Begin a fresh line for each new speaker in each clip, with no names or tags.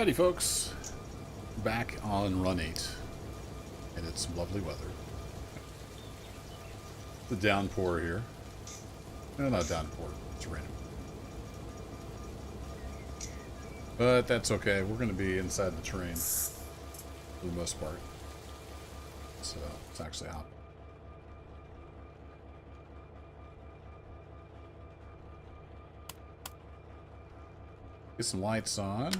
Howdy folks, back on run 8, and it's lovely weather. The downpour here. No, not downpour, it's raining. But that's okay, we're going to be inside the train for the most part. So, it's actually hot. Get some lights on.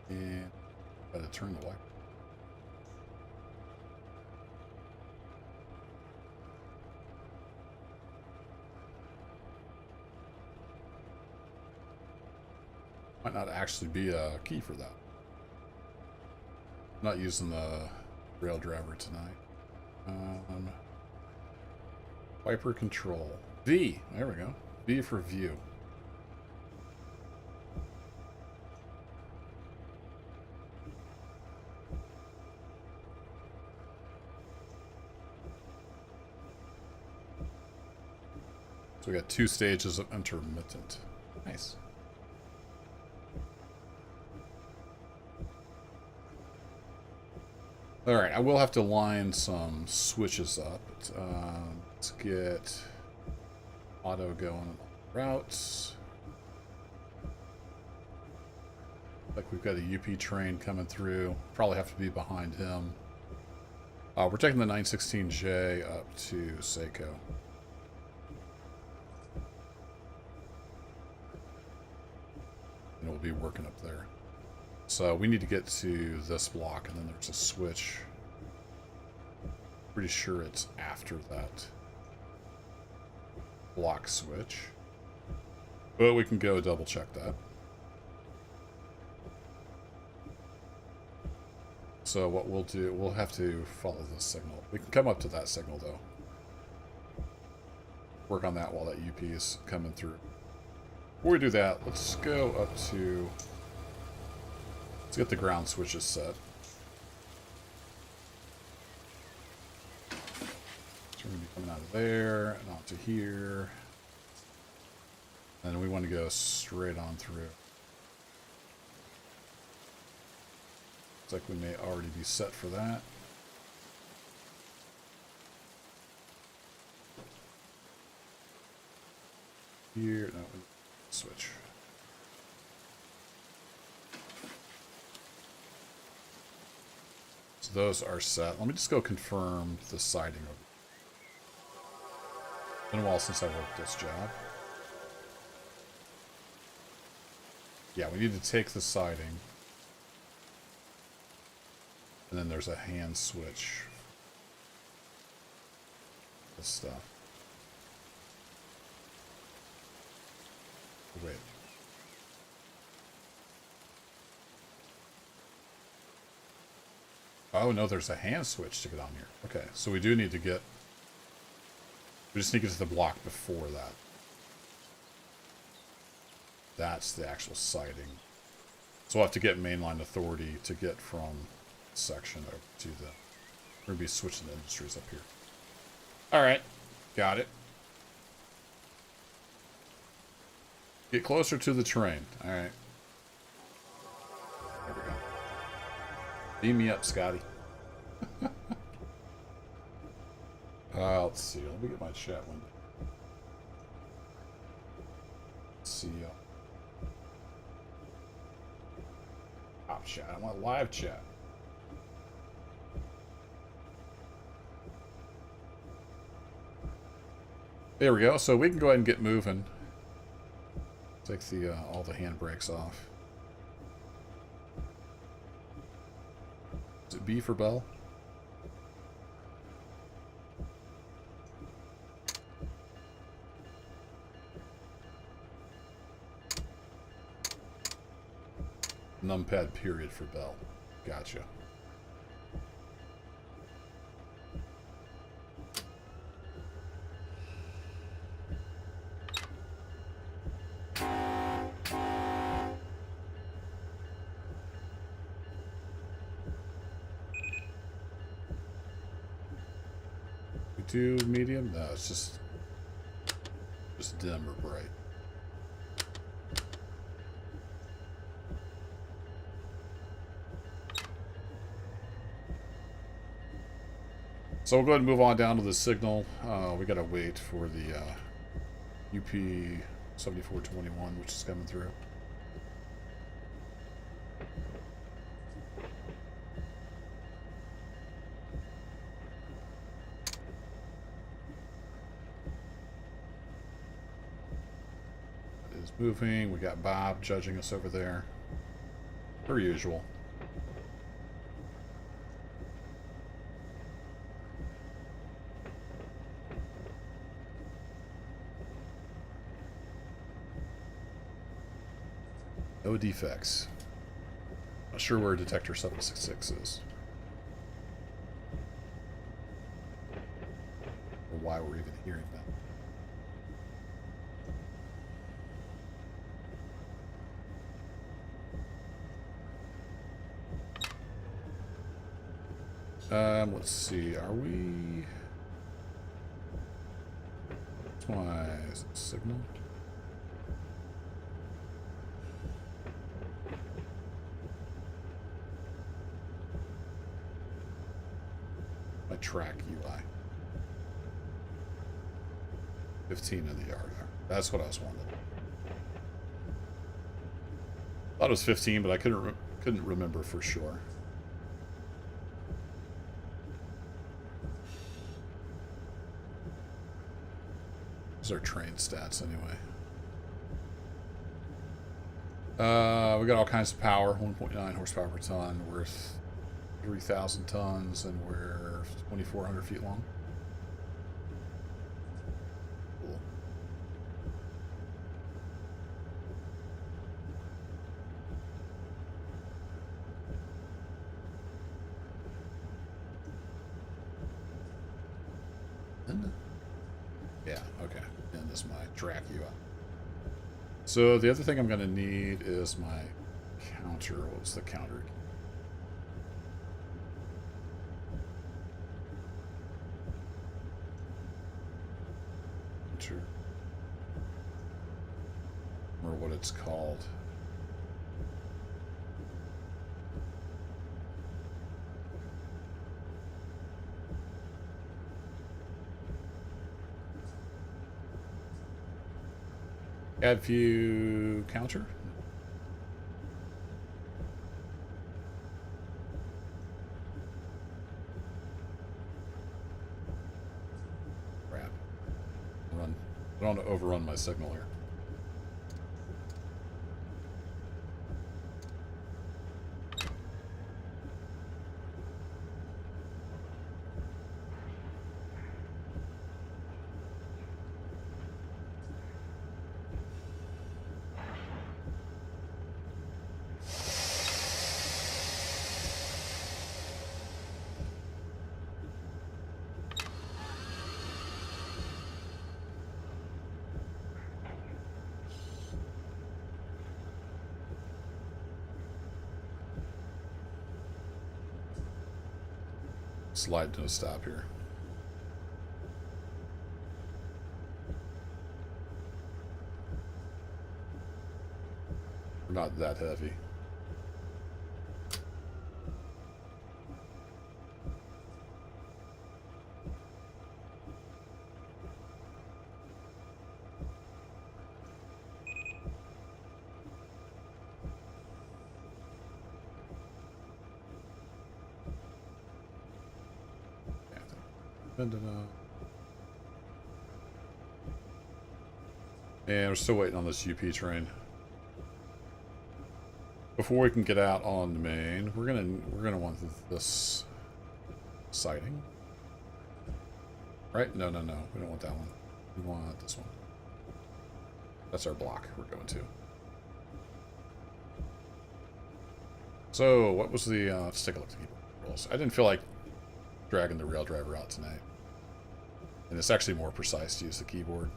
And gotta turn the light. Might not actually be a key for that. I'm not using the rail driver tonight. Wiper control. V. There we go. V for view. So we got 2 stages of intermittent. Nice. Alright, I will have to line some switches up. Let's get auto going on routes. Like we've got a UP train coming through. Probably have to be behind him. We're taking the 916J up to Saco. And we'll be working up there. So we need to get to this block, and then there's a switch. Pretty sure it's after that block switch. But we can go double check that. So what we'll do, we'll have to follow this signal. We can come up to that signal though. Work on that while that UP is coming through. Before we do that, let's go up to... Let's get the ground switches set. So we're going to be coming out of there and onto here. And we want to go straight on through. Looks like we may already be set for that. Here, no, switch. So those are set. Let me just go confirm the siding. It's been a while since I worked this job. Yeah, we need to take the siding. And then there's a hand switch. This stuff. Wait. Oh no, there's a hand switch to get on here. Okay, so we do need to get... We just need to get to the block before that. That's the actual siding. So we'll have to get mainline authority to get from section over to the... We're going to be switching the industries up here. Alright, got it. Get closer to the train. Alright. There we go. Beam me up, Scotty. Let's see. Let me get my chat window. Let's see. Top chat. I want live chat. There we go. So we can go ahead and get moving. Take the all the handbrakes off. Is it B for Bell? Numpad period for Bell. Gotcha. We do medium? No, it's just dim or bright. So we'll go ahead and move on down to the signal. We gotta wait for the UP 7421, which is coming through. It is moving. We got Bob judging us over there. Per usual. No defects. Not sure where detector 766 is. Or why we're even hearing that. Let's see, are we... What's my signal? My track UI. 15 in the yard. That's what I was wondering. Thought it was 15, but I couldn't remember for sure. Those are train stats anyway. We got all kinds of power, 1.9 horsepower per ton, worth 3,000 tons, and we're 2,400 feet long. Cool. Yeah, okay. And this is my track UI. So the other thing I'm going to need is my counter. What was the counter? Or what it's called. Add view counter. Crap. I don't want to overrun my signal here. Slide to a stop here. We're not that heavy. And we're still waiting on this UP train. Before we can get out on the main, we're gonna want this siding. Right? No, we don't want that one. We want this one. That's our block we're going to. So, what was the, let's take a look at the keyboard controls. I didn't feel like dragging the rail driver out tonight. And it's actually more precise to use the keyboard.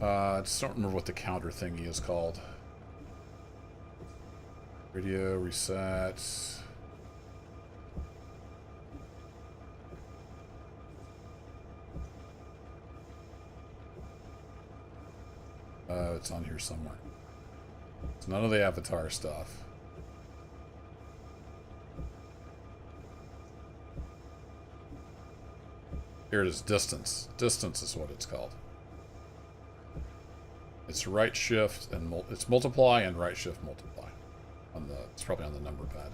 I just don't remember what the counter thingy is called. Radio reset. It's on here somewhere. It's none of the avatar stuff. Here it is, distance. Distance is what it's called. It's right shift and it's multiply and right shift multiply. It's probably on the number pad.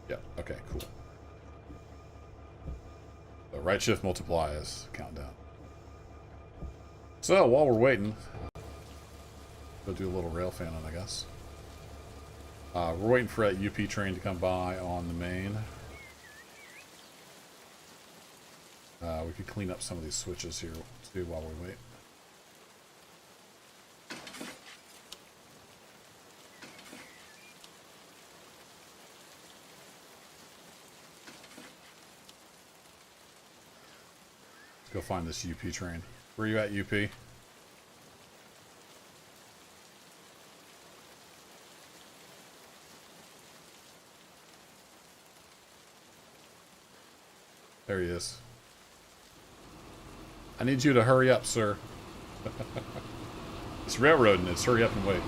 Yeah, okay, cool. So right shift multiply is countdown. So while we're waiting, go do a little rail fanning, I guess. We're waiting for that UP train to come by on the main. We could clean up some of these switches here too while we wait. Let's go find this UP train. Where are you at, UP? There he is. I need you to hurry up, sir. It's railroading. It's hurry up and wait.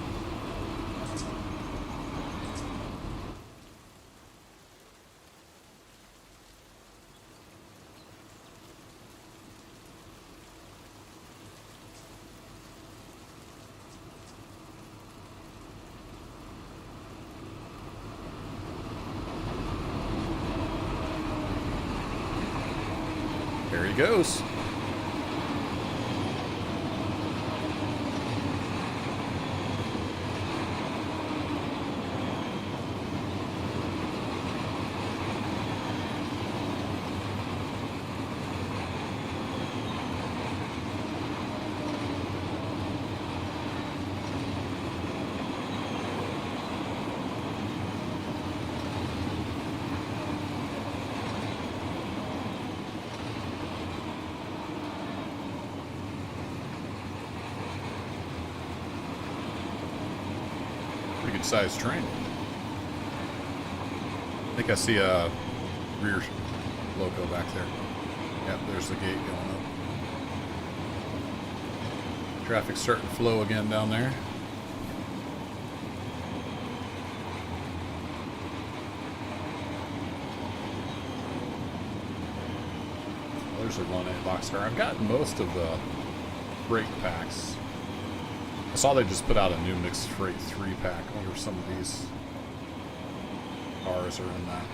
There he goes. Sized train. I think I see a rear loco back there. Yep, there's the gate going up. Traffic's starting to flow again down there. There's a 1A boxcar. I've got most of the brake packs. I saw they just put out a new mixed freight 3-pack. I wonder if some of these cars are in that.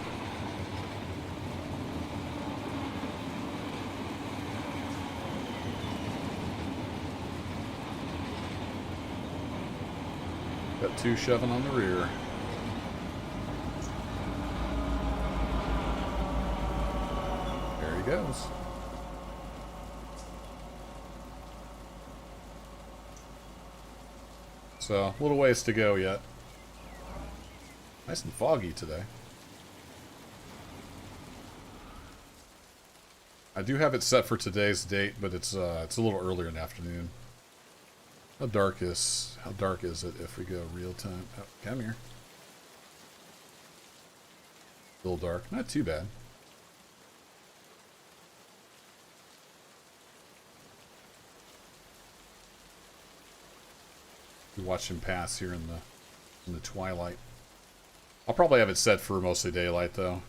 Got 2 shoving on the rear. There he goes. So, a little ways to go yet. Nice and foggy today. I do have it set for today's date, but it's a little earlier in the afternoon. How dark is it if we go real time? Oh, come here. A little dark, not too bad. Watch him pass here in the twilight. I'll probably have it set for mostly daylight though.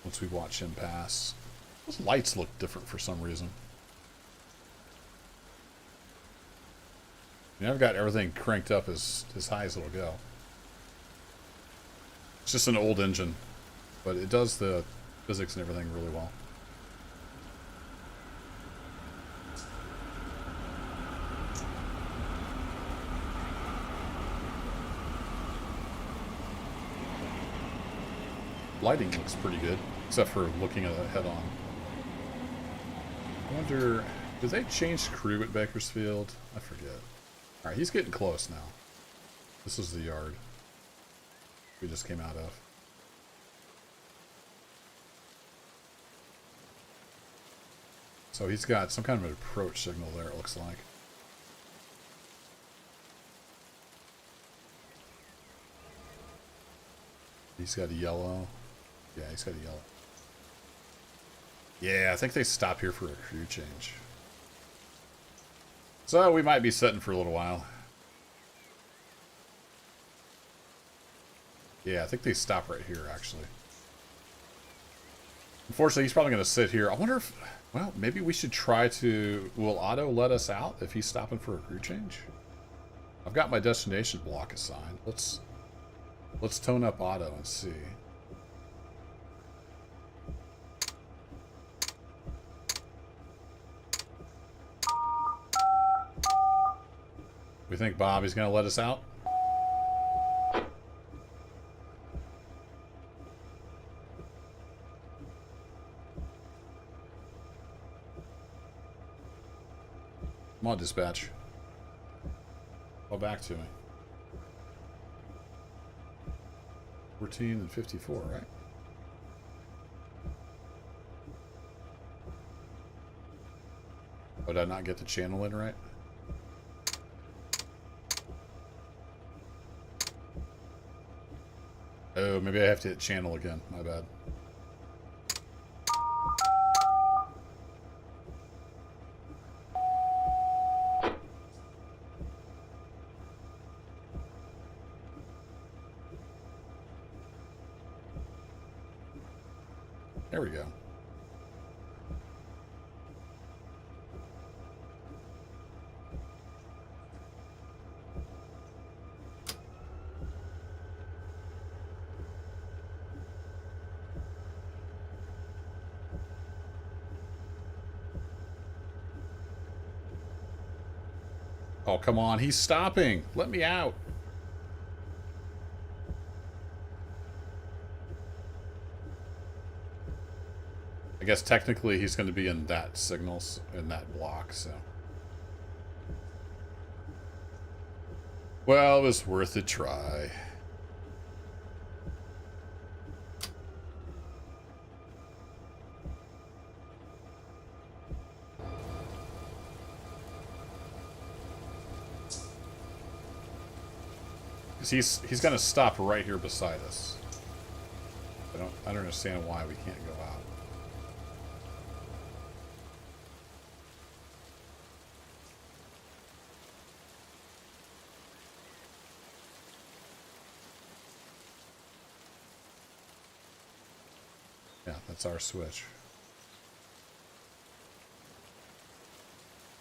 Once we watch him pass. Those lights look different for some reason. I mean, I've got everything cranked up as high as it'll go. It's just an old engine, but it does the physics and everything really well. Lighting looks pretty good, except for looking at it head on. I wonder, did they change crew at Bakersfield? I forget. Alright, he's getting close now. This is the yard we just came out of. So he's got some kind of an approach signal there, it looks like. He's got a yellow. Yeah, he's got a yellow. Yeah, I think they stop here for a crew change. So we might be setting for a little while. Yeah, I think they stop right here, actually. Unfortunately, he's probably going to sit here. I wonder if... Well, maybe we should try to... Will Otto let us out if he's stopping for a crew change? I've got my destination block assigned. Let's tone up Otto and see. We think Bobby's going to let us out? Come on, dispatch. Call back to me. 14 and 54, right? Oh, did I not get the channel in right? Oh, maybe I have to hit channel again. My bad. There we go. Oh, come on. He's stopping. Let me out. I guess technically he's going to be in that signals, in that block, so. Well, it was worth a try. He's going to stop right here beside us. I don't understand why we can't go out. Yeah, that's our switch.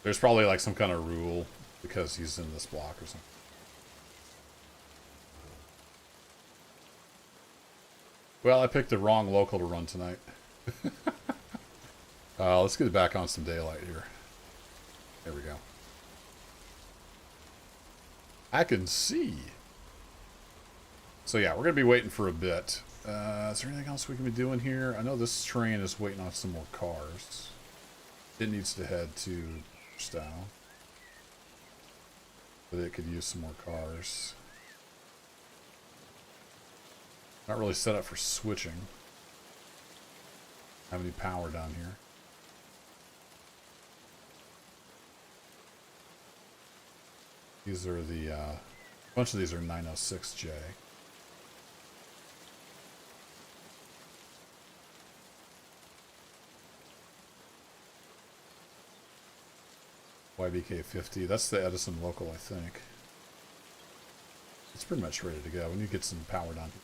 There's probably like some kind of rule because he's in this block or something. Well, I picked the wrong local to run tonight. Let's get it back on some daylight here. There we go. I can see. So yeah, we're going to be waiting for a bit. Is there anything else we can be doing here? I know this train is waiting on some more cars. It needs to head to Stow. But it could use some more cars. Not really set up for switching. Have any power down here? These are the, a bunch of these are 916J. YBK 50. That's the Edison local, I think. It's pretty much ready to go. We need to get some power down here.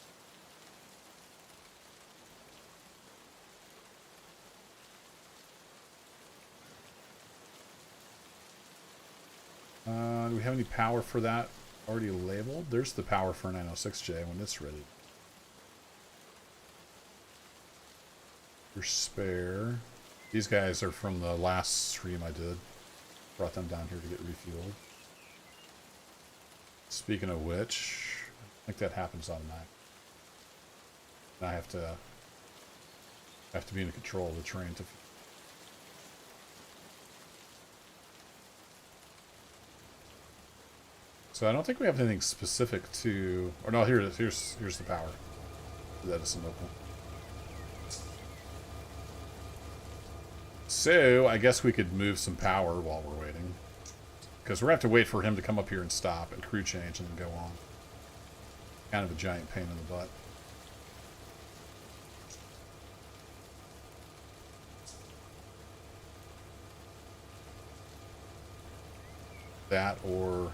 Do we have any power for that already labeled? There's the power for 906J when it's ready. For spare. These guys are from the last stream I did. Brought them down here to get refueled. Speaking of which, I think that happens automatically. I have to be in control of the train to. So I don't think we have anything specific to. Or no, here it is. Here's the power. That is local. So I guess we could move some power while we're waiting, because we're gonna have to wait for him to come up here and stop and crew change and then go on. Kind of a giant pain in the butt. That or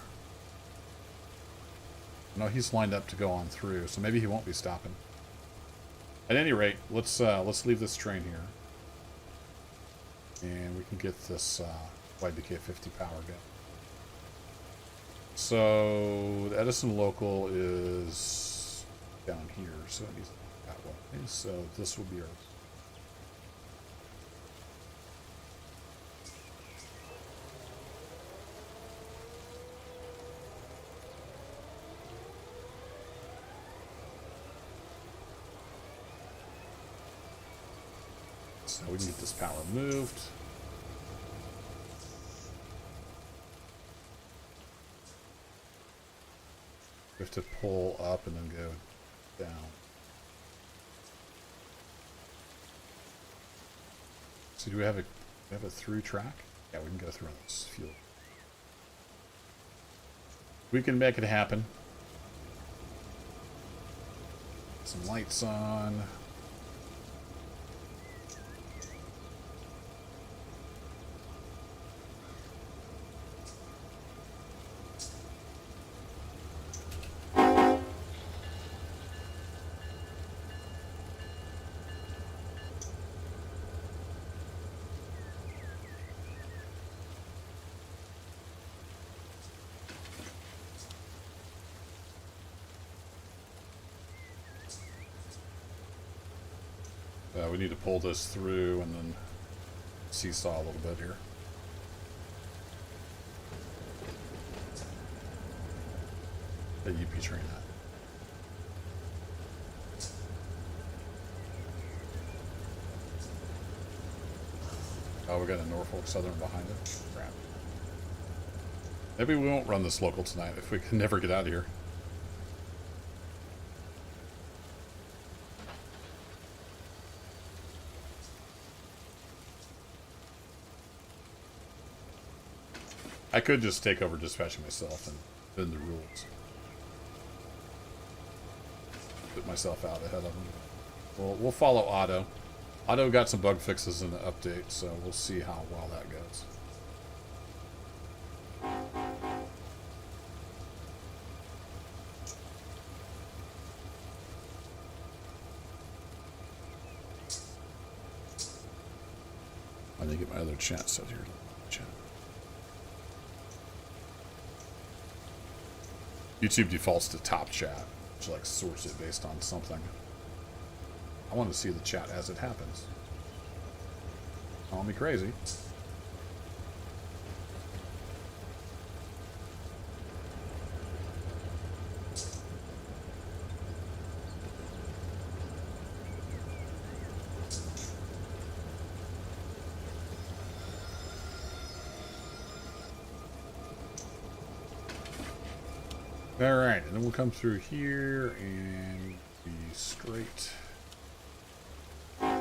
No, he's lined up to go on through, so maybe he won't be stopping. At any rate, let's leave this train here. And we can get this YBK50 power going. So, the Edison local is down here, so it needs to be that way. So, this will be our... So we can get this power moved. We have to pull up and then go down. So do we have a through track? Yeah, we can go through on this fuel. We can make it happen. Some lights on. We need to pull this through and then seesaw a little bit here. The UP train at. Oh, we got a Norfolk Southern behind it. Crap. Maybe we won't run this local tonight if we can never get out of here. I could just take over dispatching myself and bend the rules. Put myself out ahead of them. We'll follow Otto. Otto got some bug fixes in the update, so we'll see how well that goes. I need to get my other chat set here. Chat. YouTube defaults to top chat, which like sorts it based on something. I want to see the chat as it happens. Call me crazy. Alright, and then we'll come through here and be straight. Yeah,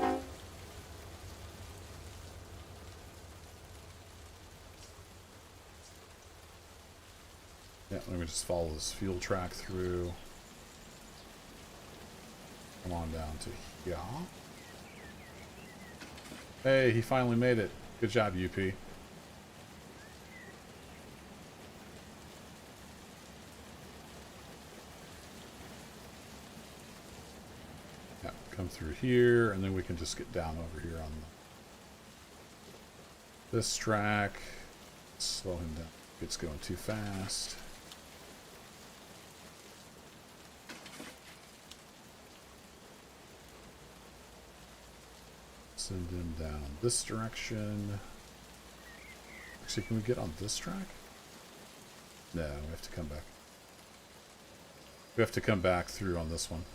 let me just follow this fuel track through. Come on down to here. Hey, he finally made it. Good job, UP. Come through here, and then we can just get down over here on this track. Slow him down. It's going too fast. Send him down this direction. Actually, can we get on this track? No, we have to come back. We have to come back through on this one.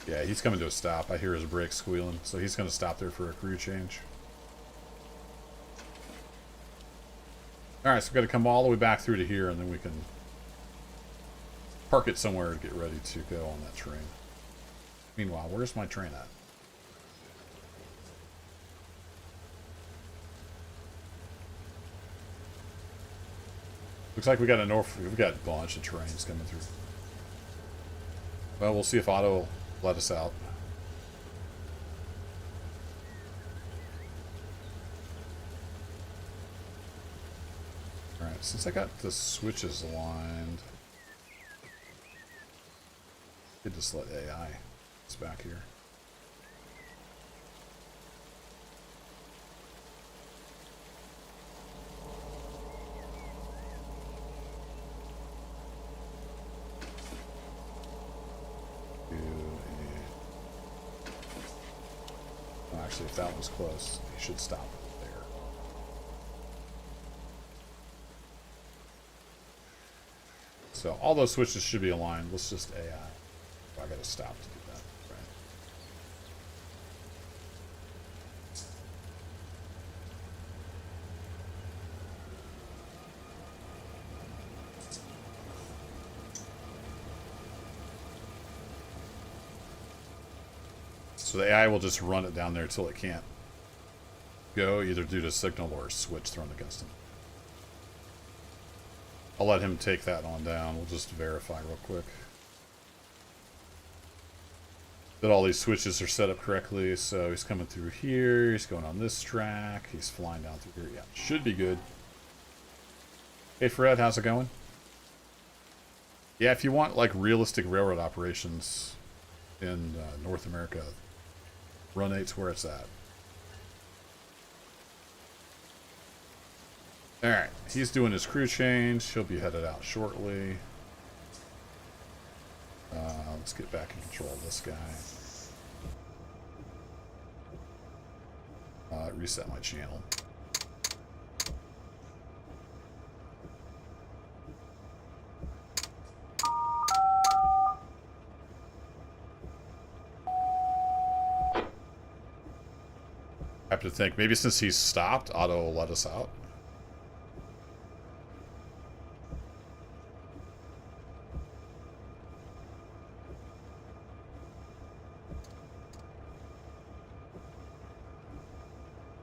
Yeah, he's coming to a stop. I hear his brakes squealing, so he's going to stop there for a crew change. Alright, so we've got to come all the way back through to here, and then we can park it somewhere to get ready to go on that train. Meanwhile, where's my train at? Looks like we got we've got a bunch of trains coming through. Well, we'll see if Otto will let us out. since I got the switches aligned, I could just let AI it's back here. Actually, if that was close, he should stop there. So all those switches should be aligned. Let's just AI. I gotta stop to do that, right? So the AI will just run it down there until it can't go, either due to signal or a switch thrown against him. I'll let him take that on down. We'll just verify real quick that all these switches are set up correctly. So he's coming through here. He's going on this track. He's flying down through here. Yeah, should be good. Hey, Fred, how's it going? Yeah, if you want like realistic railroad operations in North America, Run 8's where it's at. Alright, he's doing his crew change. He'll be headed out shortly. Let's get back in control of this guy. Reset my channel. I have to think, maybe since he's stopped, Otto will let us out.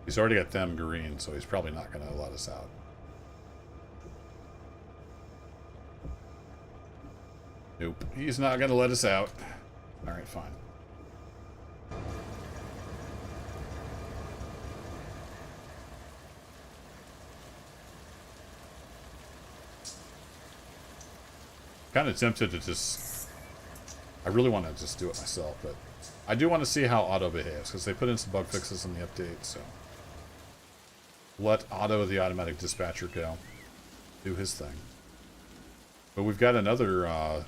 He's already got them green, so he's probably not going to let us out. Nope, he's not going to let us out. Alright, fine. Kind of tempted to just... I really want to just do it myself, but I do want to see how Otto behaves, because they put in some bug fixes in the update, so... Let Otto, the automatic dispatcher, go. Do his thing. But we've got another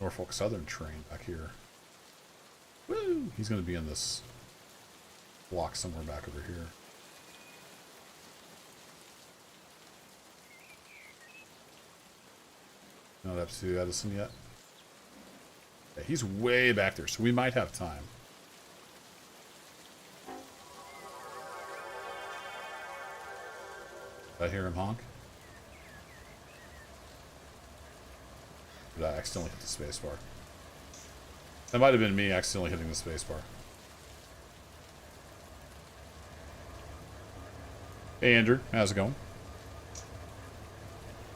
Norfolk Southern train back here. Woo! He's going to be in this block somewhere back over here. Not up to Edison yet. Yeah, he's way back there, so we might have time. Did I hear him honk? Did I accidentally hit the spacebar? That might have been me accidentally hitting the spacebar. Hey Andrew, how's it going?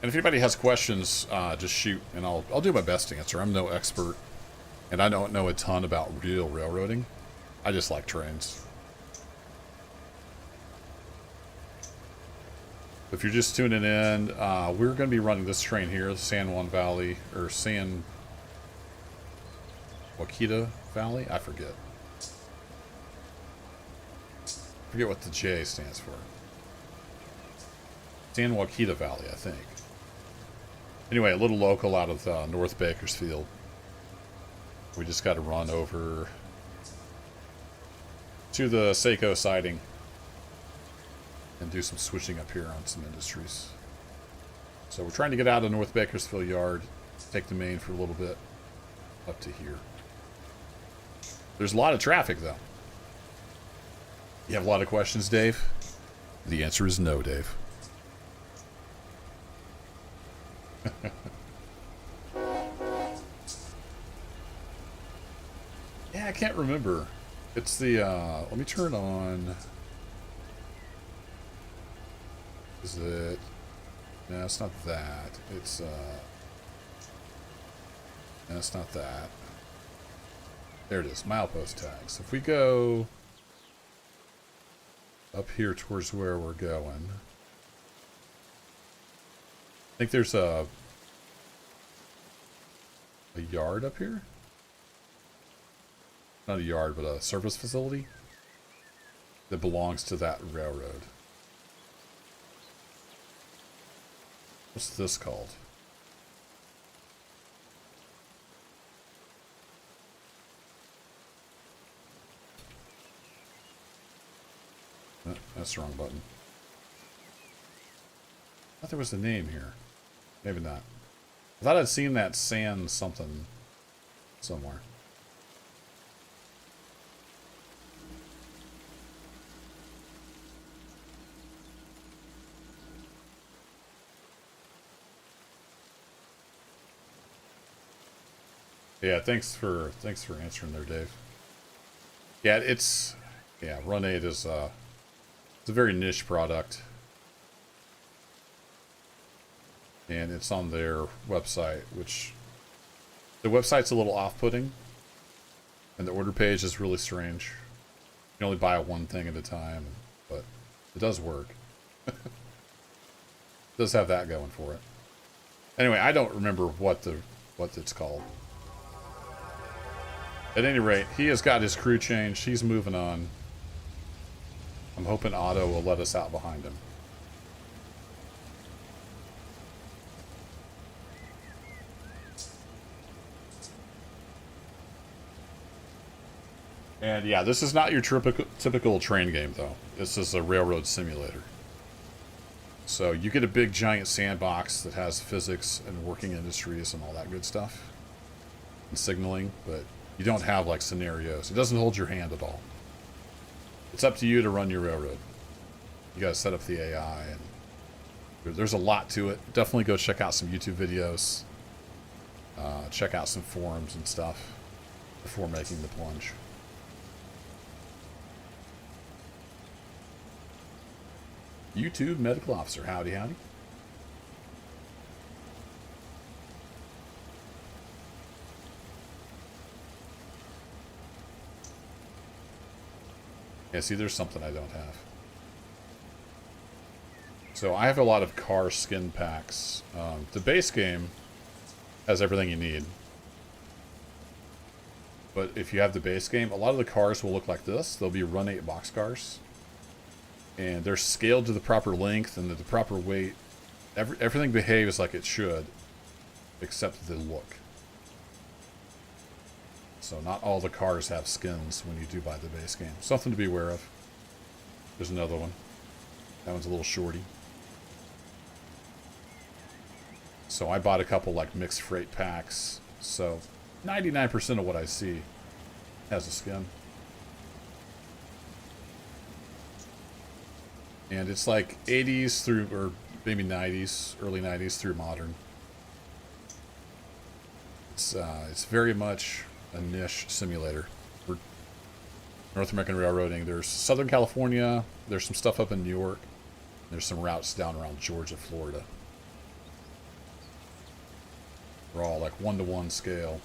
And if anybody has questions, just shoot, and I'll do my best to answer. I'm no expert, and I don't know a ton about real railroading. I just like trains. If you're just tuning in, we're going to be running this train here, the San Juan Valley, or San Joaquin Valley? I forget. Forget what the J stands for. San Joaquin Valley, I think. Anyway, a little local out of North Bakersfield. We just got to run over to the Saco siding and do some switching up here on some industries. So we're trying to get out of North Bakersfield Yard, take the main for a little bit, up to here. There's a lot of traffic, though. You have a lot of questions, Dave? The answer is no, Dave. Yeah, I can't remember. It's the, let me turn on... Is it... No, it's not that. It's, no, it's not that. There it is, milepost tags. If we go up here towards where we're going... think there's a yard up here? Not a yard, but a service facility that belongs to that railroad. What's this called? That's the wrong button. I thought there was a name here. Maybe not. I thought I'd seen that sand something somewhere. Yeah, thanks for answering there, Dave. Yeah, Run 8 is it's a very niche product. And it's on their website, which the website's a little off-putting. And the order page is really strange. You can only buy one thing at a time, but it does work. It does have that going for it. Anyway, I don't remember what it's called. At any rate, he has got his crew changed. He's moving on. I'm hoping Otto will let us out behind him. And yeah, this is not your typical train game, though. This is a railroad simulator. So you get a big giant sandbox that has physics and working industries and all that good stuff. And signaling, but you don't have like scenarios. It doesn't hold your hand at all. It's up to you to run your railroad. You gotta set up the AI, and there's a lot to it. Definitely go check out some YouTube videos. Check out some forums and stuff before making the plunge. YouTube Medical Officer, howdy, howdy. Yeah, see, there's something I don't have. So I have a lot of car skin packs. The base game has everything you need. But if you have the base game, a lot of the cars will look like this. They'll be Run 8 boxcars. And they're scaled to the proper length and the proper weight. Everything behaves like it should, except the look. So not all the cars have skins when you do buy the base game. Something to be aware of. There's another one. That one's a little shorty. So I bought a couple like mixed freight packs. So 99% of what I see has a skin. And it's like 80s through, or maybe 90s, early 90s through modern. It's very much a niche simulator for North American railroading. There's Southern California, there's some stuff up in New York, there's some routes down around Georgia, Florida. They're all like 1-to-1 scale.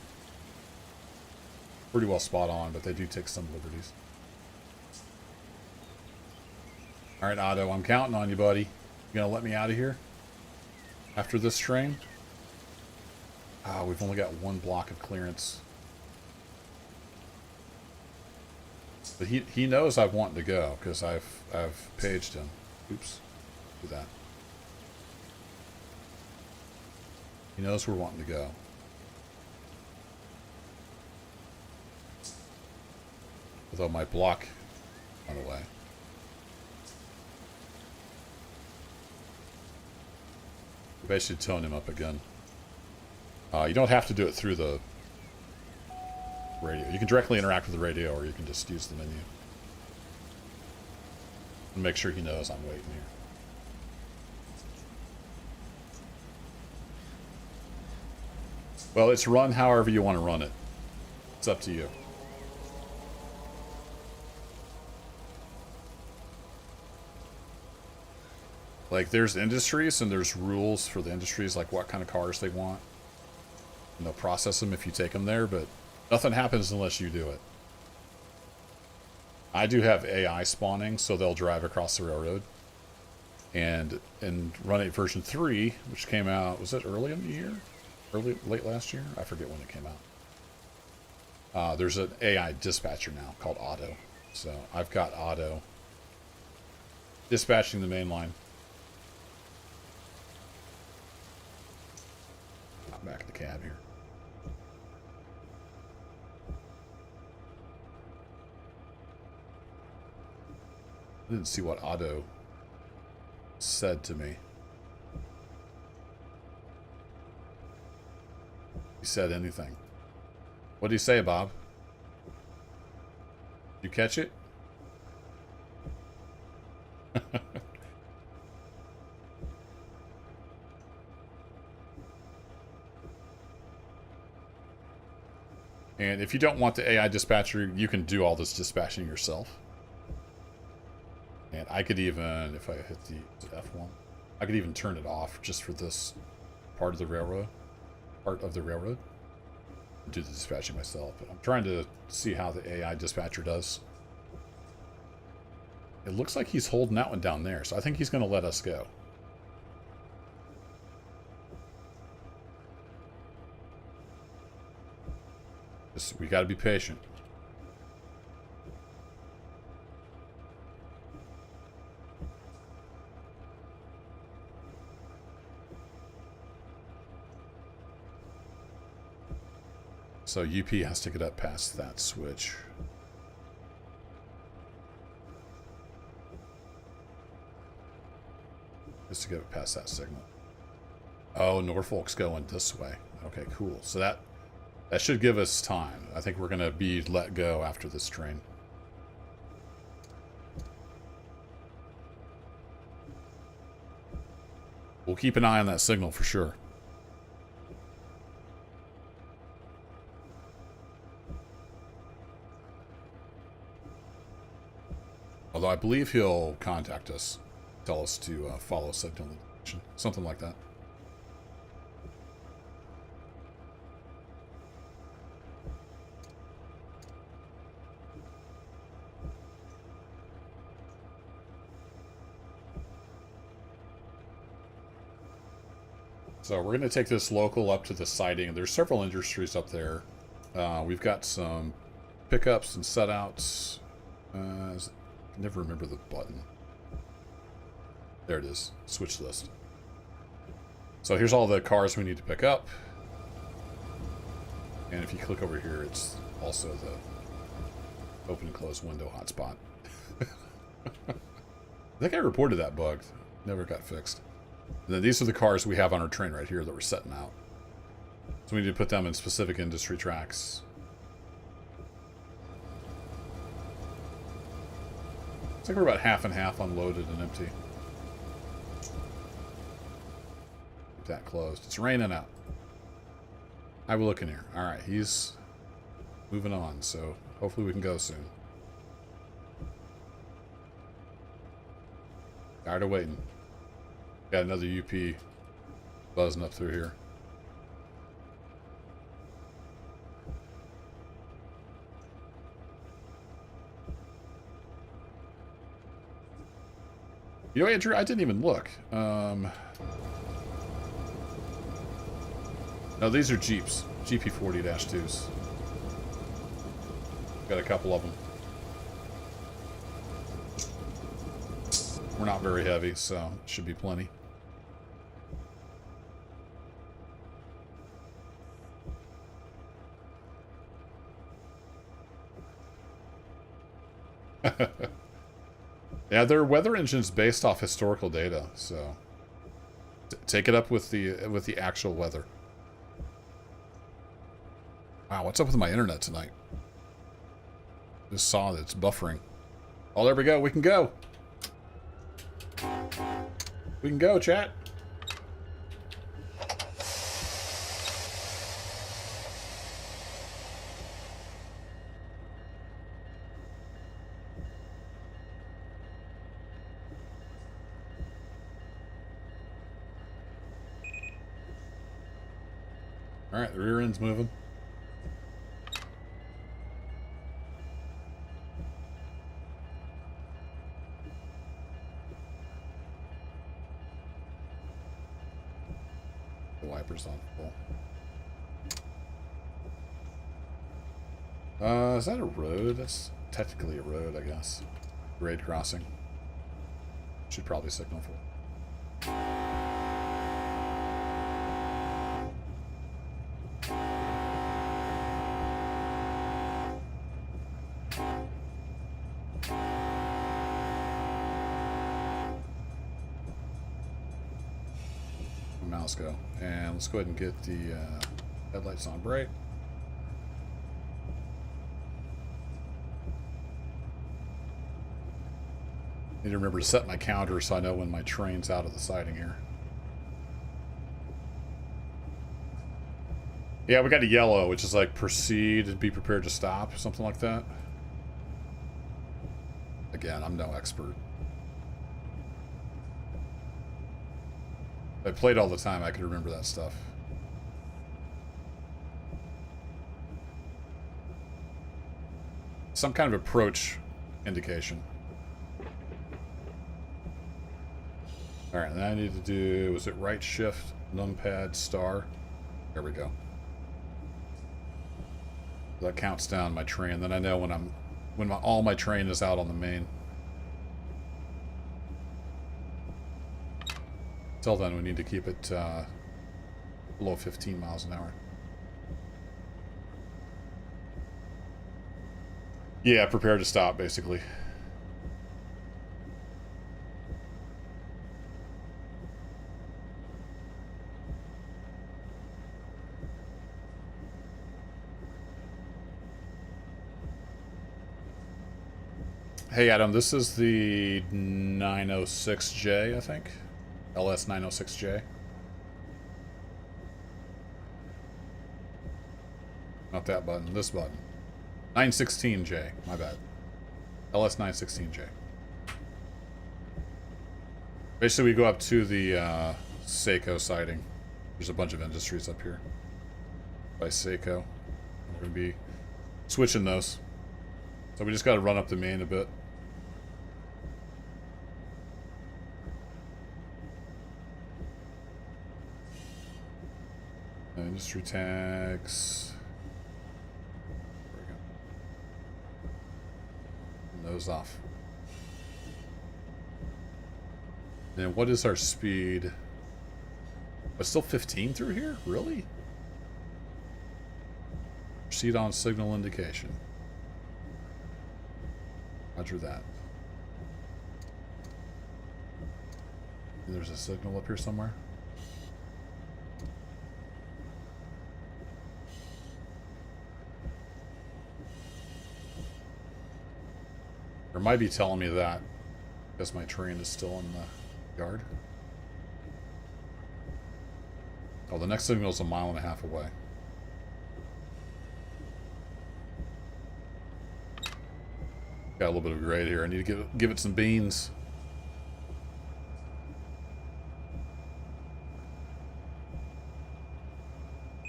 Pretty well spot on, but they do take some liberties. Alright, Otto, I'm counting on you, buddy. You gonna let me out of here? After this train? Ah, we've only got one block of clearance. But he knows I'm wanting to go, because I've paged him. Oops. Do that. He knows we're wanting to go. Although my block went away. Maybe I should tone him up again. You don't have to do it through the radio. You can directly interact with the radio, or you can just use the menu. And make sure he knows I'm waiting here. Well, it's run however you want to run it. It's up to you. Like, there's industries and there's rules for the industries, like what kind of cars they want. And they'll process them if you take them there, but nothing happens unless you do it. I do have AI spawning, so they'll drive across the railroad. And in Run 8 version 3, which came out, was it early in the year? Late last year? I forget when it came out. There's an AI dispatcher now called Auto. So I've got Auto dispatching the main line. Not back in the cab here. I didn't see what Auto said to me. He said anything. What did he say, Bob? Did you catch it? And if you don't want the AI dispatcher, you can do all this dispatching yourself. And I could even, if I hit the F1, I could even turn it off just for this part of the railroad. Do the dispatching myself. But I'm trying to see how the AI dispatcher does. It looks like he's holding that one down there, so I think he's going to let us go. We got to be patient. So UP has to get up past that switch. Just to get past that signal. Oh, Norfolk's going this way. Okay, cool. So that should give us time. I think we're going to be let go after this train. We'll keep an eye on that signal for sure. Although I believe he'll contact us, tell us to follow signal, something like that. So we're going to take this local up to the siding. There's several industries up there. We've got some pickups and setouts. I never remember the button. There it is. Switch list. So here's all the cars we need to pick up. And if you click over here, it's also the open and close window hotspot. I think I reported that bug. Never got fixed. And then these are the cars we have on our train right here that we're setting out. So we need to put them in specific industry tracks. Looks like we're about half and half unloaded and empty. Keep that closed. It's raining out. I will look in here. Alright, he's moving on, so hopefully we can go soon. Tired of waiting. Got another UP buzzing up through here. You know, Andrew, I didn't even look. No, these are Jeeps. GP40-2s. Got a couple of them. We're not very heavy, so it should be plenty. Yeah, their weather engine's based off historical data, so take it up with the actual weather. Wow, what's up with my internet tonight? Just saw that it's buffering. Oh, there we go. We can go. We can go, chat. All right, the rear end's moving. wipers on full. Is that a road? That's technically a road, I guess. Grade crossing. Should probably signal for it. Mouse go. And let's go ahead and get the headlights on bright. Need to remember to set my counter so I know when my train's out of the siding here. Yeah, we got a yellow, which is like proceed and be prepared to stop, something like that. Again, I'm no expert. If I played all the time, I could remember that stuff. Some kind of approach indication. Alright, and then I need to do, was it right shift, numpad, star? There we go. That counts down my train. Then I know when all my train is out on the main. Till then, we need to keep it below 15 miles an hour. Yeah, prepare to stop, basically. Hey Adam, this is the 916J, I think. LS916J. Not that button, this button. 916J, my bad. LS916J. Basically, we go up to the Saco sighting. There's a bunch of industries up here by Saco. We're going to be switching those. So we just got to run up the main a bit. Industry tags. There we go. Those off. And what is our speed? It's still 15 through here? Really? Proceed on signal indication. Roger that. There's a signal up here somewhere. Or might be telling me that because my train is still in the yard. Oh, the next signal is 1.5 miles away. Got a little bit of grade here. I need to give it some beans.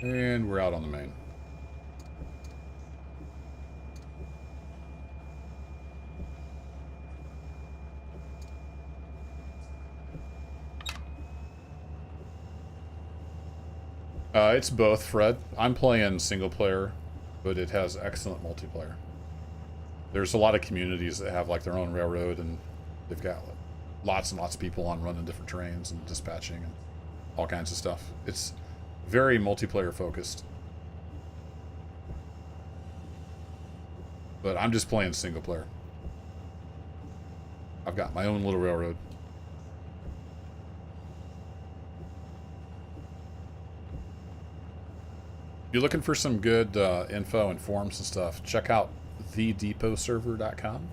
And we're out on the main. It's both, Fred. I'm playing single player, but it has excellent multiplayer. There's a lot of communities that have like their own railroad, and they've got lots and lots of people on running different trains and dispatching and all kinds of stuff. It's very multiplayer focused. But I'm just playing single player. I've got my own little railroad. If you're looking for some good info and forums and stuff, check out thedepotserver.com.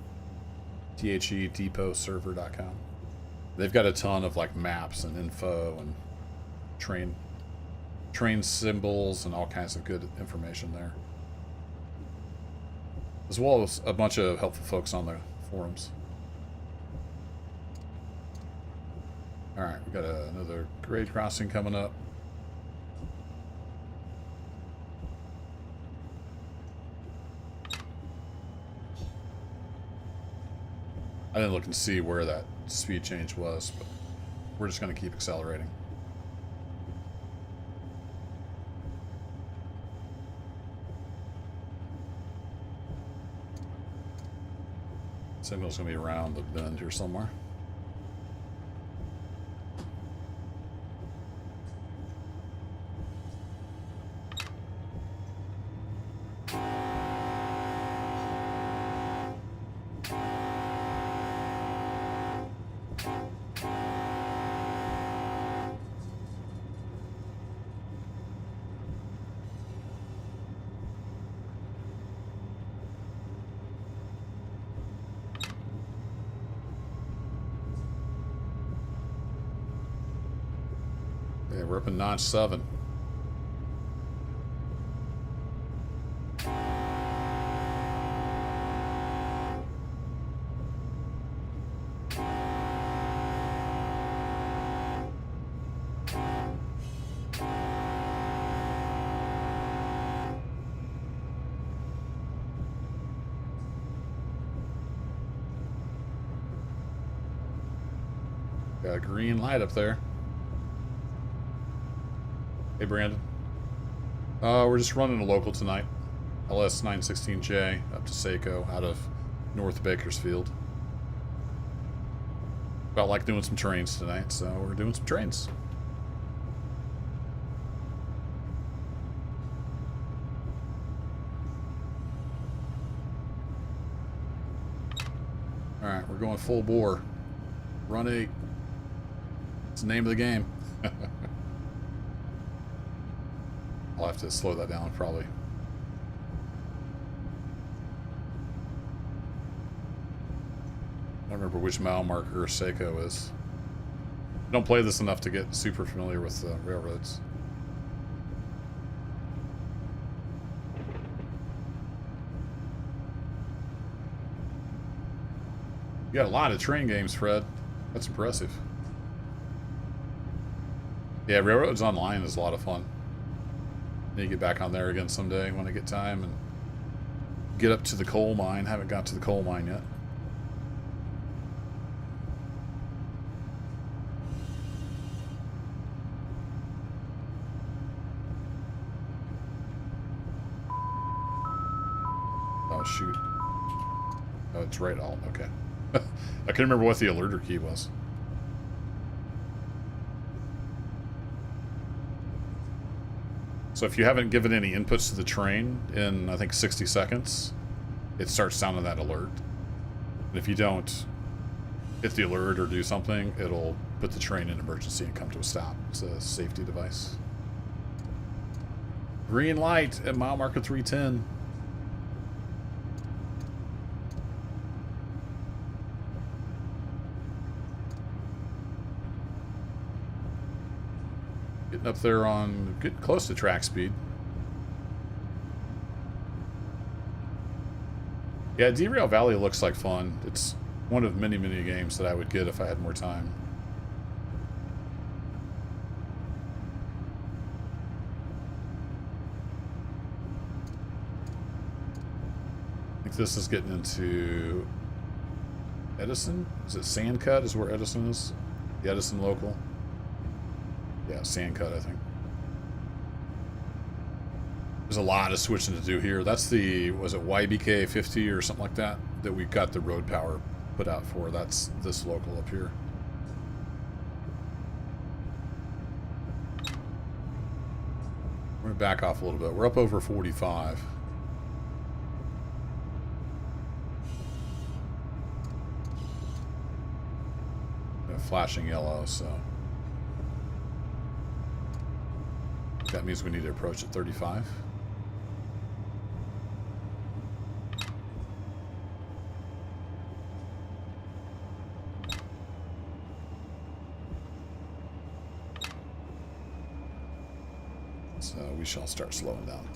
THEDepotserver.com. They've got a ton of like maps and info and train symbols and all kinds of good information there. As well as a bunch of helpful folks on the forums. Alright, we got another grade crossing coming up. I didn't look and see where that speed change was, but we're just going to keep accelerating. Signal's gonna be around the bend here somewhere. Yeah, we're up in notch 7. Got a green light up there. Hey, Brandon. We're just running a local tonight. LS916J up to Saco out of North Bakersfield. Felt like doing some trains tonight, so we're doing some trains. Alright, we're going full bore. Run 8. It's the name of the game. I'll have to slow that down, probably. I don't remember which mile marker Saco is. I don't play this enough to get super familiar with railroads. You got a lot of train games, Fred. That's impressive. Yeah, Railroads Online is a lot of fun. Need to get back on there again someday when I get time and get up to the coal mine. Haven't got to the coal mine yet. Oh, shoot. Oh, it's right alt. Okay. I couldn't remember what the alerter key was. So if you haven't given any inputs to the train in, I think, 60 seconds, it starts sounding that alert. And if you don't hit the alert or do something, it'll put the train in emergency and come to a stop. It's a safety device. Green light at mile marker 310. Getting up there on, getting close to track speed. Yeah, Derail Valley looks like fun. It's one of many, many games that I would get if I had more time. I think this is getting into Edison? Is it Sandcut is where Edison is? The Edison local? Yeah, Sandcut, I think. There's a lot of switching to do here. That's the, was it YBK 50 or something like that, that we got the road power put out for. That's this local up here. We're going to back off a little bit. We're up over 45. Flashing yellow, so that means we need to approach at 35. So we shall start slowing down.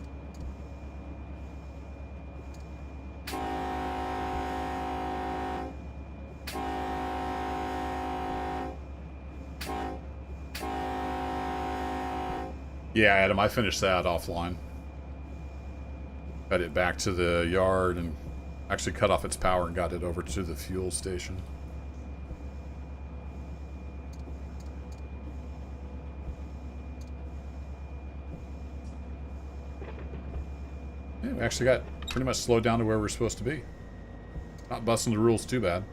Yeah, Adam, I finished that offline. Got it back to the yard and actually cut off its power and got it over to the fuel station. Yeah, we actually got pretty much slowed down to where we're supposed to be. Not busting the rules too bad.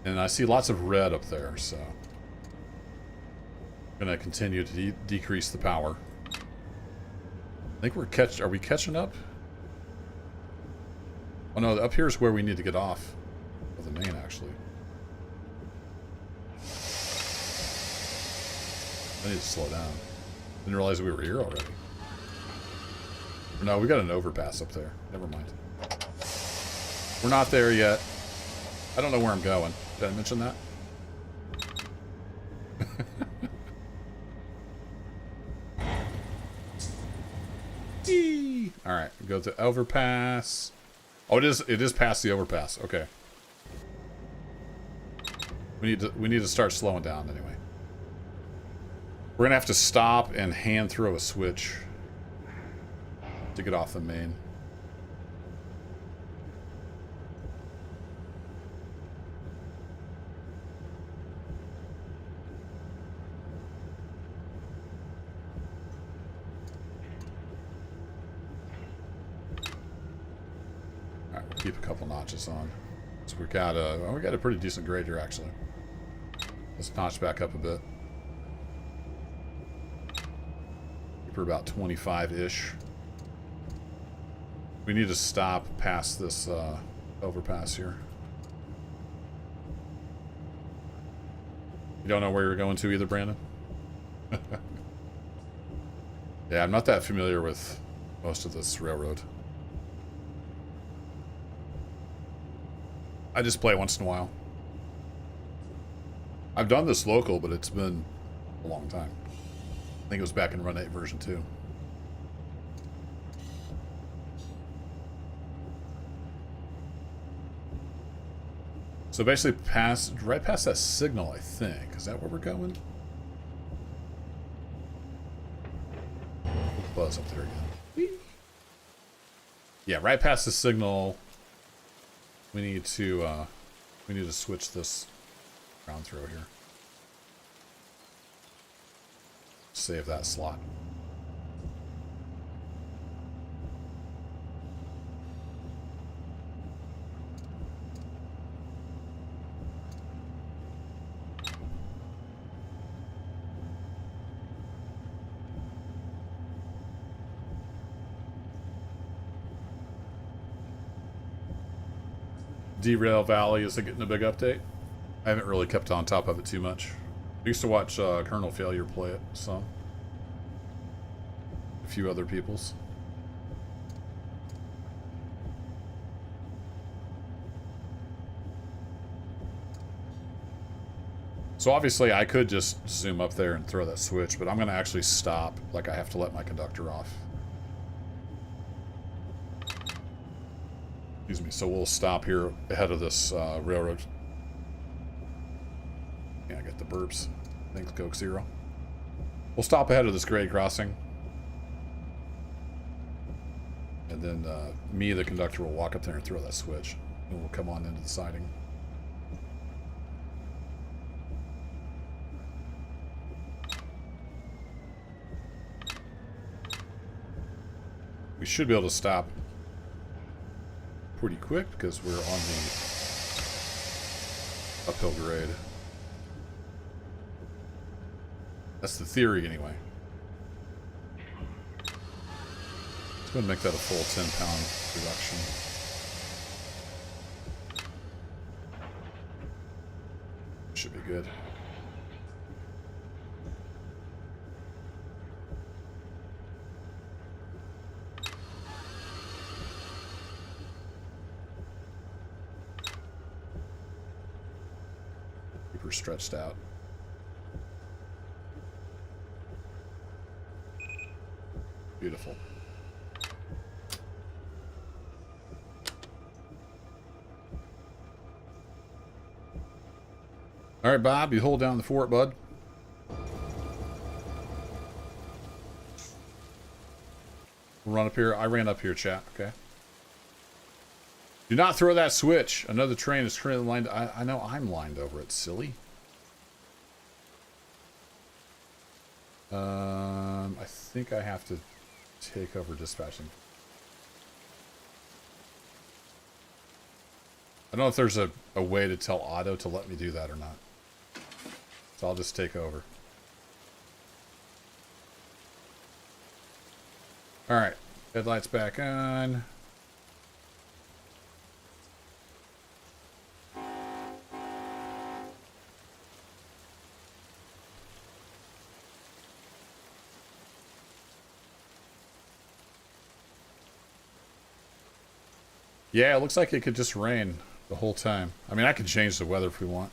And I see lots of red up there, so I'm gonna continue to decrease the power. I think we're are we catching up? Oh no, up here is where we need to get off of the main, actually. I need to slow down. Didn't realize we were here already. No, we got an overpass up there. Never mind. We're not there yet. I don't know where I'm going. Did I mention that? Alright, go to overpass. Oh, it is past the overpass. Okay. We need to start slowing down anyway. We're gonna have to stop and hand throw a switch to get off the main. Alright, we'll keep a couple notches on. So we got a pretty decent grade here actually. Let's notch back up a bit. For about 25-ish. We need to stop past this overpass here. You don't know where you're going to either, Brandon? Yeah, I'm not that familiar with most of this railroad. I just play once in a while. I've done this local, but it's been a long time. I think it was back in Run 8 version 2. So basically right past that signal, I think. Is that where we're going? Buzz up there again. Whee! Yeah, right past the signal. We need to switch this ground throw here. Save that slot. Derail Valley, is it getting a big update? I haven't really kept on top of it too much. I used to watch Colonel Failure play it some. A few other people's. So obviously I could just zoom up there and throw that switch, but I'm going to actually stop. Like I have to let my conductor off. Excuse me. So we'll stop here ahead of this railroad. Yeah, I got the burps. Thanks, Coke Zero. We'll stop ahead of this grade crossing. And then me, the conductor, will walk up there and throw that switch. And we'll come on into the siding. We should be able to stop pretty quick because we're on the uphill grade. That's the theory anyway. Let's go and make that a full 10-pound reduction. Should be good. Keep her stretched out. Beautiful. All right, Bob, you hold down the fort, bud. We'll run up here. I ran up here, chat. Okay. Do not throw that switch. Another train is currently lined. I know I'm lined over it, silly. I think I have to take over dispatching. I don't know if there's a way to tell Auto to let me do that or not. So I'll just take over. Alright. Headlights back on. Yeah, it looks like it could just rain the whole time. I mean, I could change the weather if we want.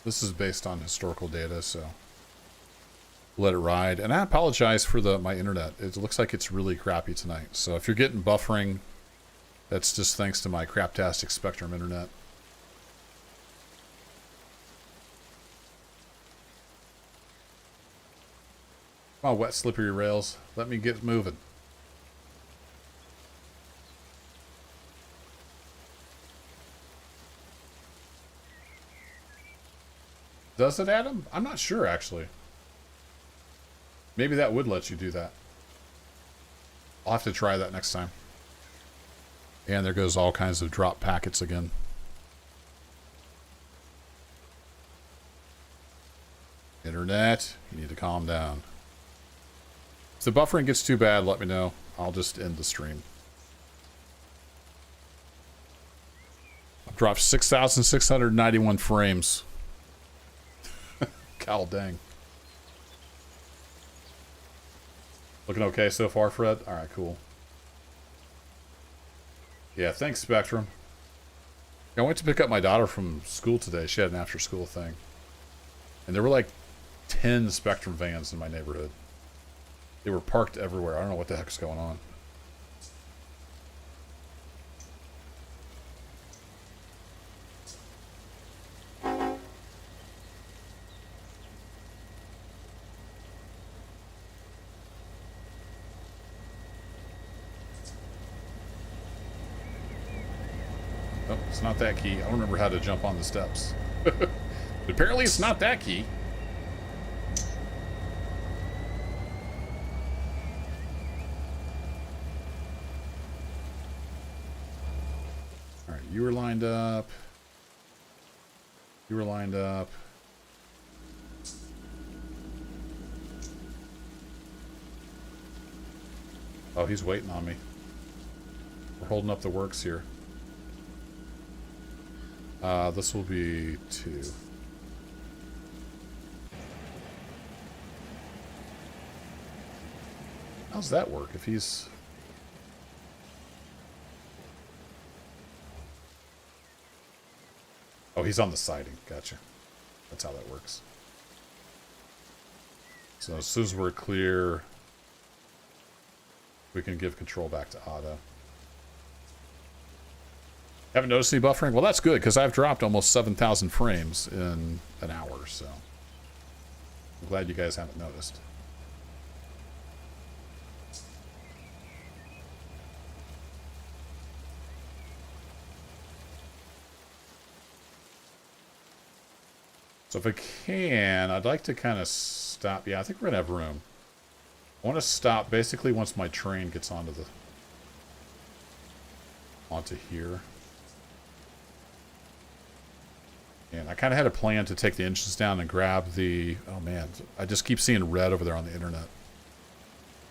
This is based on historical data, so let it ride. And I apologize for my internet. It looks like it's really crappy tonight. So if you're getting buffering, that's just thanks to my craptastic Spectrum internet. Come on, wet, slippery rails. Let me get moving. Does it, Adam? I'm not sure, actually. Maybe that would let you do that. I'll have to try that next time. And there goes all kinds of drop packets again. Internet, you need to calm down. If the buffering gets too bad, let me know. I'll just end the stream. I've dropped 6,691 frames. God dang. Looking okay so far, Fred? Alright, cool. Yeah, thanks, Spectrum. I went to pick up my daughter from school today. She had an after-school thing. And there were like 10 Spectrum vans in my neighborhood. They were parked everywhere. I don't know what the heck's going on. It's not that key. I don't remember how to jump on the steps. But apparently it's not that key. Alright, you were lined up. You were lined up. Oh, he's waiting on me. We're holding up the works here. This will be 2. How's that work if he's... Oh, he's on the siding. Gotcha. That's how that works. So as soon as we're clear, we can give control back to Auto. Haven't noticed any buffering? Well, that's good, because I've dropped almost 7,000 frames in an hour, so I'm glad you guys haven't noticed. So if I can, I'd like to kind of stop. Yeah, I think we're going to have room. I want to stop basically once my train gets onto here. And I kind of had a plan to take the engines down and grab the... Oh, man. I just keep seeing red over there on the internet.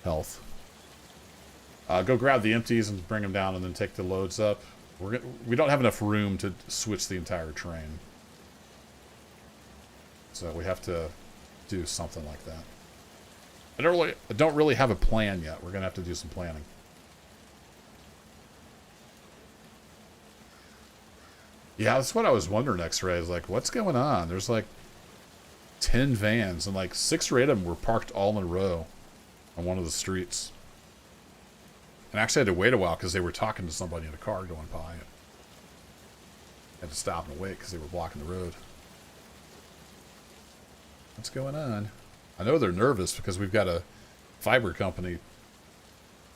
Health. Go grab the empties and bring them down and then take the loads up. We don't have enough room to switch the entire train. So we have to do something like that. I don't really have a plan yet. We're going to have to do some planning. Yeah, that's what I was wondering, X-Ray. Like, what's going on? There's like 10 vans, and like 6 or 8 of them were parked all in a row on one of the streets. And actually, I had to wait a while because they were talking to somebody in a car going by. I had to stop and wait because they were blocking the road. What's going on? I know they're nervous because we've got a fiber company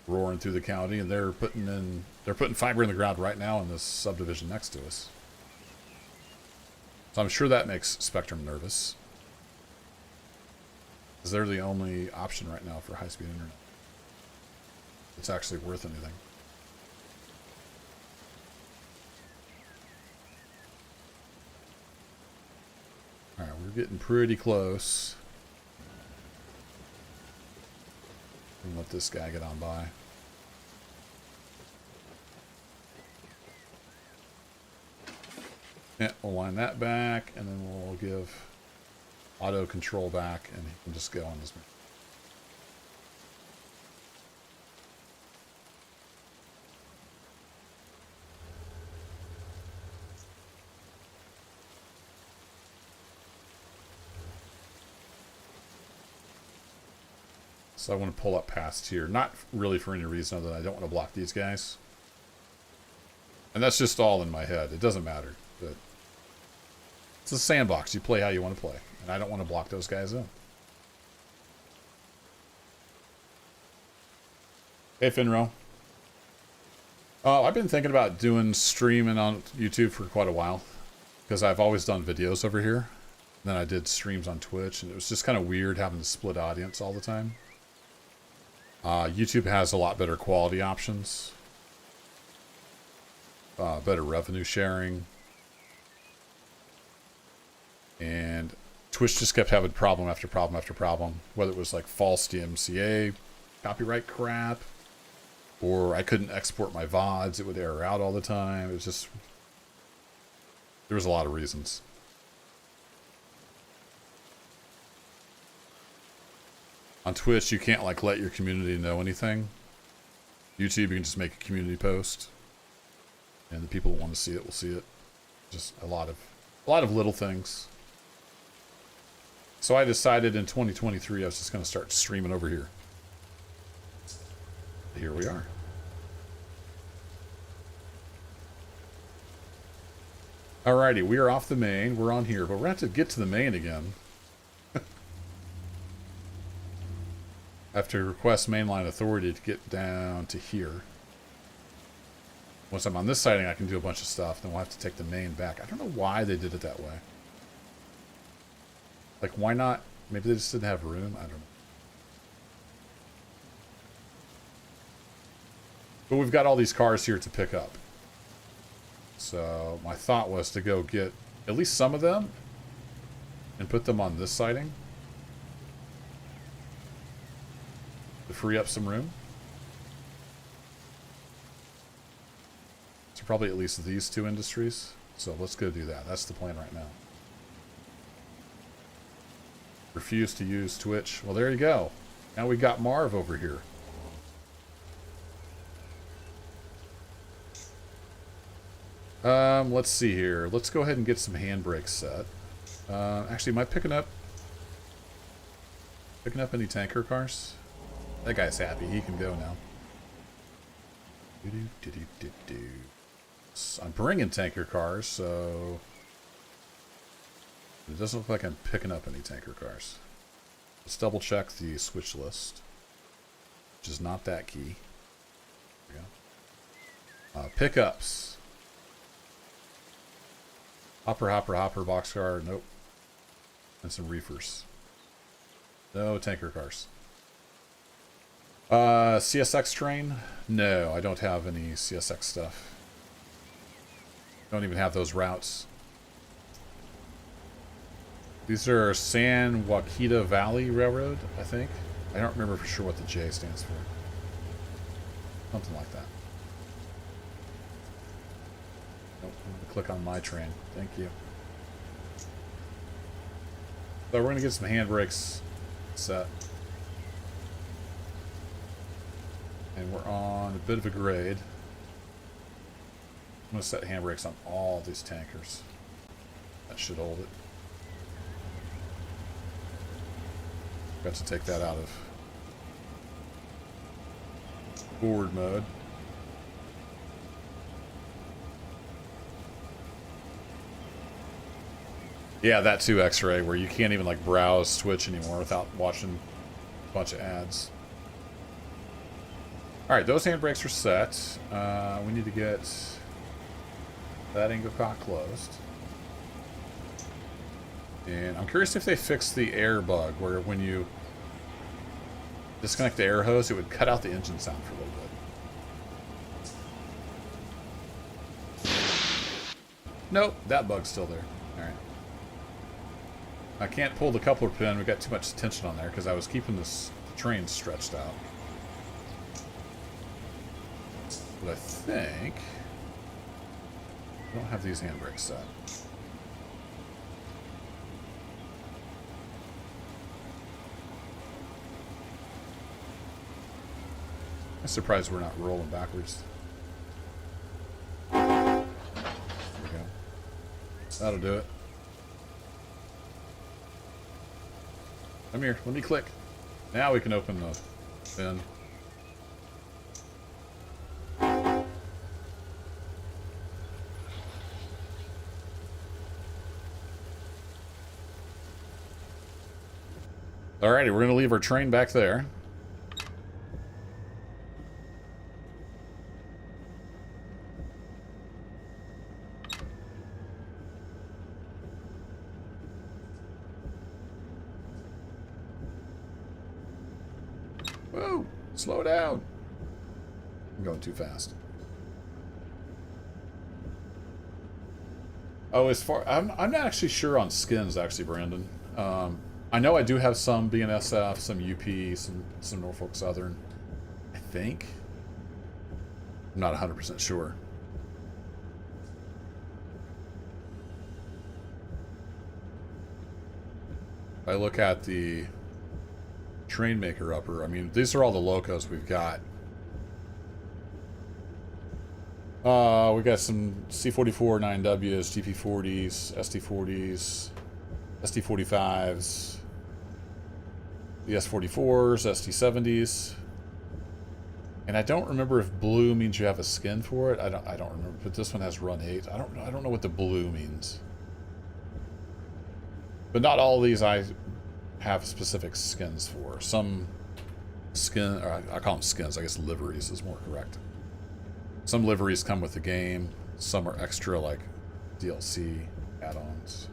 roaring through the county, and they're putting fiber in the ground right now in this subdivision next to us. So I'm sure that makes Spectrum nervous, because they're the only option right now for high-speed internet. It's actually worth anything. Alright, we're getting pretty close. And let this guy get on by. Yeah, we'll line that back, and then we'll give auto control back, and he can just go on his. So I want to pull up past here. Not really for any reason other than I don't want to block these guys. And that's just all in my head. It doesn't matter. But it's a sandbox. You play how you want to play. And I don't want to block those guys in. Hey, Finro. I've been thinking about doing streaming on YouTube for quite a while. Because I've always done videos over here. And then I did streams on Twitch. And it was just kind of weird having to split audience all the time. YouTube has a lot better quality options. Better revenue sharing. And Twitch just kept having problem after problem after problem. Whether it was like false DMCA, copyright crap, or I couldn't export my VODs. It would error out all the time. It was just... There was a lot of reasons. On Twitch, you can't like let your community know anything. YouTube, you can just make a community post, and the people that want to see it will see it. Just a lot of little things. So I decided in 2023 I was just going to start streaming over here. Here we are. Alrighty, we are off the main. We're on here, but we're going to have to get to the main again. I have to request mainline authority to get down to here. Once I'm on this sighting, I can do a bunch of stuff. Then we'll have to take the main back. I don't know why they did it that way. Like, why not? Maybe they just didn't have room. I don't know. But we've got all these cars here to pick up. So my thought was to go get at least some of them and put them on this sighting. To free up some room. So probably at least these two industries. So let's go do that. That's the plan right now. Refuse to use Twitch. Well, there you go. Now we got Marv over here. Let's see here. Let's go ahead and get some handbrakes set. Actually, am I picking up any tanker cars? That guy's happy. He can go now. I'm bringing tanker cars, so it doesn't look like I'm picking up any tanker cars. Let's double check the switch list, which is not that key. There we go. Pickups. Hopper, boxcar. Nope. And some reefers. No tanker cars. CSX train? No, I don't have any CSX stuff. Don't even have those routes. These are San Joaquin Valley Railroad, I think. I don't remember for sure what the J stands for. Something like that. Nope, I'm going to click on my train. Thank you. So we're going to get some handbrakes set. And we're on a bit of a grade. I'm going to set handbrakes on all these tankers. That should hold it. Got to take that out of forward mode. Yeah, that too, X-Ray, where you can't even like browse Twitch anymore without watching a bunch of ads. Alright, those handbrakes are set. We need to get that angle cock closed. And I'm curious if they fixed the air bug, where when you disconnect the air hose, it would cut out the engine sound for a little bit. Nope, that bug's still there. Alright. I can't pull the coupler pin. We got too much tension on there because I was keeping this train stretched out. But I think I don't have these handbrakes set. I'm surprised we're not rolling backwards. There we go. That'll do it. Come here, let me click. Now we can open the bin. Alrighty, we're gonna leave our train back there. Whoa! Slow down! I'm going too fast. Oh, as far... I'm not actually sure on skins, actually, Brandon. I know I do have some BNSF, some UP, some Norfolk Southern. I think. I'm not 100% sure. If I look at the train maker upper, I mean, these are all the locos we've got. We got some C44 9Ws, GP40s, ST40s, ST45s, the S44s, ST70s. And I don't remember if blue means you have a skin for it. I don't remember, but this one has run 8. I don't know what the blue means. But not all of these I have specific skins for. Some skin, or I call them skins, I guess liveries is more correct. Some liveries come with the game, some are extra, like DLC add-ons.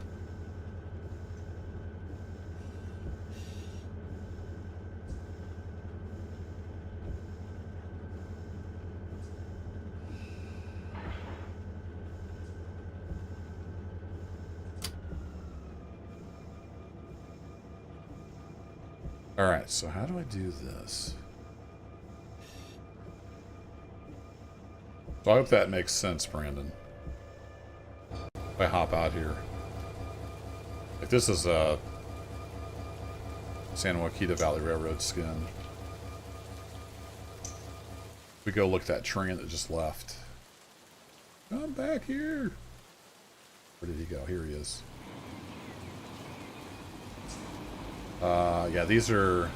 Alright, so how do I do this? So I hope that makes sense, Brandon. If I hop out here. Like this is a San Joaquin Valley Railroad skin. We go look at that train that just left. Come back here. Where did he go? Here he is. Yeah, these are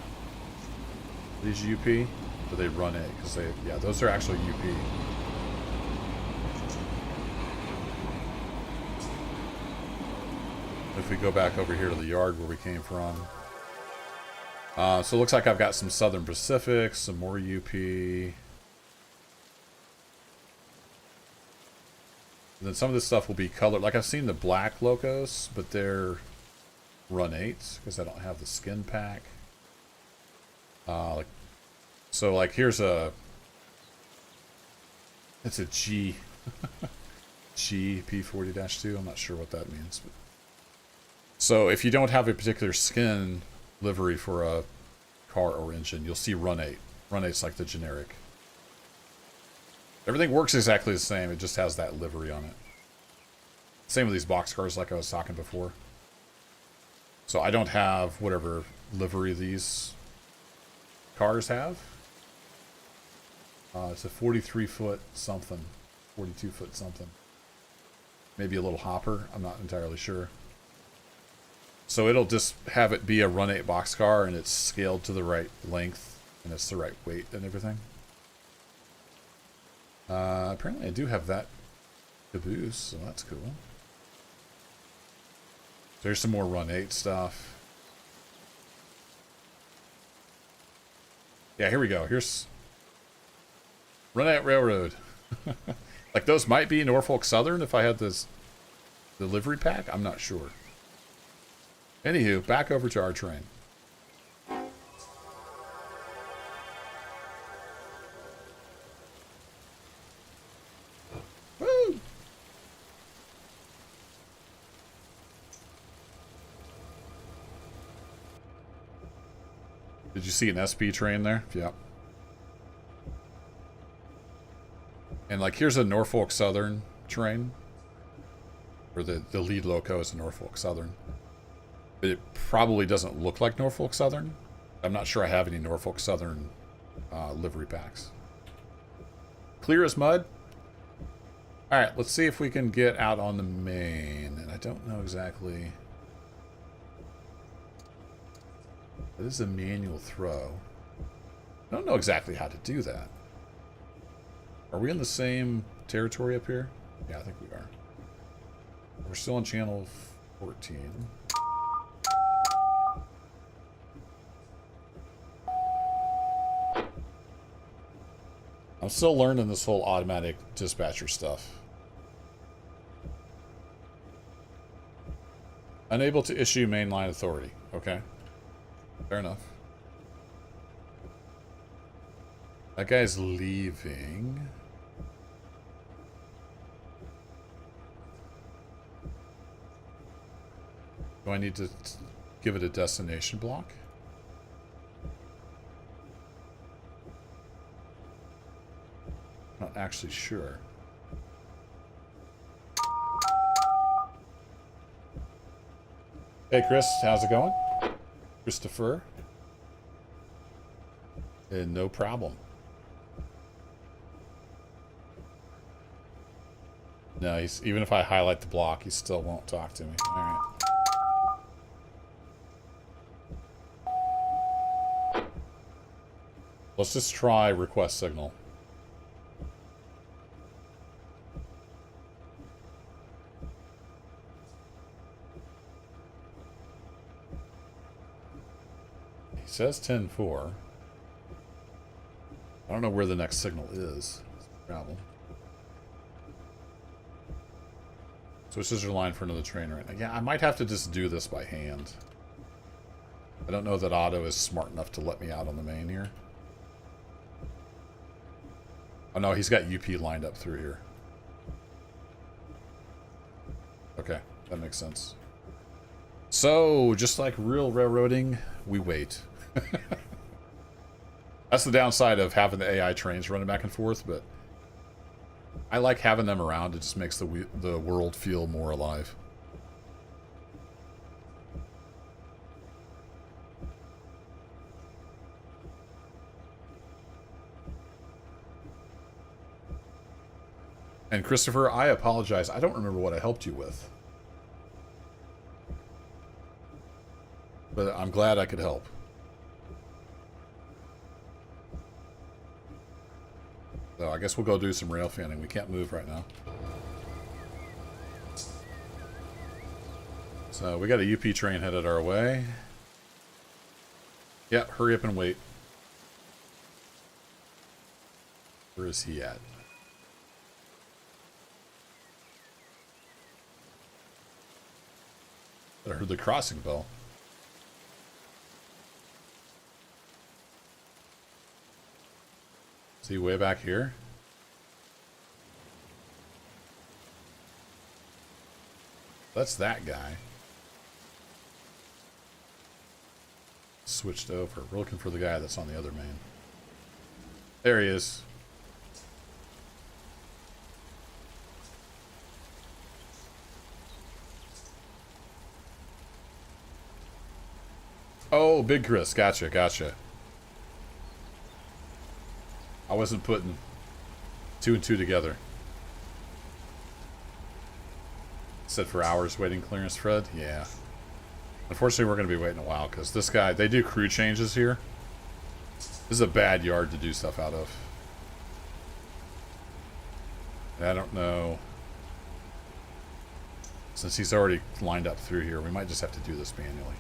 UP, but they run A because they, yeah, those are actually UP. If we go back over here to the yard where we came from, so it looks like I've got some Southern Pacific, some more UP. And then some of this stuff will be colored. Like I've seen the black locos, but they're run 8s because I don't have the skin pack. So like here's it's a G P40-2. I'm not sure what that means. But. So if you don't have a particular skin livery for a car or engine, you'll see run 8. Run 8's like the generic. Everything works exactly the same. It just has that livery on it. Same with these boxcars like I was talking before. So I don't have whatever livery these cars have. It's a 43-foot something, 42-foot something. Maybe a little hopper. I'm not entirely sure. So it'll just have it be a run 8 boxcar, and it's scaled to the right length, and it's the right weight and everything. Apparently I do have that caboose, so that's cool. There's some more run 8 stuff. Yeah, here we go. Here's run 8 railroad. Like those might be Norfolk Southern if I had this the livery pack. I'm not sure. Anywho, back over to our train. Woo! Did you see an SP train there? Yep. And like, here's a Norfolk Southern train. Or the lead loco is a Norfolk Southern. But it probably doesn't look like Norfolk Southern. I'm not sure I have any Norfolk Southern livery packs. Clear as mud. Alright, let's see if we can get out on the main. And I don't know exactly... This is a manual throw. I don't know exactly how to do that. Are we in the same territory up here? Yeah, I think we are. We're still on channel 14. I'm still learning this whole automatic dispatcher stuff. Unable to issue mainline authority. Okay. Fair enough. That guy's leaving. Do I need to give it a destination block? Not actually sure. Hey Chris, how's it going? Christopher? No problem. No, even if I highlight the block, he still won't talk to me. Alright. Let's just try request signal. He says 10-4. I don't know where the next signal is. That's the problem. Switches your line for another train right now. Yeah, I might have to just do this by hand. I don't know that Otto is smart enough to let me out on the main here. Oh no, he's got UP lined up through here. Okay, that makes sense. So, just like real railroading, we wait. That's the downside of having the AI trains running back and forth, but I like having them around. It just makes the world feel more alive. And Christopher, I apologize. I don't remember what I helped you with. But I'm glad I could help. So I guess we'll go do some rail fanning. We can't move right now. So we got a UP train headed our way. Yep, hurry up and wait. Where is he at? I heard the crossing bell. Is he way back here? That's that guy. Switched over. We're looking for the guy that's on the other main. There he is. Oh, Big Chris. Gotcha, gotcha. I wasn't putting 2 and 2 together. Said for hours waiting clearance, Fred? Yeah. Unfortunately, we're going to be waiting a while because this guy, they do crew changes here. This is a bad yard to do stuff out of. And I don't know. Since he's already lined up through here, we might just have to do this manually.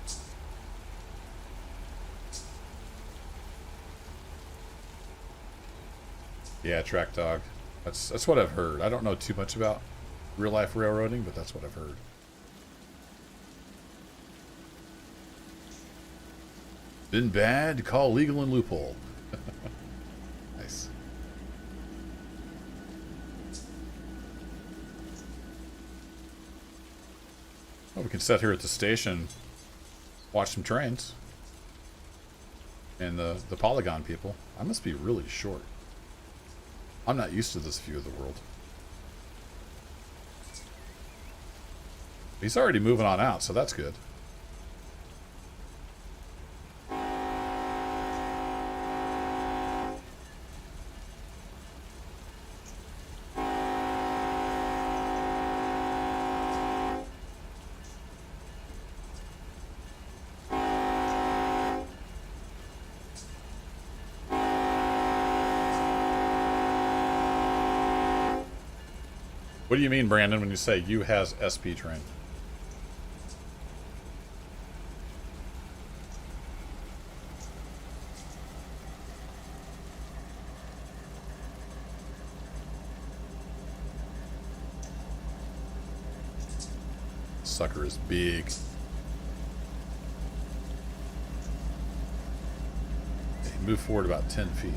Yeah, track dog. That's what I've heard. I don't know too much about real life railroading, but that's what I've heard. Been bad? Call legal and loophole. Nice. Well, we can sit here at the station, watch some trains. And the polygon people, I must be really short. I'm not used to this view of the world. He's already moving on out, so that's good. What do you mean, Brandon, when you say you has SP train? Sucker is big. He moved forward about 10 feet.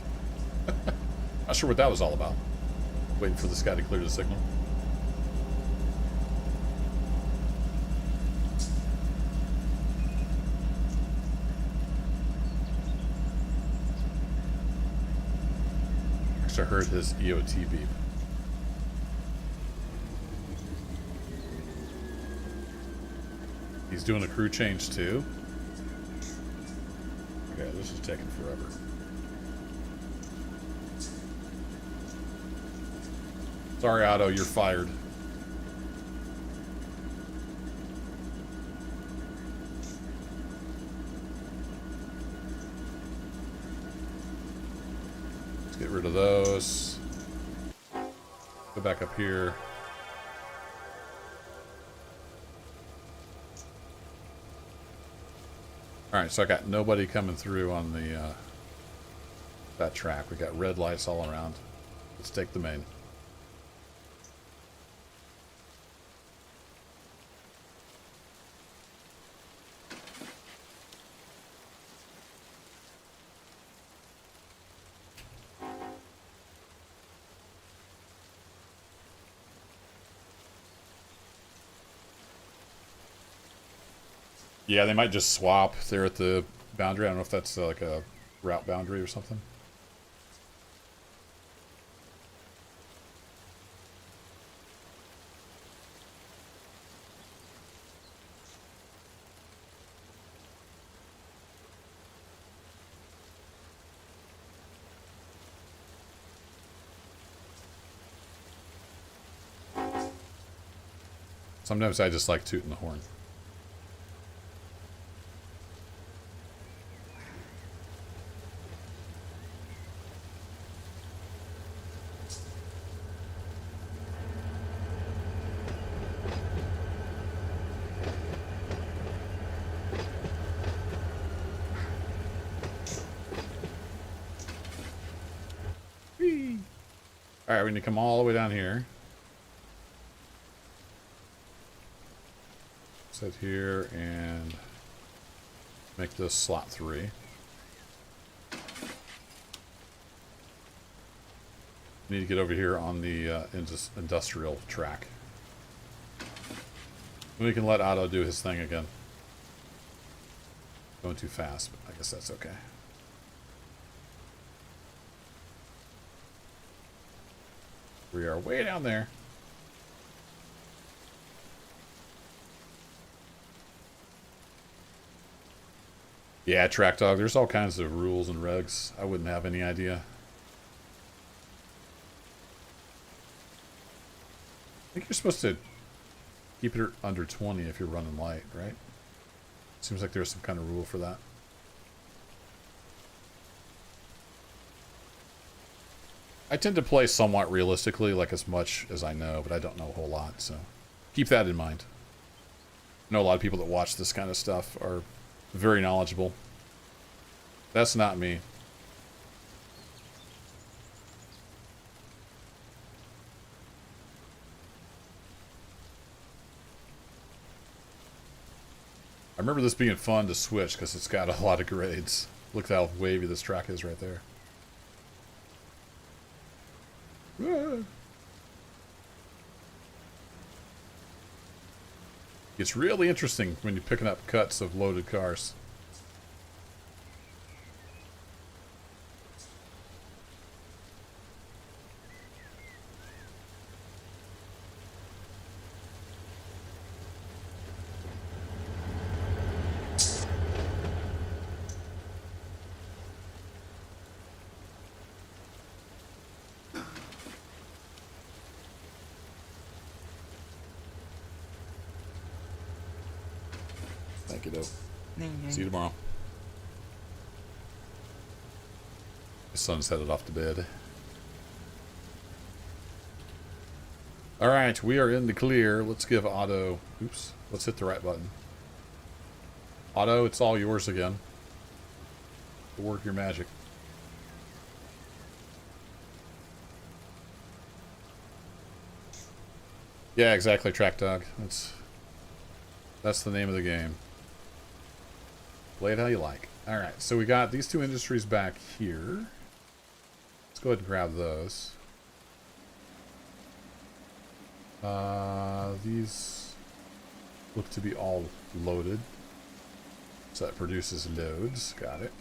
Not sure what that was all about. Waiting for this guy to clear the signal. I heard his EOT beep. He's doing a crew change too. Okay, this is taking forever. Sorry, Otto, you're fired. Get rid of those. Go back up here. Alright, so I got nobody coming through on the that track. We got red lights all around. Let's take the main. Yeah, they might just swap there at the boundary. I don't know if that's like a route boundary or something. Sometimes I just like tooting the horn. Alright, we need to come all the way down here. Sit here and make this slot 3. Need to get over here on the industrial track. We can let Otto do his thing again. Going too fast, but I guess that's okay. We are way down there. Yeah, track dog, there's all kinds of rules and regs. I wouldn't have any idea. I think you're supposed to keep it under 20 if you're running light, right? Seems like there's some kind of rule for that. I tend to play somewhat realistically, like as much as I know, but I don't know a whole lot, so keep that in mind. I know a lot of people that watch this kind of stuff are very knowledgeable. That's not me. I remember this being fun to switch because it's got a lot of grades. Look how wavy this track is right there. It's really interesting when you're picking up cuts of loaded cars. Thank you, dope. See you tomorrow. My son's headed off to bed. Alright, we are in the clear. Let's give Otto... Oops. Let's hit the right button. Otto, it's all yours again. Work your magic. Yeah, exactly, Track Dog. That's the name of the game. Play it how you like. Alright, so we got these two industries back here. Let's go ahead and grab those. These look to be all loaded. So that produces loads. Got it.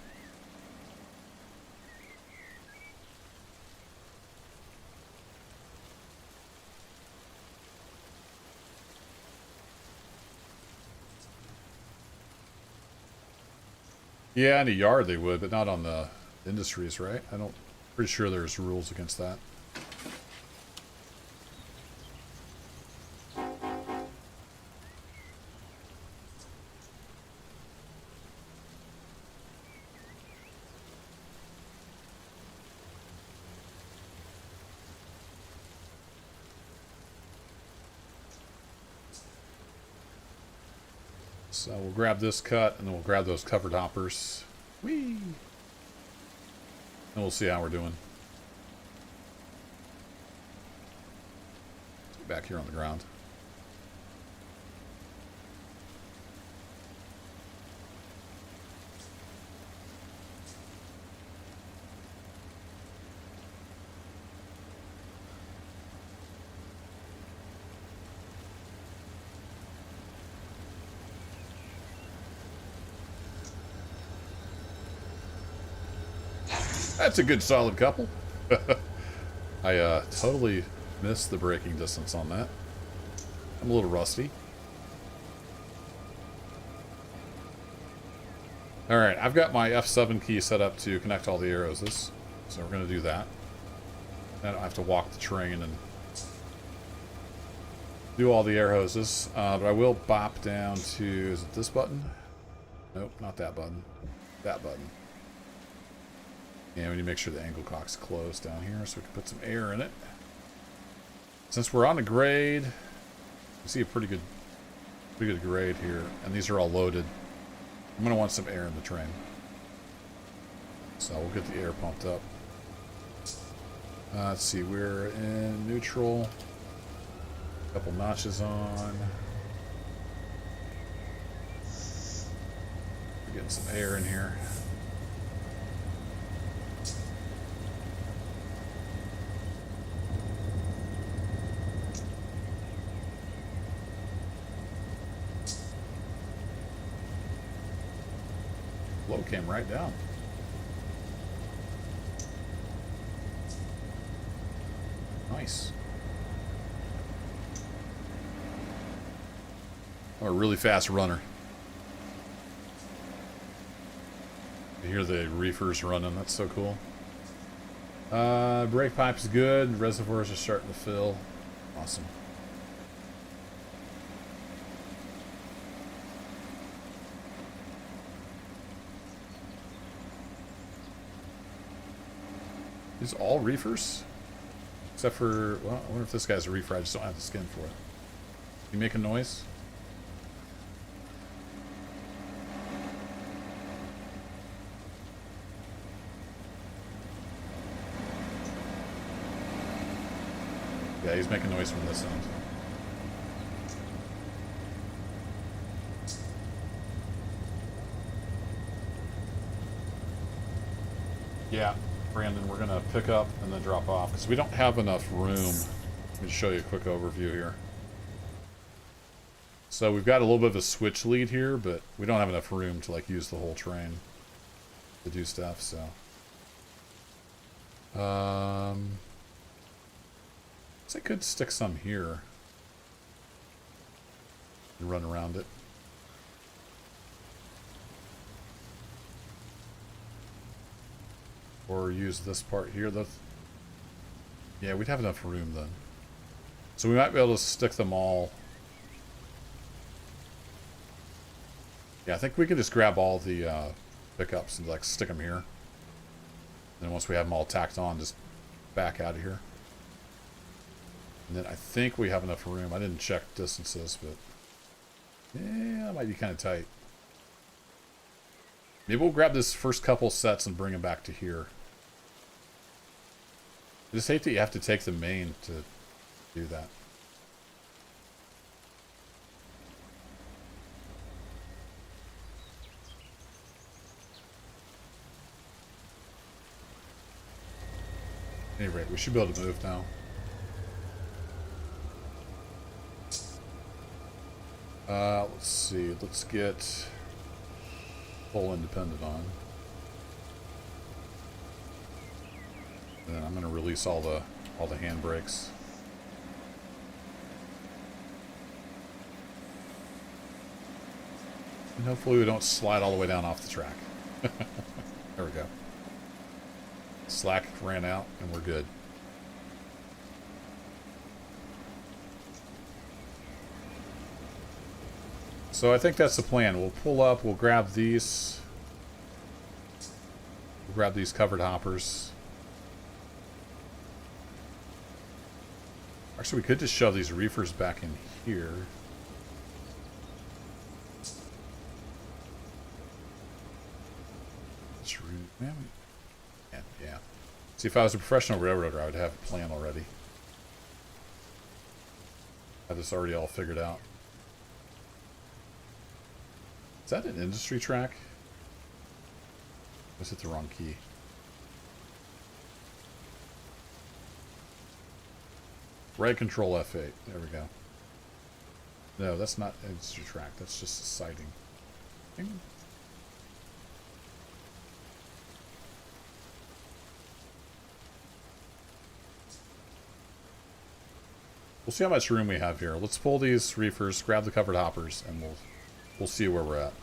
Yeah, in a yard they would, but not on the industries, right? Pretty sure there's rules against that. So we'll grab this cut, and then we'll grab those covered hoppers. Whee! And we'll see how we're doing. Get back here on the ground. That's a good solid couple. I totally missed the braking distance on that. I'm a little rusty. Alright, I've got my F7 key set up to connect all the air hoses. So we're going to do that. I don't have to walk the train and do all the air hoses. But I will bop down to... Is it this button? Nope, not that button. That button. And we need to make sure the angle cock's closed down here so we can put some air in it. Since we're on the grade, you see a pretty good grade here, and these are all loaded. I'm going to want some air in the train. So we'll get the air pumped up. Let's see, we're in neutral. A couple notches on. We're getting some air in here. Flow came right down. Nice. I'm a really fast runner. You hear the reefers running. That's so cool. Brake pipe's good. Reservoirs are starting to fill. Awesome. These all reefers? Except for, well, I wonder if this guy's a reefer. I just don't have the skin for it. You make a noise? Yeah, he's making noise from this end. Yeah. Brandon, we're going to pick up and then drop off because we don't have enough room. Let me show you a quick overview here. So we've got a little bit of a switch lead here, but we don't have enough room to like use the whole train to do stuff. So, I could stick some here and run around it. Or use this part here. Yeah, we'd have enough room then. So we might be able to stick them all Yeah, I think we could just grab all the pickups and like stick them here. And then once we have them all tacked on, just back out of here. And then I think we have enough room. I didn't check distances, but yeah, that might be kind of tight. Maybe we'll grab this first couple sets and bring them back to here. I just hate that you have to take the main to do that. At any rate, we should be able to move now. Let's see. Let's get full independent on. And then I'm going to release all the handbrakes. And hopefully we don't slide all the way down off the track. There we go. Slack ran out and we're good. So I think that's the plan. We'll pull up, we'll grab these. We'll grab these covered hoppers. Actually, we could just shove these reefers back in here. Yeah. See, if I was a professional railroader, I would have a plan already. I have this already all figured out. Is that an industry track? Was it the wrong key? Right control F8. There we go. No, that's not an industry track. That's just a sighting. We'll see how much room we have here. Let's pull these reefers, grab the covered hoppers, and we'll see where we're at.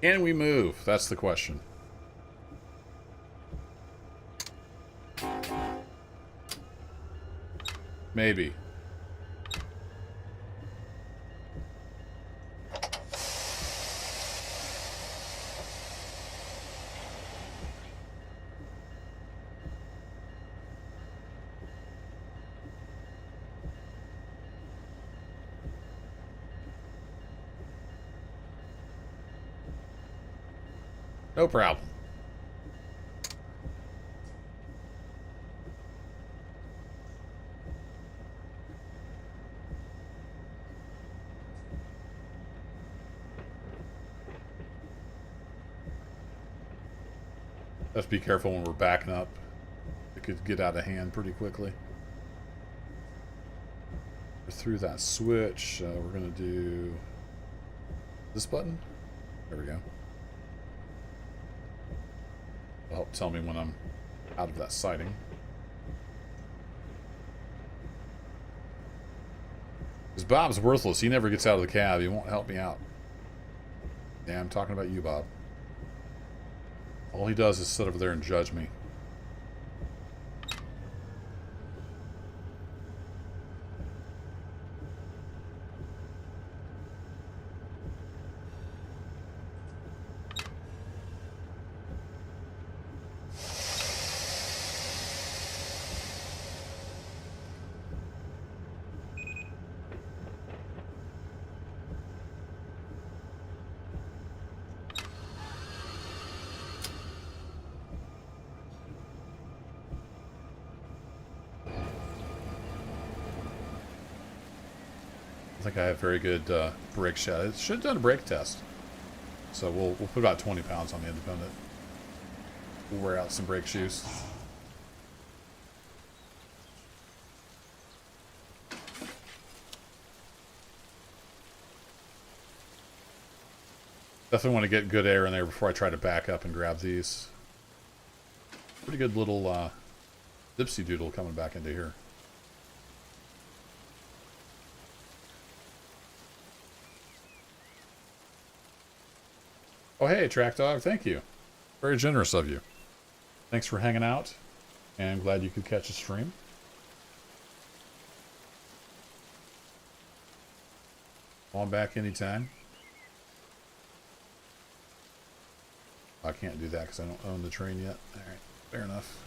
Can we move? That's the question. Maybe. No problem. Let's be careful when we're backing up. It could get out of hand pretty quickly. We're through that switch. We're going to do this button. There we go. It'll help tell me when I'm out of that sighting. Because Bob's worthless. He never gets out of the cab. He won't help me out. Yeah, I'm talking about you, Bob. All he does is sit over there and judge me. I think I have very good brake shot. It should have done a brake test. So we'll put about 20 pounds on the independent. We'll wear out some brake shoes. Definitely want to get good air in there before I try to back up and grab these. Pretty good little dipsy doodle coming back into here. Oh, hey, Track Dog, thank you. Very generous of you. Thanks for hanging out, and I'm glad you could catch a stream. On back anytime. I can't do that because I don't own the train yet. Alright, fair enough.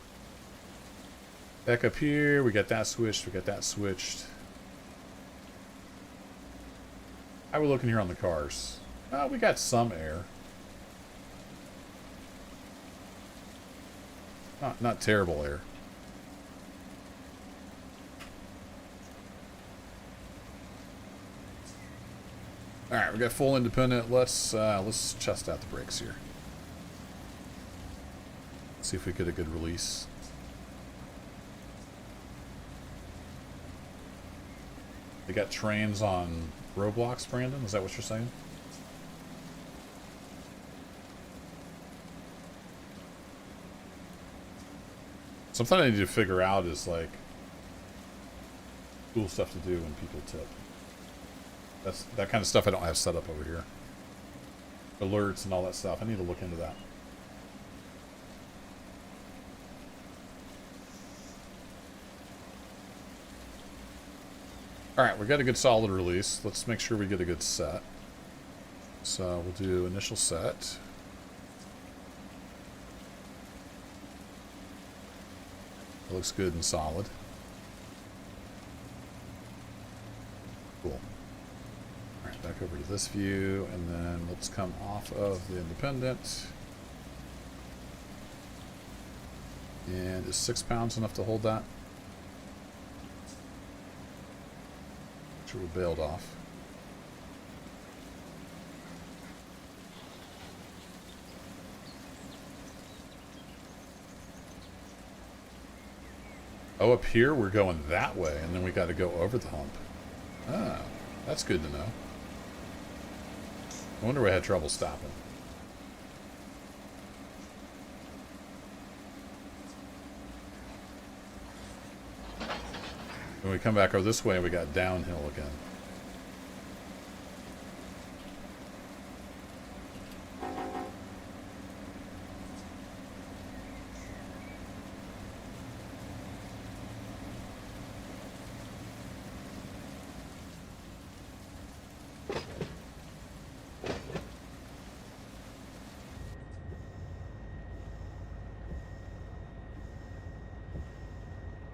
Back up here, we got that switched, we got that switched. How are we looking here on the cars? We got some air. Not terrible air. Alright, we got full independent. Let's test out the brakes here. See if we get a good release. They got trains on roadblocks, Brandon? Is that what you're saying? Something I need to figure out is like cool stuff to do when people tip. That's that kind of stuff I don't have set up over here. Alerts and all that stuff. I need to look into that. Alright, we got a good solid release. Let's make sure we get a good set. So we'll do initial set. It looks good and solid. Cool. Alright, back over to this view, and then let's come off of the independent. And is 6 pounds enough to hold that? We bailed off. Oh, up here we're going that way, and then we got to go over the hump. Ah, that's good to know. I wonder why I had trouble stopping. When we come back over this way, we got downhill again.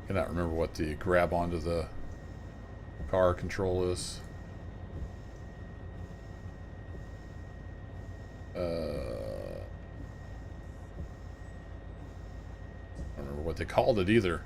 Cannot remember what the grab onto the car control is. I don't remember what they called it either.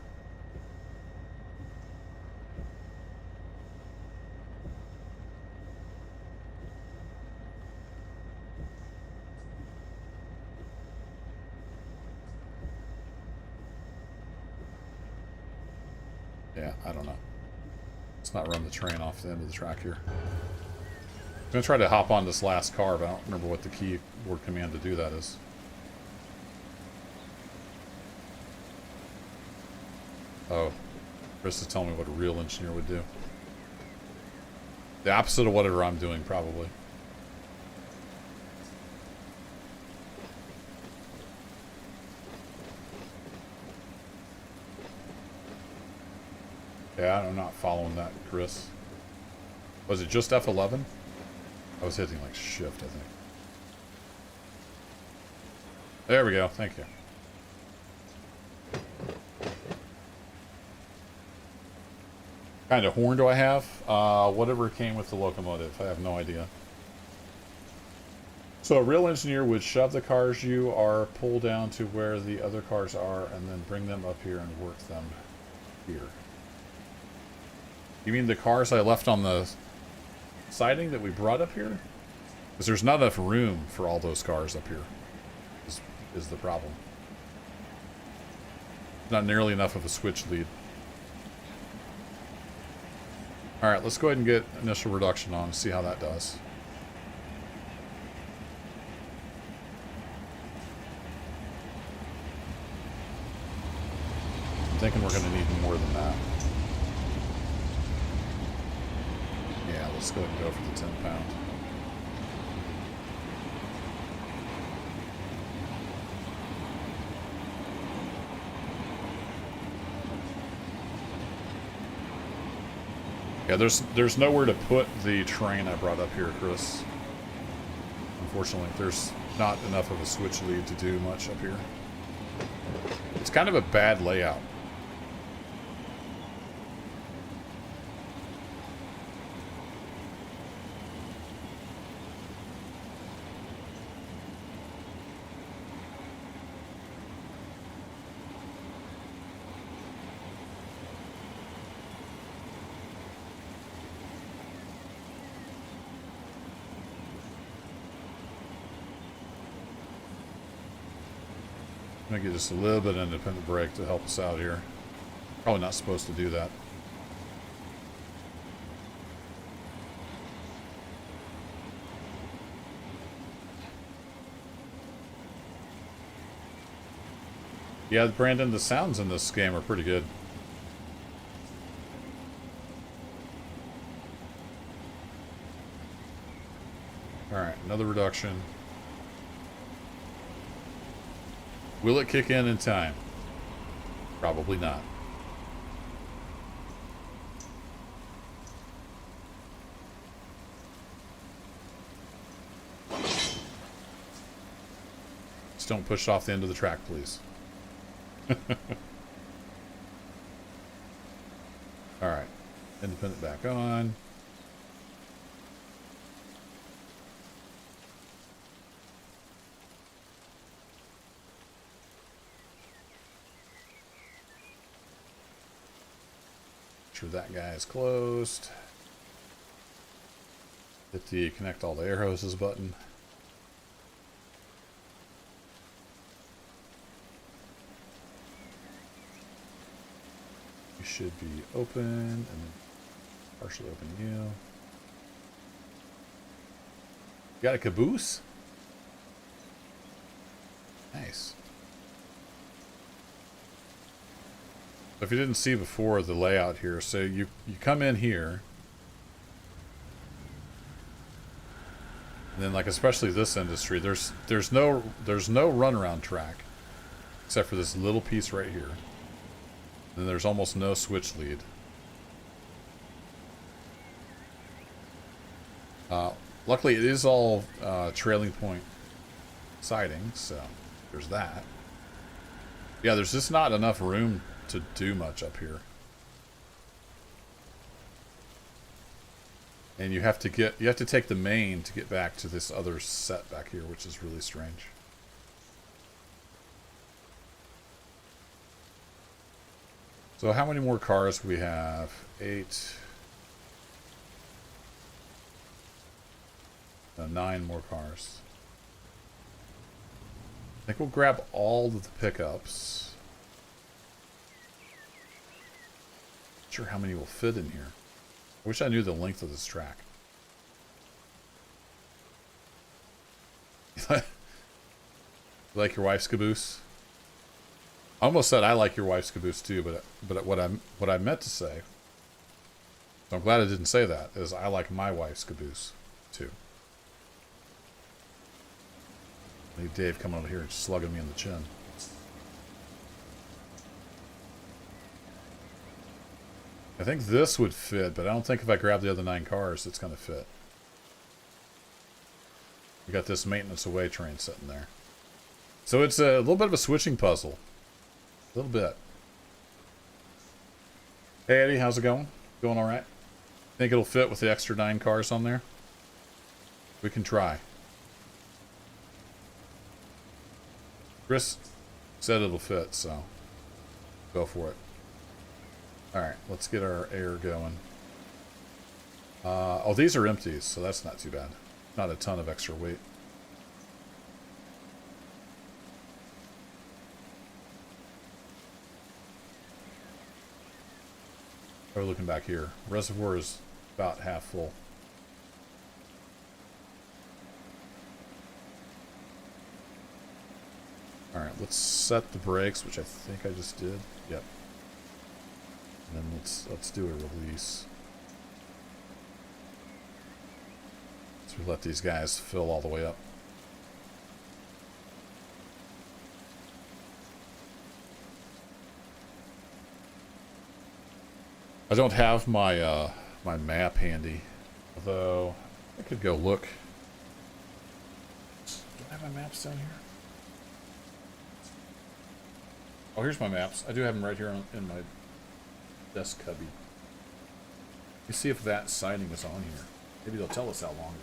Yeah, I don't know. Let's not run the train off the end of the track here. I'm going to try to hop on this last car, but I don't remember what the keyboard command to do that is. Oh, Chris is telling me what a real engineer would do. The opposite of whatever I'm doing, probably. Yeah, I'm not following that, Chris. Was it just F11? I was hitting like shift, I think. There we go, thank you. What kind of horn do I have? Whatever came with the locomotive, I have no idea. So a real engineer would shove the cars you are, pull down to where the other cars are, and then bring them up here and work them here. You mean the cars I left on the siding that we brought up here? Because there's not enough room for all those cars up here, is the problem. Not nearly enough of a switch lead. Alright, let's go ahead and get initial reduction on and see how that does. I'm thinking we're going to need more than that. Yeah, let's go ahead and go for the 10 pound. Yeah, there's nowhere to put the train I brought up here, Chris. Unfortunately, there's not enough of a switch lead to do much up here. It's kind of a bad layout. I'm gonna get just a little bit of independent brake to help us out here. Probably not supposed to do that. Yeah, Brandon, the sounds in this game are pretty good. Alright, another reduction. Will it kick in time? Probably not. Just don't push off the end of the track, please. Alright. Independent back on. Sure that guy is closed. Hit the connect all the air hoses button. You should be open and then partially open you. Got a caboose? Nice. If you didn't see before the layout here, so you come in here, and then like especially this industry, there's no runaround track except for this little piece right here. And there's almost no switch lead. Luckily, it is all trailing point siding, so there's that. Yeah, there's just not enough room to do much up here. And you have to take the main to get back to this other set back here, which is really strange. So how many more cars do we have? 8. 9 more cars. I think we'll grab all of the pickups. Not sure how many will fit in here. I wish I knew the length of this track. Like your wife's caboose? I almost said I like your wife's caboose too, but what I meant to say, so I'm glad I didn't say that, is I like my wife's caboose too. I need Dave coming over here and slugging me in the chin. I think this would fit, but I don't think if I grab the other 9 cars, it's going to fit. We got this maintenance away train sitting there. So it's a little bit of a switching puzzle. A little bit. Hey Eddie, how's it going? Going alright? Think it'll fit with the extra 9 cars on there? We can try. Chris said it'll fit, so go for it. Alright, let's get our air going. Oh, these are empties, so that's not too bad. Not a ton of extra weight. We're looking back here. Reservoir is about half full. Alright, let's set the brakes, which I think I just did. Yep. And then let's do a release. So we let these guys fill all the way up. I don't have my my map handy, although I could go look. Do I have my maps down here? Oh, here's my maps. I do have them right here in my desk cubby. Let me see if that sighting is on here. Maybe they'll tell us how long.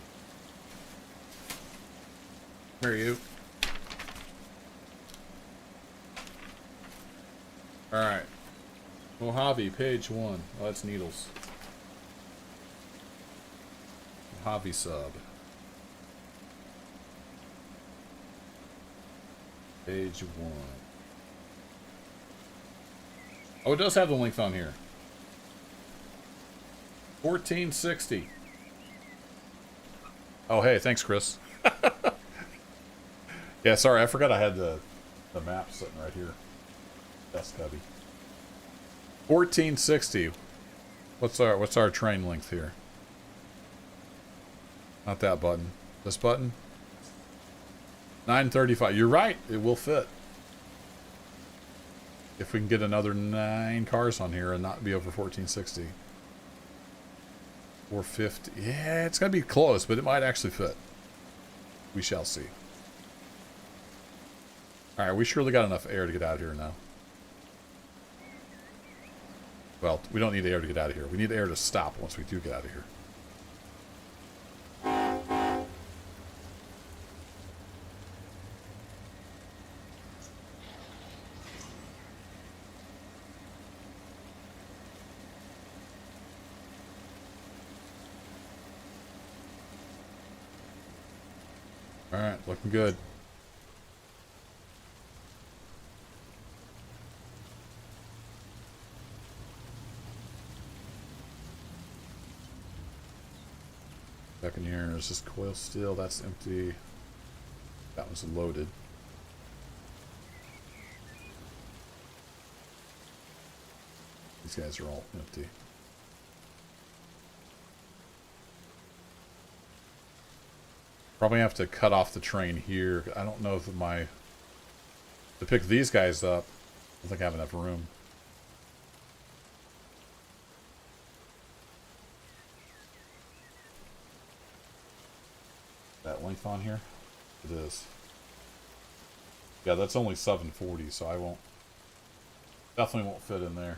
Where are you? Alright. Mojave, page 1. Oh, that's Needles. Mojave Sub. Page 1. Oh, it does have the length on here. 1460. Oh, hey, thanks, Chris. Yeah, sorry, I forgot I had the map sitting right here. Desk cubby. 1460. What's our train length here? Not that button. This button? 935. You're right. It will fit. If we can get another 9 cars on here and not be over 1460. 450. Yeah, it's going to be close, but it might actually fit. We shall see. Alright, we surely got enough air to get out of here now. Well, we don't need air to get out of here. We need air to stop once we do get out of here. Alright, looking good. Back in here, there's this coil steel, that's empty. That one's loaded. These guys are all empty. Probably have to cut off the train here. I don't know if to pick these guys up, I don't think I have enough room. That length on here? It is. Yeah, that's only 740, so I won't. Definitely won't fit in there.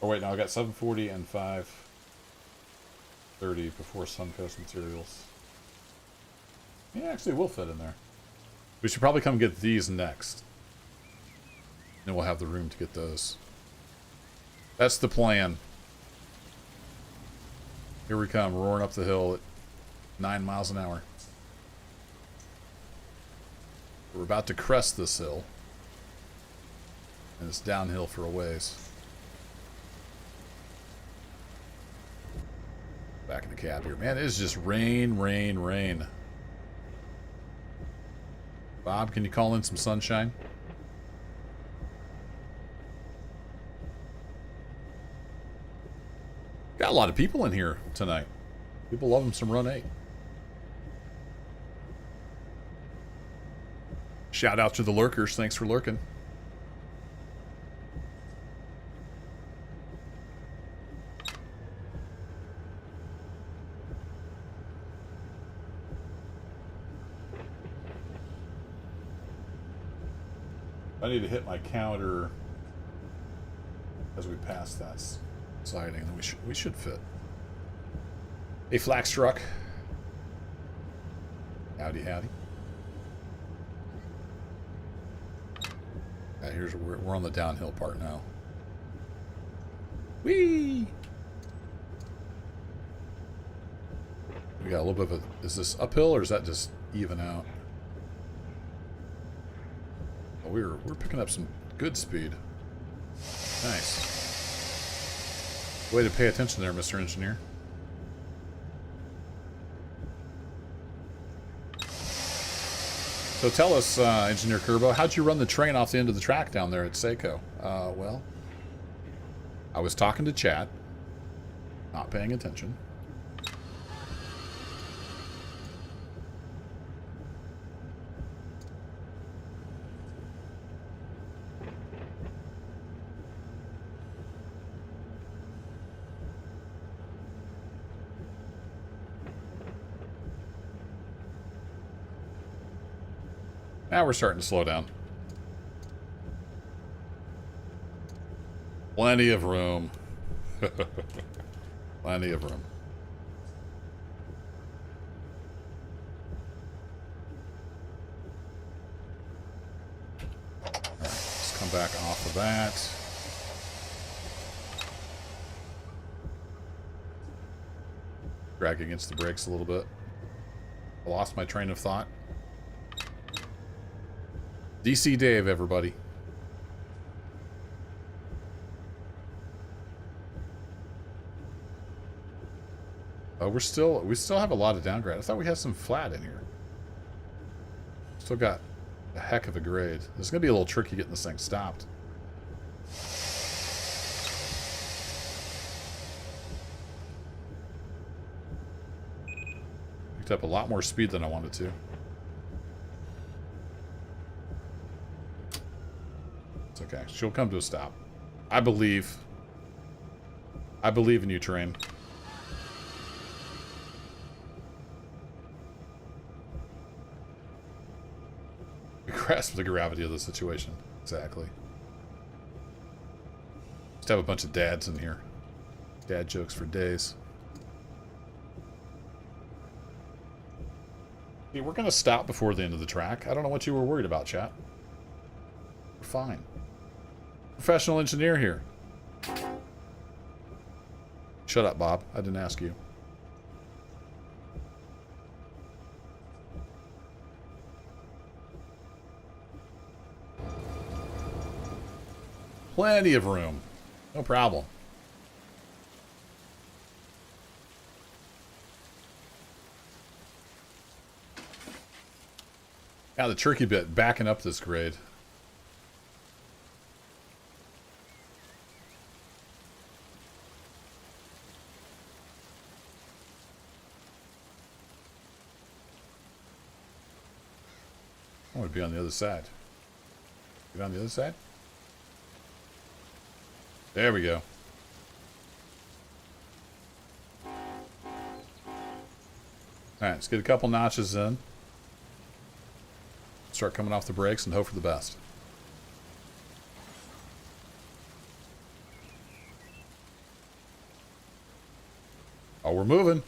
Oh wait, no, I got 740 and 530 before Suncoast Materials. Yeah, actually, it will fit in there. We should probably come get these next. Then we'll have the room to get those. That's the plan. Here we come, roaring up the hill at 9 miles an hour. We're about to crest this hill. And it's downhill for a ways. Back in the cab here. Man, it is just rain, rain, rain. Bob, can you call in some sunshine? Got a lot of people in here tonight. People love them some Run 8. Shout out to the lurkers. Thanks for lurking. I need to hit my counter as we pass that siding, then we should fit. Hey, Flax Truck. Howdy, howdy. Here's we're on the downhill part now. Whee! We got a little bit of a. Is this uphill or is that just even out? Oh, we're picking up some good speed. Nice. Way to pay attention there, Mr. Engineer. So tell us, Engineer Kerbo, how'd you run the train off the end of the track down there at Saco? Well, I was talking to chat, not paying attention. Now we're starting to slow down. Plenty of room. Plenty of room. Alright, let's come back off of that. Drag against the brakes a little bit. I lost my train of thought. DC Dave, everybody. We still have a lot of downgrade. I thought we had some flat in here. Still got a heck of a grade. This is gonna be a little tricky getting this thing stopped. Picked up a lot more speed than I wanted to. It's okay. She'll come to a stop. I believe. I believe in you, train. Grasp the gravity of the situation. Exactly. Just have a bunch of dads in here. Dad jokes for days. Hey, we're going to stop before the end of the track. I don't know what you were worried about, chat. We're fine. Professional engineer here. Shut up, Bob. I didn't ask you. Plenty of room. No problem. Yeah, the tricky bit, backing up this grade. I want to be on the other side. Get on the other side? There we go. Alright, let's get a couple notches in. Start coming off the brakes and hope for the best. Oh, we're moving.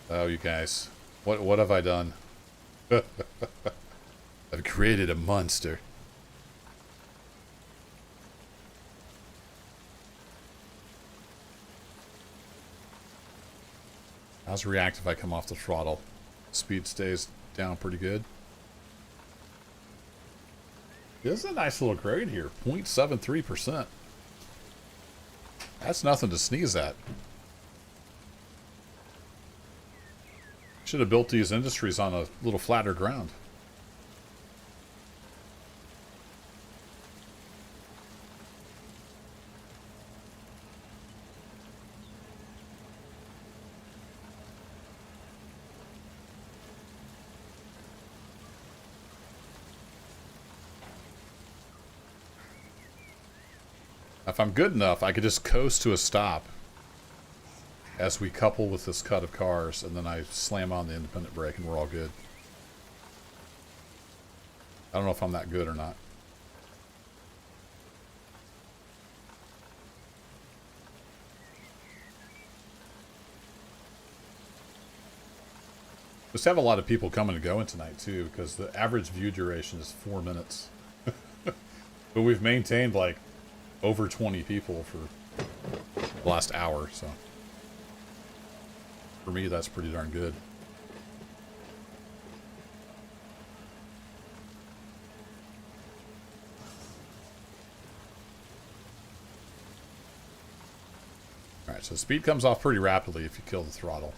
Oh, you guys. What have I done? I've created a monster. How's react if I come off the throttle? Speed stays down pretty good. This is a nice little grade here. 0.73%. That's nothing to sneeze at. Should have built these industries on a little flatter ground. If I'm good enough, I could just coast to a stop as we couple with this cut of cars, and then I slam on the independent brake and we're all good. I don't know if I'm that good or not. Just have a lot of people coming and going tonight too, because the average view duration is 4 minutes. But we've maintained like over 20 people for the last hour, so for me that's pretty darn good. Alright, so speed comes off pretty rapidly if you kill the throttle.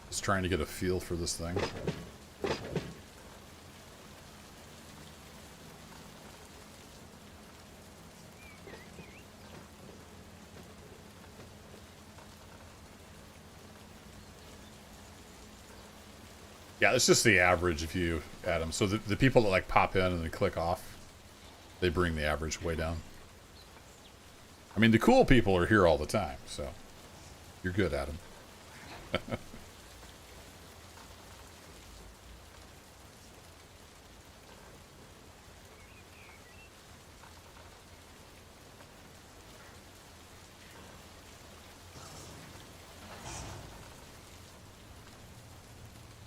Just trying to get a feel for this thing. Yeah, it's just the average if you add them. So the people that like pop in and then click off, they bring the average way down. I mean, the cool people are here all the time, so You're good, Adam.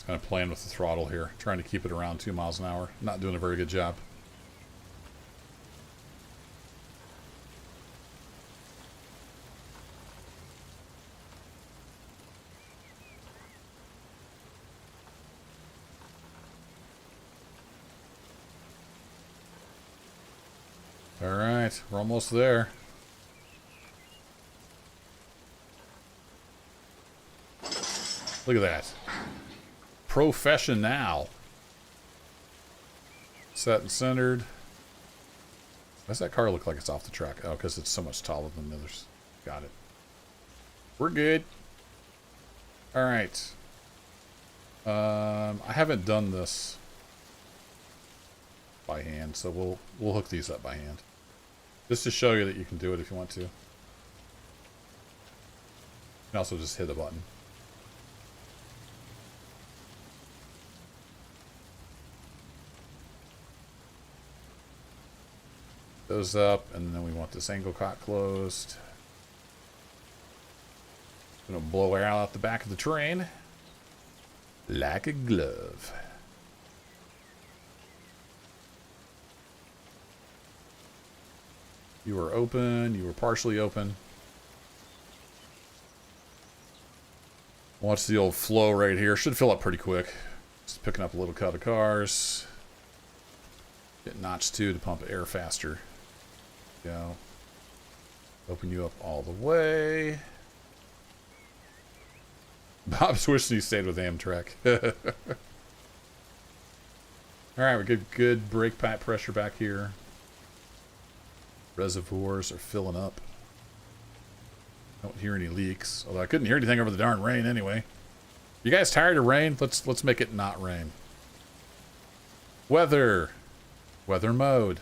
Kind of playing with the throttle here, trying to keep it around 2 miles an hour. Not doing a very good job. All right, we're almost there. Look at that. Professional. Set and centered. Why does that car look like it's off the track? Oh, because it's so much taller than the others. Got it. We're good. All right. I haven't done this by hand, so we'll hook these up by hand. Just to show you that you can do it if you want to. You can also just hit a button. Those up, and then we want this angle cock closed. Gonna blow air out the back of the train like a glove. You are open, you are partially open. Watch the old flow right here. Should fill up pretty quick. Just picking up a little cut of cars. Get notch 2 to pump air faster. Go. Open you up all the way. Bob's wishing he stayed with Amtrak. Alright, we get good brake pad pressure back here. Reservoirs are filling up. Don't hear any leaks. Although I couldn't hear anything over the darn rain anyway. You guys tired of rain? Let's make it not rain. Weather. Weather mode.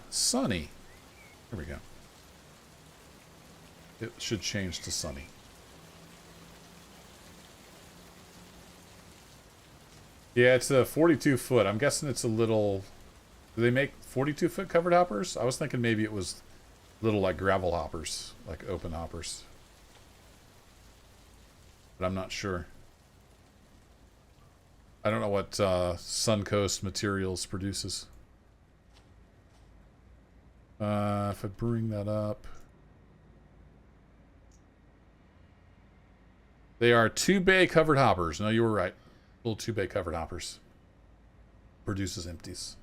Sunny. Here we go. It should change to sunny. Yeah, it's a 42 foot. I'm guessing it's a little... Do they make 42 foot covered hoppers? I was thinking maybe it was little like gravel hoppers, like open hoppers. But I'm not sure. I don't know what Suncoast Materials produces. If I bring that up. They are 2-bay covered hoppers. No, you were right. Little 2-bay covered hoppers. Produces empties.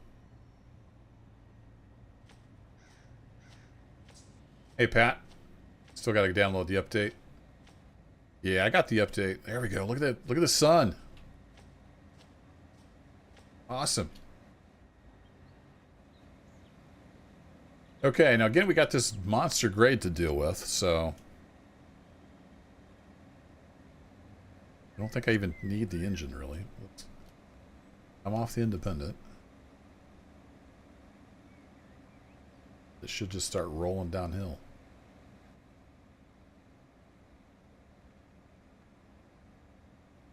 Hey, Pat. Still got to download the update. Yeah, I got the update. There we go. Look at that. Look at the sun. Awesome. Okay, now again, we got this monster grade to deal with, so... I don't think I even need the engine, really. I'm off the independent. It should just start rolling downhill.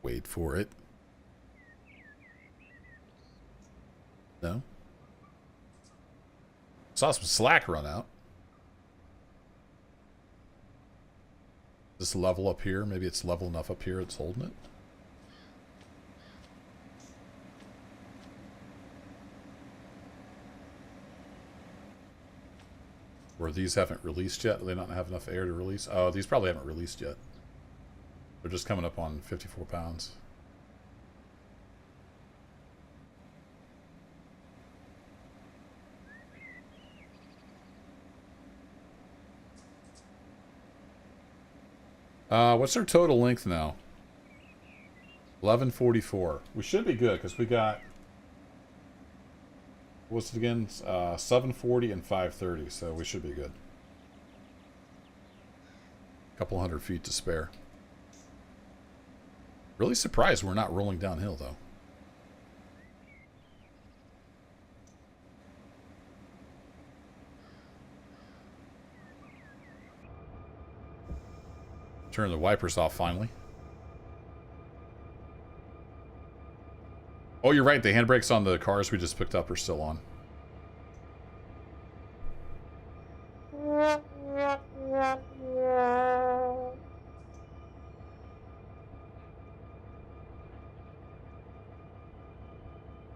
Wait for it. No? Saw some slack run out. This level up here, maybe it's level enough up here it's holding it. Where these haven't released yet. Do they not have enough air to release? Oh, these probably haven't released yet. They're just coming up on 54 pounds. What's our total length now? 1144. We should be good because we got... What's it again? 740 and 530, so we should be good. A couple hundred feet to spare. Really surprised we're not rolling downhill, though. Turn the wipers off finally. Oh, you're right. The handbrakes on the cars we just picked up are still on.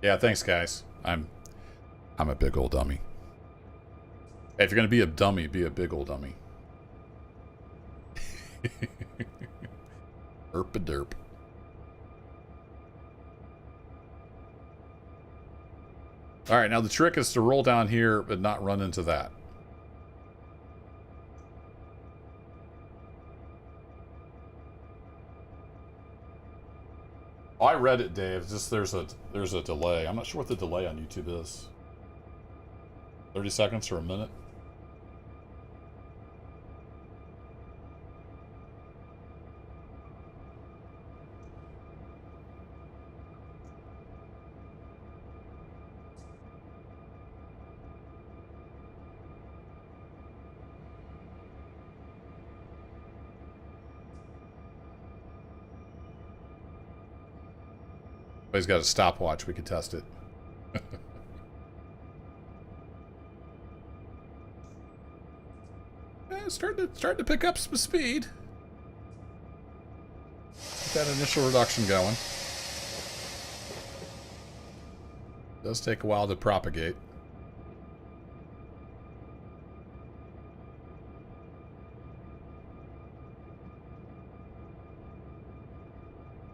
Yeah, thanks, guys. I'm a big old dummy. Hey, if you're gonna be a dummy, be a big old dummy. Derp-a-derp. Alright, now the trick is to roll down here, but not run into that. Oh, I read it, Dave. It's just there's a delay. I'm not sure what the delay on YouTube is. 30 seconds or a minute? He's got a stopwatch. We could test it. Yeah, starting to pick up some speed. Get that initial reduction going. Does take a while to propagate.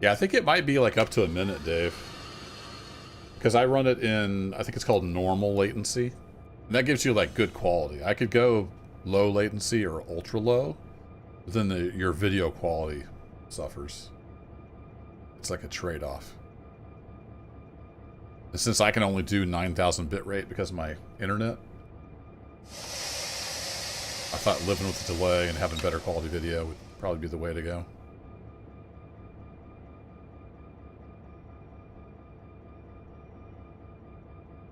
Yeah, I think it might be like up to a minute, Dave. Because I run it in, I think it's called normal latency. And that gives you like good quality. I could go low latency or ultra low, but then your video quality suffers. It's like a trade-off. And since I can only do 9,000 bitrate because of my internet, I thought living with the delay and having better quality video would probably be the way to go.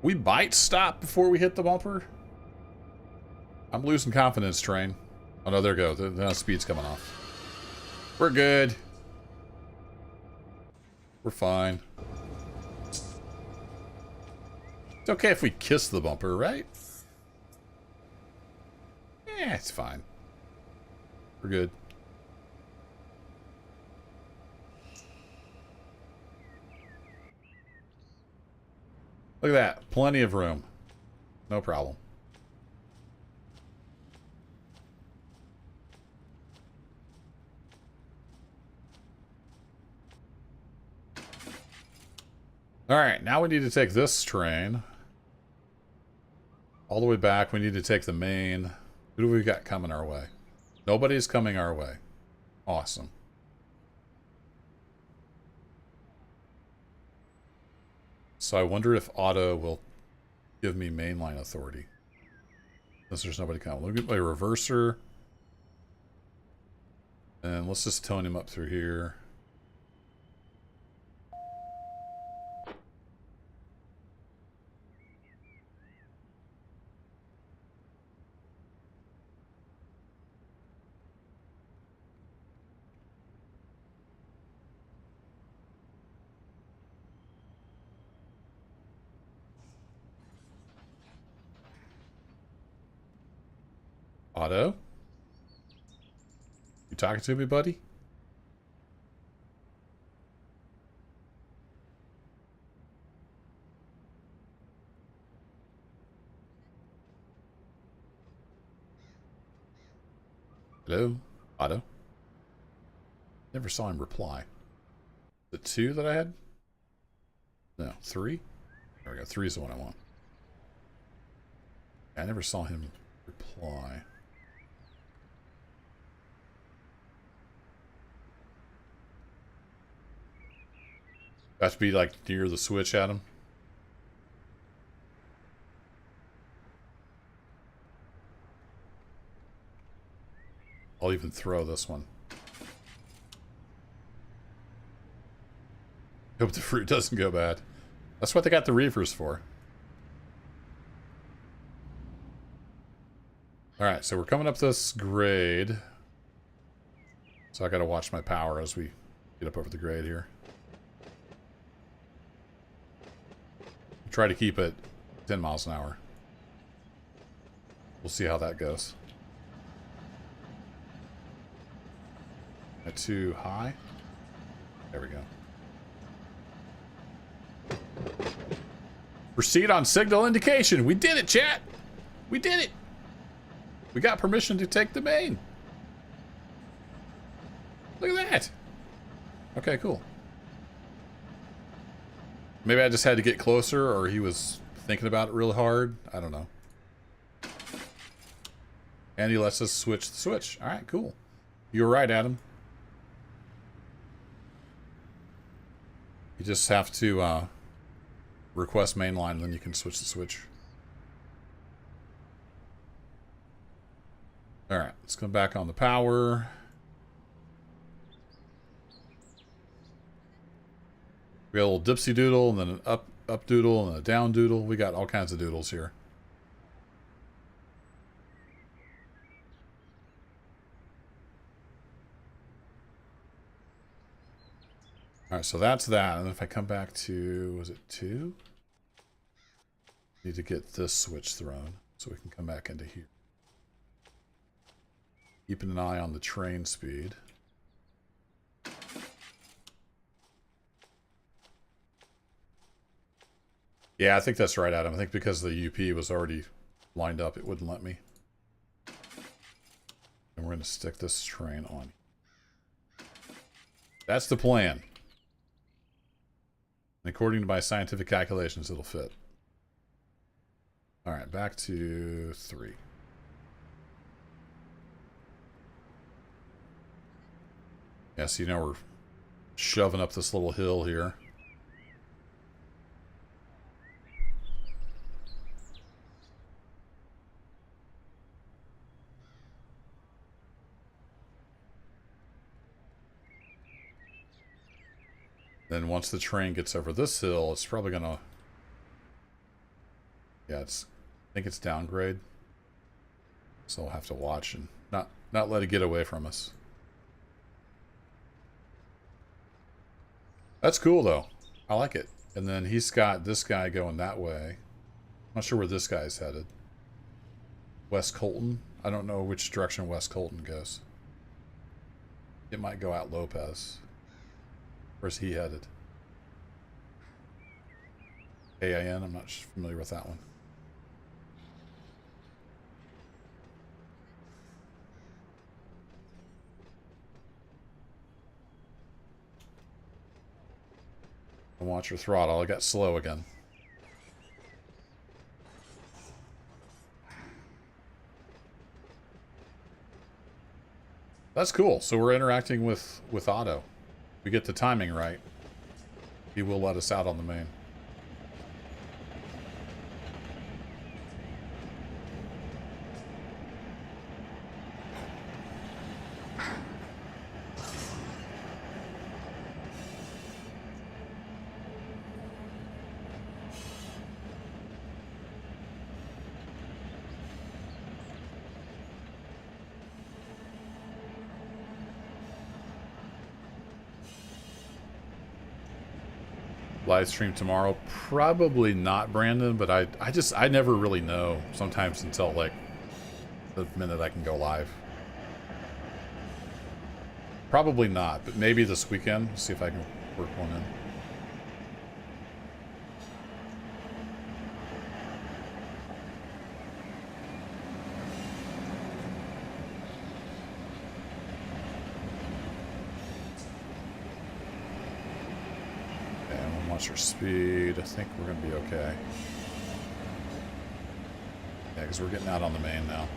We might stop before we hit the bumper. I'm losing confidence, train. Oh no, there we go. The speed's coming off. We're good. We're fine. It's okay if we kiss the bumper, right? Yeah, it's fine. We're good. Look at that. Plenty of room. No problem. Alright, now we need to take this train all the way back. We need to take the main. Who do we got coming our way? Nobody's coming our way. Awesome. So I wonder if auto will give me mainline authority. Since there's nobody coming. Look at my reverser. And let's just tone him up through here. Otto? You talking to me, buddy? Hello? Otto? Never saw him reply. The 2 that I had? No, 3? There we go. 3 is the one I want. I never saw him reply. Got to be like near the switch, Adam. I'll even throw this one. Hope the fruit doesn't go bad. That's what they got the reefers for. Alright, so we're coming up this grade. So I gotta watch my power as we get up over the grade here. Try to keep it 10 miles an hour. We'll see how that goes. Not too high. There we go. Proceed on signal indication. We did it, chat. We did it. We got permission to take the main. Look at that. Okay, cool. Maybe I just had to get closer, or he was thinking about it really hard. I don't know. And he lets us switch the switch. All right, cool. You were right, Adam. You just have to request mainline, and then you can switch the switch. All right, let's come back on the power. We got a little dipsy doodle, and then an up doodle, and a down doodle. We got all kinds of doodles here. All right, so that's that. And if I come back to, was it 2? Need to get this switch thrown so we can come back into here. Keeping an eye on the train speed. Yeah, I think that's right, Adam. I think because the UP was already lined up, it wouldn't let me. And we're going to stick this train on. That's the plan. And according to my scientific calculations, it'll fit. All right, back to 3. Yeah, so you know we're shoving up this little hill here. Then once the train gets over this hill, it's probably gonna... Yeah, I think it's downgrade. So I'll have to watch and not let it get away from us. That's cool, though. I like it. And then he's got this guy going that way. I'm not sure where this guy's headed. West Colton? I don't know which direction West Colton goes. It might go out Lopez. Where's he headed? AIN? I'm not familiar with that one. And watch your throttle. I got slow again. That's cool. So we're interacting with Otto. We get the timing right. He will let us out on the main. Live stream tomorrow? Probably not, Brandon, but I never really know sometimes until like the minute I can go live. Probably not, but maybe this weekend. See if I can work one in. Our speed. I think we're going to be okay. Yeah, because we're getting out on the main now.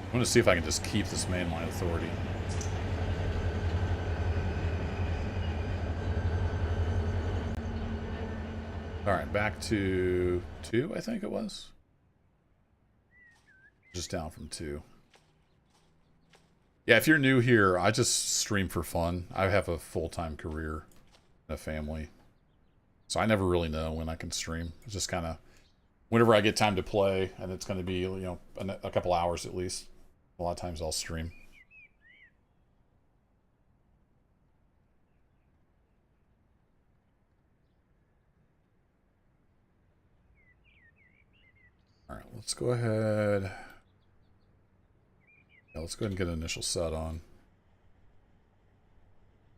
I'm going to see if I can just keep this mainline authority. Alright, back to 2, I think it was. Just down from 2. Yeah, if you're new here, I just stream for fun. I have a full-time career and a family. So I never really know when I can stream. It's just kind of whenever I get time to play, and it's going to be, you know, a couple hours at least. A lot of times I'll stream. All right, let's go ahead. Yeah, let's go ahead and get an initial set on.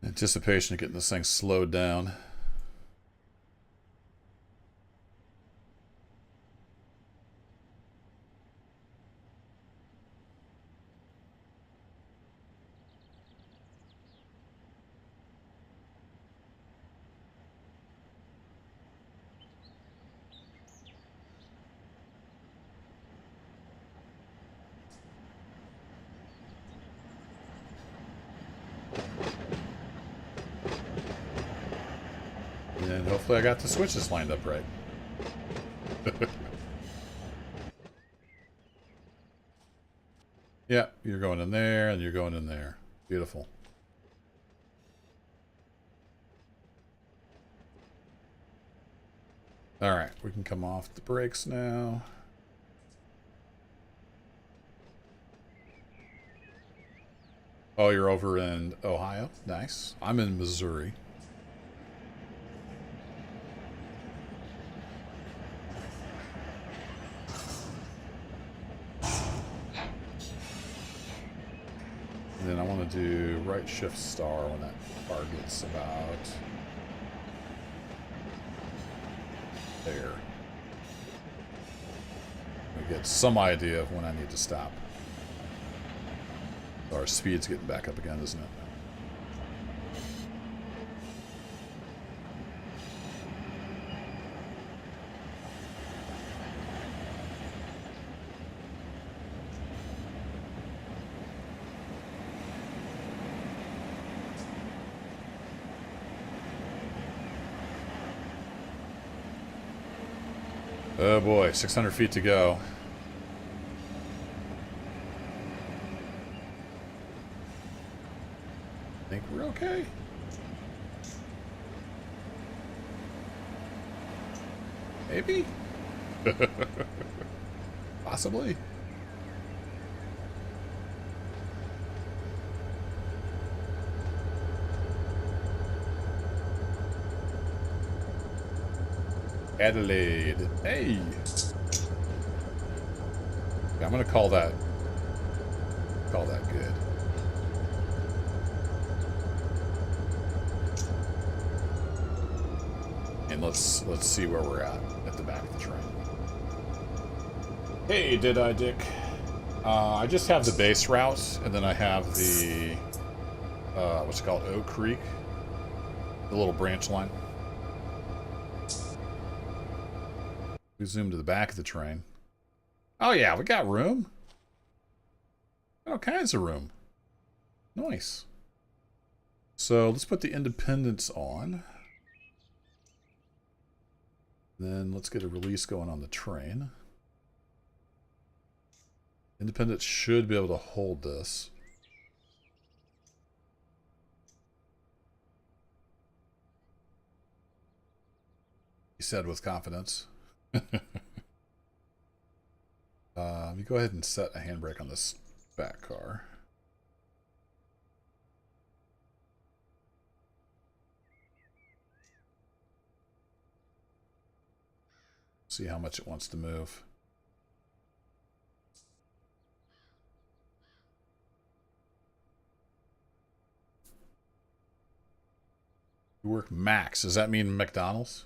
Anticipation of getting this thing slowed down. And hopefully I got the switches lined up right. Yeah, you're going in there, and you're going in there. Beautiful. Alright, we can come off the brakes now. Oh, you're over in Ohio? Nice. I'm in Missouri. And then I want to do right shift star when that car gets about there. We get some idea of when I need to stop. Our speed's getting back up again, isn't it? Oh boy, 600 feet to go. I think we're okay. Maybe? Possibly. Adelaide. Hey! Yeah, I'm gonna call that good. And let's see where we're at the back of the train. Hey, did I, Dick? I just have the base route, and then I have the what's it called, Oak Creek, the little branch line. We zoom to the back of the train. Oh yeah, we got room. All kinds of room. Nice. So let's put the Independence on. Then let's get a release going on the train. Independence should be able to hold this. He said with confidence. You go ahead and set a handbrake on this back car. See how much it wants to move. You work max. Does that mean McDonald's?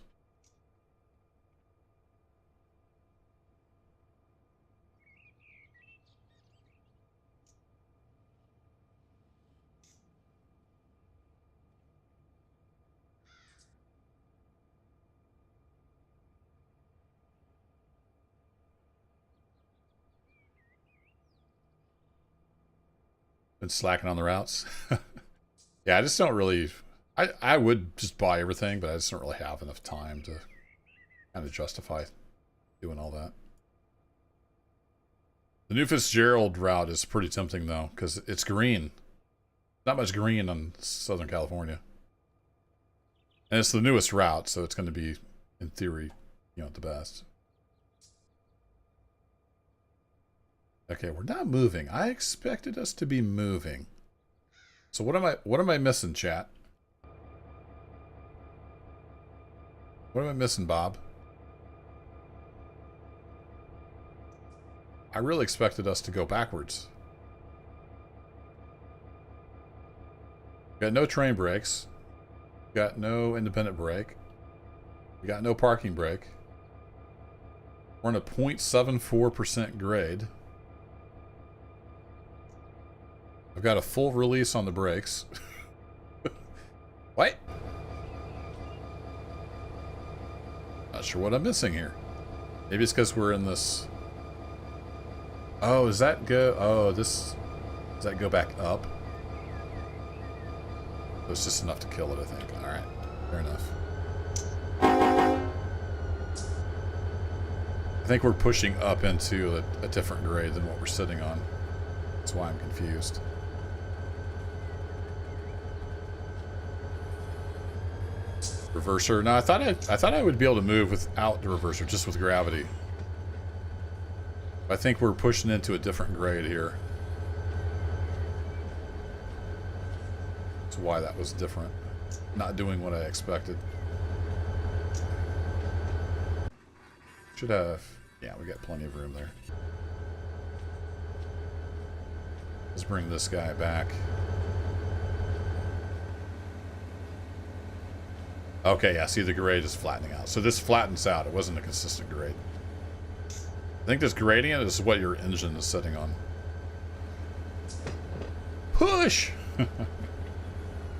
Been slacking on the routes. Yeah, I just don't really... I would just buy everything, but I just don't really have enough time to kind of justify doing all that. The New Fitzgerald route is pretty tempting, though, because it's green. Not much green on Southern California. And it's the newest route, so it's going to be, in theory, you know, the best. Okay, we're not moving. I expected us to be moving. So what am I missing, chat? What am I missing, Bob? I really expected us to go backwards. Got no train brakes. Got no independent brake. We got no parking brake. We're in a 0.74% grade. I've got a full release on the brakes. What? Not sure what I'm missing here. Maybe it's because we're in this... Oh, does that go... Oh, this... Does that go back up? It's just enough to kill it, I think. Alright, fair enough. I think we're pushing up into a different grade than what we're sitting on. That's why I'm confused. Reverser. No, I thought I would be able to move without the reverser, just with gravity. I think we're pushing into a different grade here. That's why that was different. Not doing what I expected. Should have... Yeah, we got plenty of room there. Let's bring this guy back. Okay, yeah, see the grade is flattening out. So this flattens out. It wasn't a consistent grade. I think this gradient is what your engine is sitting on. Push!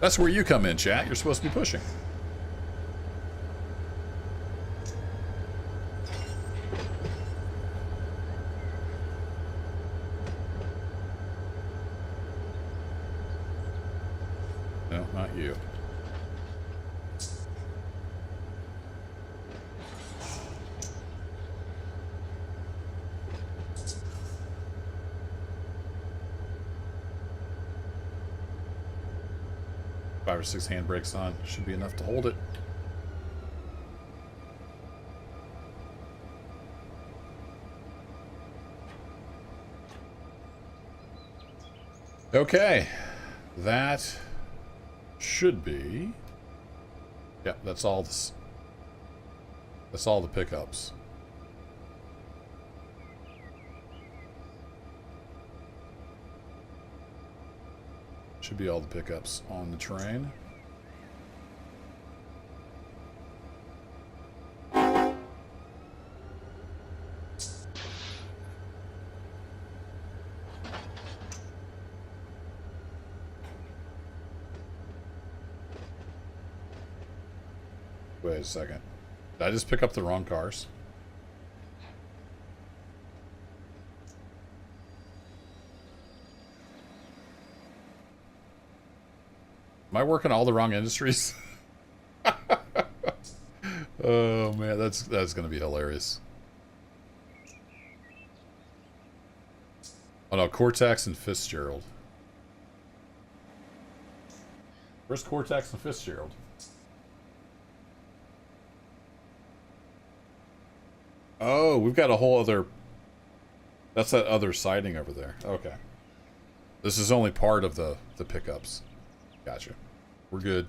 That's where you come in, chat. You're supposed to be pushing. No, not you. Five or six handbrakes on. Should be enough to hold it. Okay. That should be... Yep, that's all this. That's all the pickups. Should be all the pickups on the train. Wait a second. Did I just pick up the wrong cars? Am I working all the wrong industries? Oh man, that's gonna be hilarious. Oh no, Cortex and Fitzgerald. Where's Cortex and Fitzgerald? Oh, we've got a whole other... That's that other siding over there. Okay. This is only part of the pickups. Gotcha. We're good.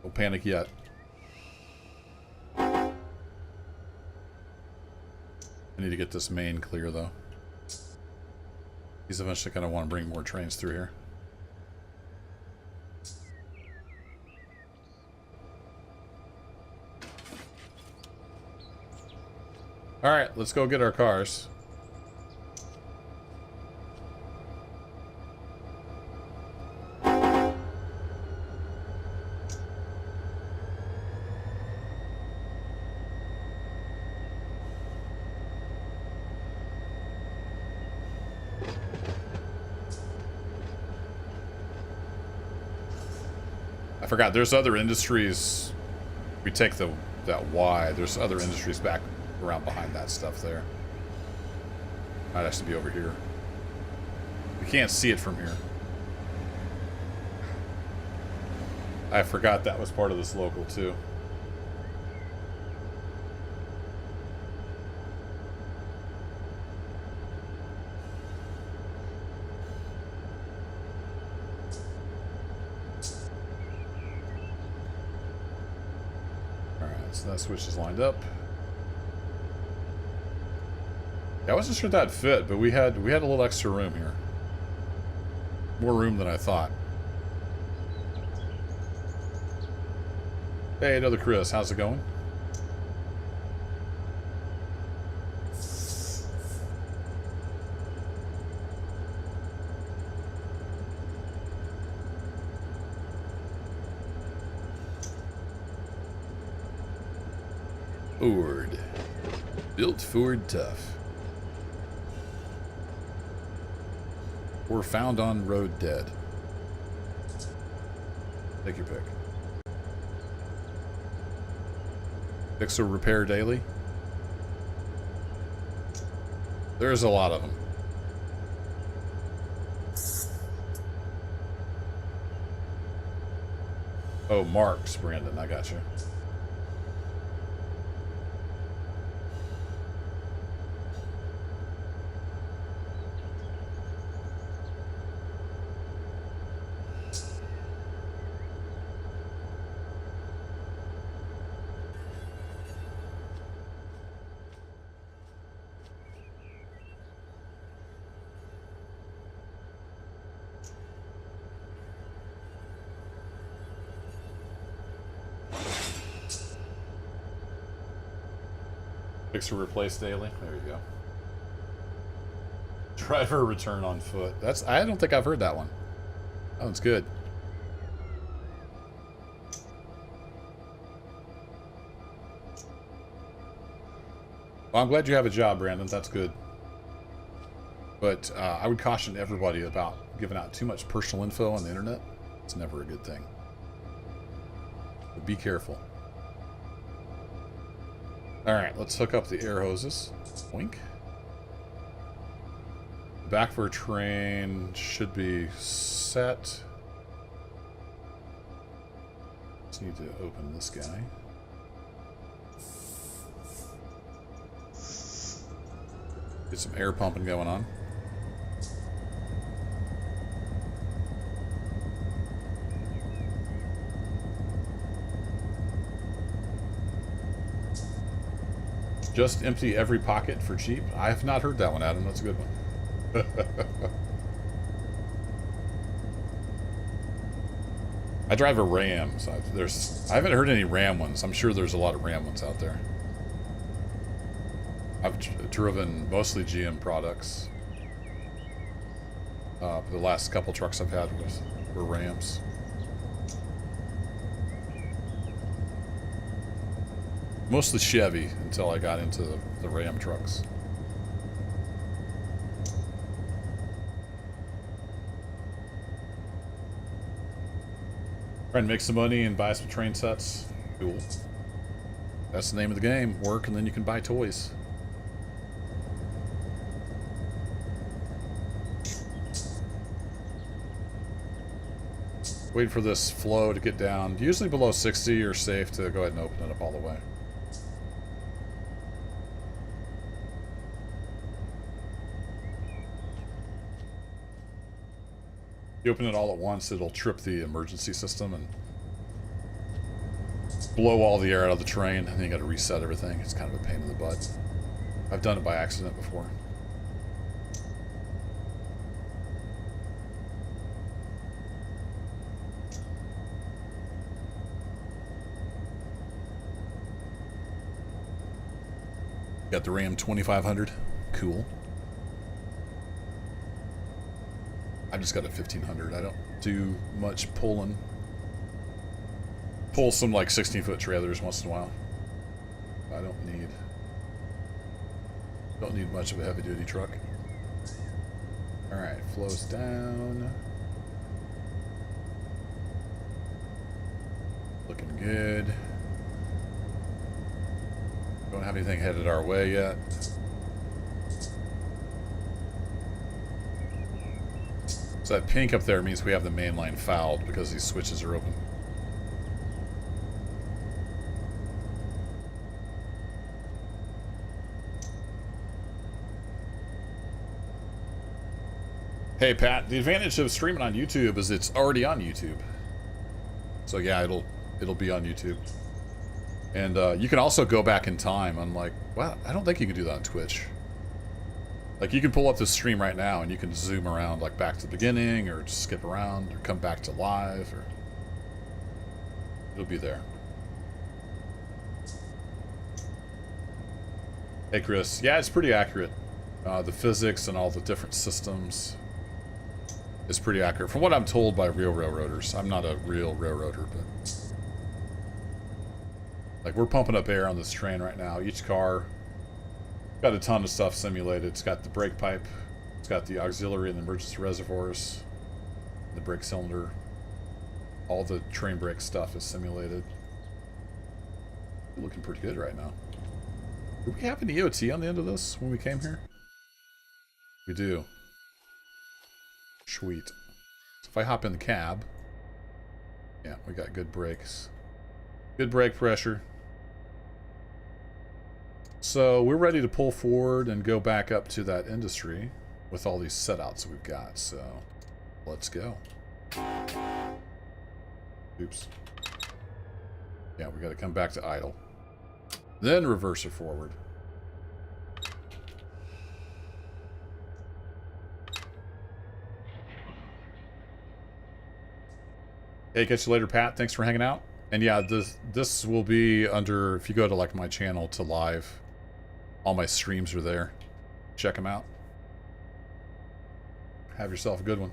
Don't panic yet. I need to get this main clear, though. He's eventually going to want to bring more trains through here. Alright, let's go get our cars. I forgot, there's other industries. We take that Y, there's other industries back around behind that stuff there. Might actually be over here. We can't see it from here. I forgot that was part of this local too. Alright, so that switch is lined up. Yeah, I wasn't sure that'd fit, but we had a little extra room here. More room than I thought. Hey, another Chris. How's it going? Ford. Built Ford tough. Or found on road dead. Take your pick. Fix or repair daily? There's a lot of them. Oh, Marks, Brandon, I got you. Fix or replace daily. There you go. Driver return on foot. I don't think I've heard that one. That one's good. Well, I'm glad you have a job, Brandon. That's good. But I would caution everybody about giving out too much personal info on the internet. It's never a good thing. But be careful. Alright, let's hook up the air hoses. Wink. The back of our train should be set. Just need to open this guy. Get some air pumping going on. Just empty every pocket for cheap. I have not heard that one, Adam. That's a good one. I drive a Ram, so I haven't heard any Ram ones. I'm sure there's a lot of Ram ones out there. I've driven mostly GM products. The last couple trucks I've had were Rams. Mostly Chevy until I got into the Ram trucks. Trying to make some money and buy some train sets. Cool. That's the name of the game. Work and then you can buy toys. Waiting for this flow to get down. Usually below 60, you're safe to go ahead and open it up all the way. You open it all at once, it'll trip the emergency system and blow all the air out of the train, and then you gotta reset everything. It's kind of a pain in the butt. I've done it by accident before. Got the Ram 2500. Cool. I just got a 1500. I don't do much pulling. Pull some like 16-foot trailers once in a while. I don't need much of a heavy-duty truck. All right, flows down. Looking good. Don't have anything headed our way yet. So that pink up there means we have the main line fouled because these switches are open. Hey Pat, the advantage of streaming on YouTube is it's already on YouTube. So yeah, it'll be on YouTube. And you can also go back in time, unlike... Well, I don't think you can do that on Twitch. Like, you can pull up the stream right now, and you can zoom around, like, back to the beginning, or just skip around, or come back to live, or... It'll be there. Hey, Chris. Yeah, it's pretty accurate. The physics and all the different systems is pretty accurate. From what I'm told by real railroaders. I'm not a real railroader, but... Like, we're pumping up air on this train right now. Each car got a ton of stuff simulated. It's got the brake pipe. It's got the auxiliary and the emergency reservoirs. The brake cylinder. All the train brake stuff is simulated. We're looking pretty good right now. Do we have an EOT on the end of this when we came here? We do. Sweet. So if I hop in the cab... Yeah, we got good brakes. Good brake pressure. So we're ready to pull forward and go back up to that industry with all these setouts we've got. So let's go. Oops. Yeah, we got to come back to idle. Then reverse it forward. Hey, catch you later, Pat. Thanks for hanging out. And yeah, this will be under, if you go to like my channel to live, all my streams are there. Check them out. Have yourself a good one.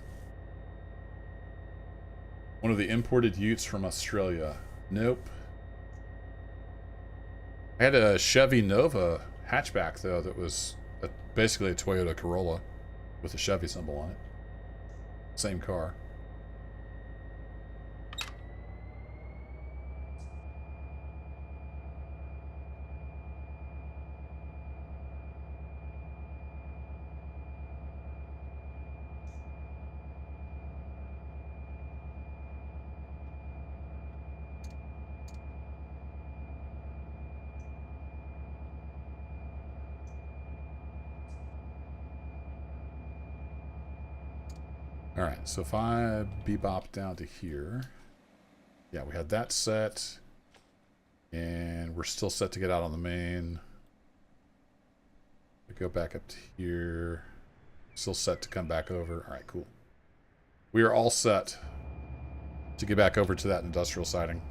One of the imported utes from Australia. Nope. I had a Chevy Nova hatchback though that was basically a Toyota Corolla with a Chevy symbol on it. Same car. Alright, so if I bebop down to here, yeah, we had that set, and we're still set to get out on the main. We go back up to here, still set to come back over. Alright, cool. We are all set to get back over to that industrial siding.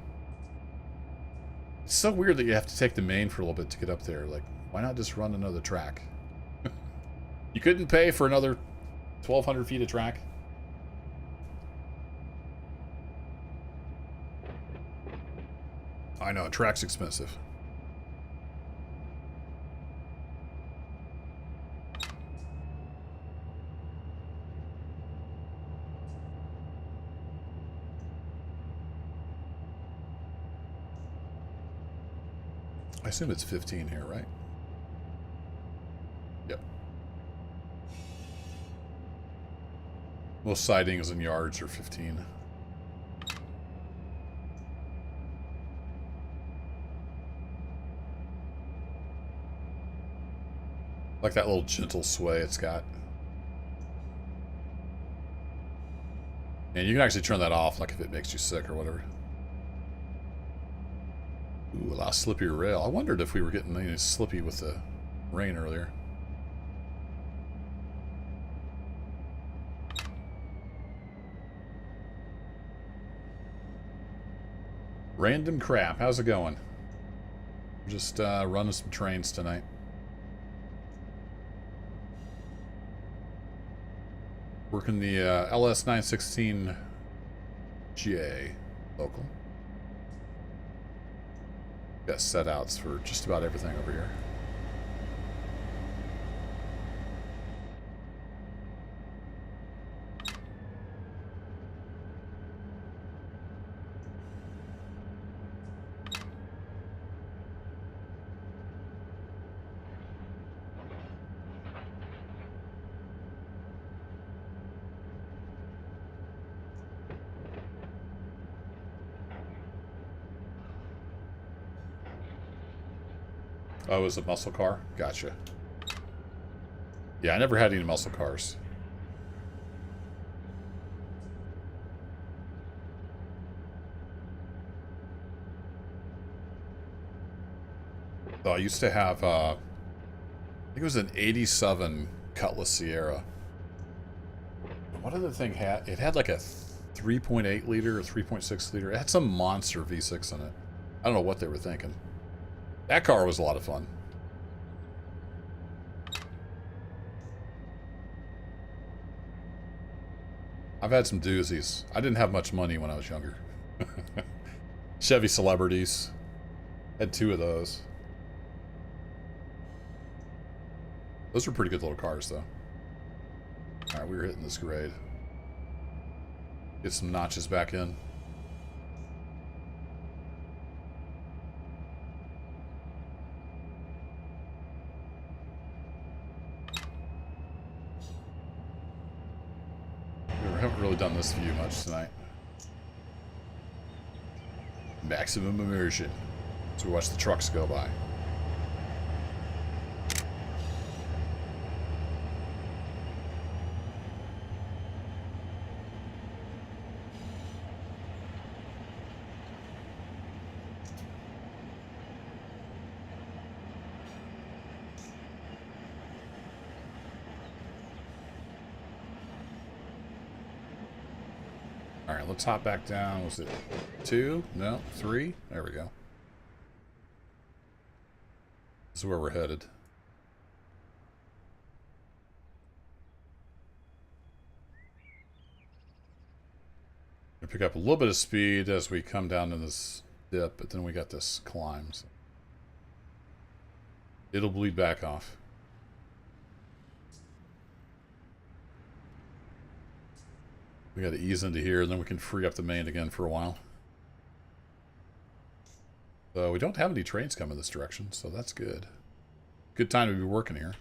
It's so weird that you have to take the main for a little bit to get up there. Like, why not just run another track? You couldn't pay for another 1,200 feet of track? I know, track's expensive. I assume it's 15 here, right? Yep. Most sidings and yards are 15. Like that little gentle sway it's got. And you can actually turn that off, like if it makes you sick or whatever. Ooh, a lot of slippier rail. I wondered if we were getting any slippy with the rain earlier. Random crap. How's it going? Just running some trains tonight. Working the LS916J local. Got setouts for just about everything over here. Oh, it was a muscle car? Gotcha. Yeah, I never had any muscle cars. So I used to have, I think it was an 87 Cutlass Sierra. What did the thing have? It had like a 3.8 liter or 3.6 liter. It had some monster V6 in it. I don't know what they were thinking. That car was a lot of fun. I've had some doozies. I didn't have much money when I was younger. Chevy Celebrities. Had 2 of those. Those were pretty good little cars, though. Alright, we were hitting this grade. Get some notches back in. We haven't really done this view much tonight. Maximum immersion. So we watch the trucks go by. Alright, let's hop back down. Was it 2? No, 3? There we go. This is where we're headed. Gonna pick up a little bit of speed as we come down to this dip, but then we got this climb. So it'll bleed back off. We got to ease into here, and then we can free up the main again for a while. So we don't have any trains coming this direction, so that's good. Good time to be working here.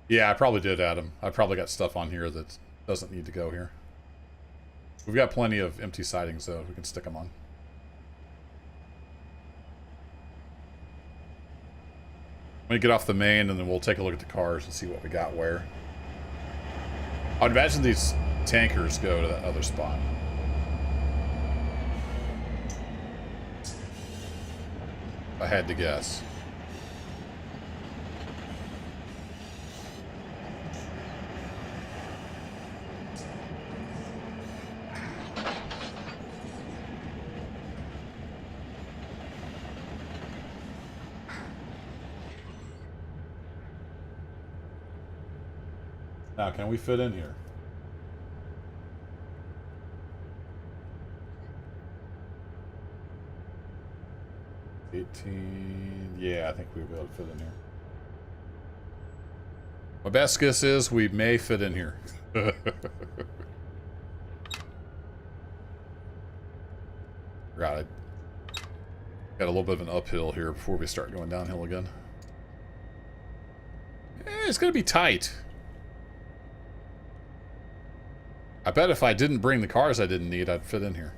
Yeah, I probably did, Adam. I probably got stuff on here that doesn't need to go here. We've got plenty of empty sidings, though. We can stick them on. I'm going to get off the main, and then we'll take a look at the cars and see what we got where. I'd imagine these tankers go to that other spot. If I had to guess. Now, can we fit in here? Yeah, I think we'll be able to fit in here. My best guess is we may fit in here. Got it. Got a little bit of an uphill here before we start going downhill again. It's gonna be tight. I bet if I didn't bring the cars I didn't need, I'd fit in here.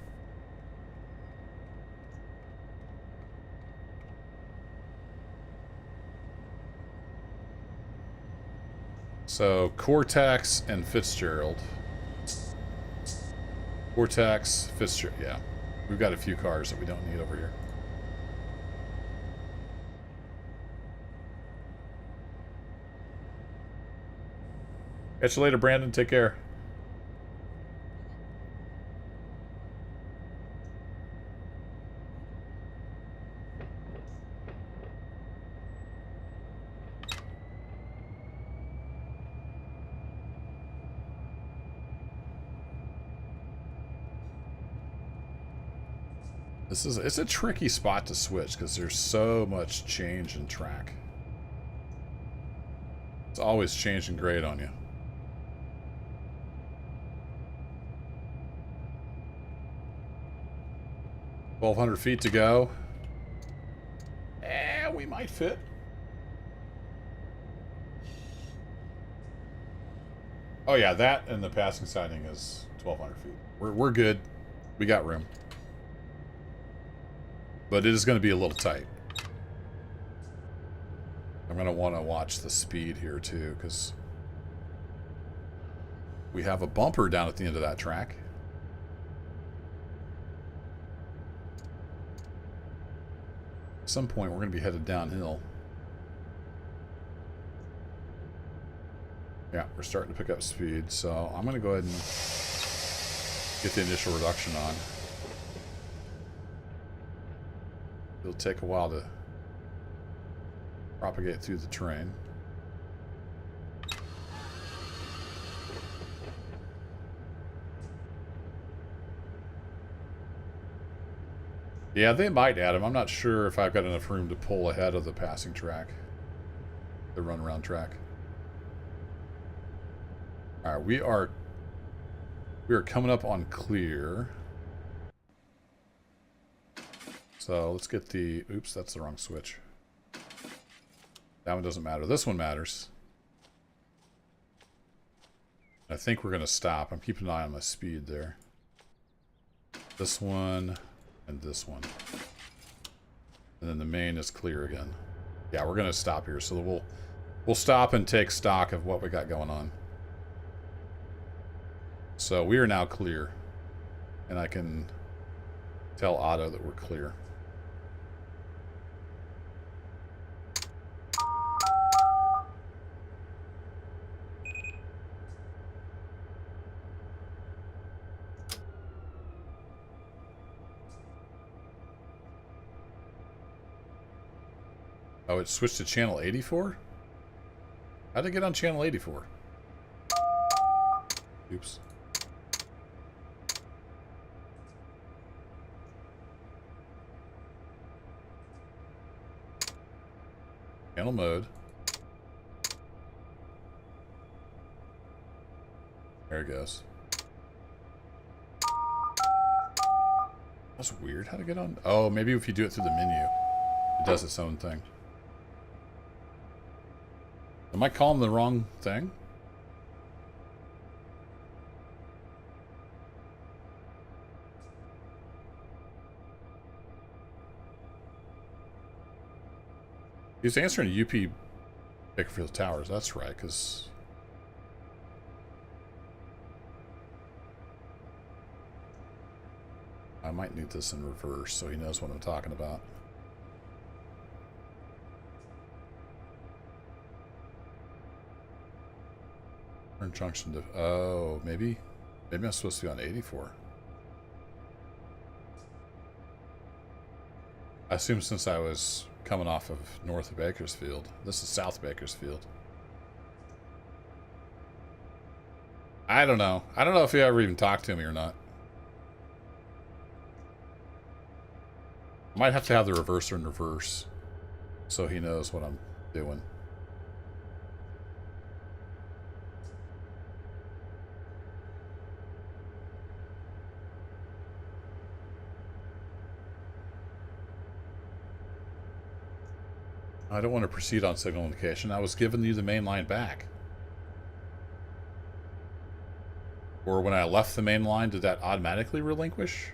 So, Cortex and Fitzgerald. Cortex, Fitzgerald, yeah. We've got a few cars that we don't need over here. Catch you later, Brandon. Take care. It's a tricky spot to switch because there's so much change in track. It's always changing grade on you. 1,200 feet to go. We might fit. Oh yeah, that and the passing siding is 1,200 feet. We're good. We got room. But it is going to be a little tight. I'm going to want to watch the speed here too, because We have a bumper down at the end of that track. At some point, we're going to be headed downhill. Yeah, we're starting to pick up speed, so I'm going to go ahead and get the initial reduction on. It'll take a while to propagate through the terrain. Yeah, they might add them. I'm not sure if I've got enough room to pull ahead of the passing track. The runaround track. Alright, we are coming up on clear. So let's get the... Oops, that's the wrong switch. That one doesn't matter. This one matters. I think we're going to stop. I'm keeping an eye on my speed there. This one and this one. And then the main is clear again. Yeah, we're going to stop here. So we'll stop and take stock of what we got going on. So we are now clear. And I can tell Otto that we're clear. Oh, it switched to channel 84? How'd it get on channel 84? Oops. Channel mode. There it goes. That's weird. How to get on? Oh, maybe if you do it through the menu, it does its own thing. Am I calling the wrong thing? He's answering UP Bakersfield Towers. That's right, because... I might need this in reverse so he knows what I'm talking about. Turn junction to... Oh, maybe I'm supposed to be on 84. I assume since I was coming off of north of Bakersfield. This is south Bakersfield. I don't know. I don't know if he ever even talked to me or not. I might have to have the reverser in reverse so he knows what I'm doing. I don't want to proceed on signal indication. I was giving you the main line back. Or when I left the main line, did that automatically relinquish?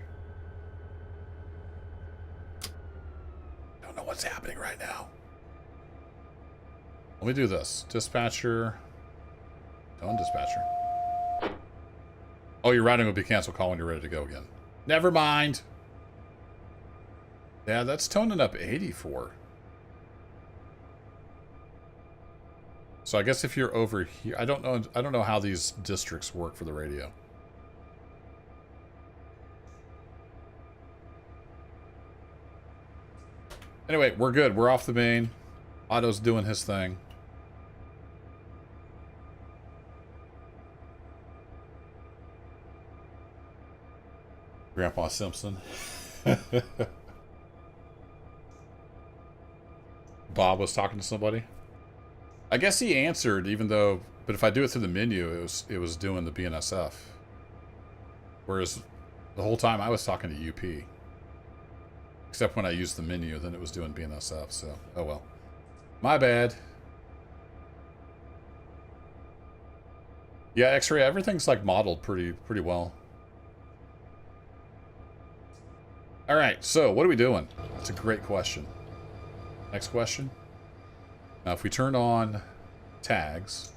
I don't know what's happening right now. Let me do this. Dispatcher. Tone dispatcher. Oh, your routing will be canceled. Call when you're ready to go again. Never mind. Yeah, that's toning up 84. So I guess if you're over here, I don't know how these districts work for the radio. Anyway, we're good. We're off the main. Otto's doing his thing. Grandpa Simpson. Bob was talking to somebody. I guess he answered, even though, but if I do it through the menu, it was doing the BNSF. Whereas the whole time I was talking to UP. Except when I used the menu, then it was doing BNSF, so, oh well. My bad. Yeah, X-ray, everything's like modeled pretty well. Alright, so what are we doing? That's a great question. Next question. Now, if we turn on tags,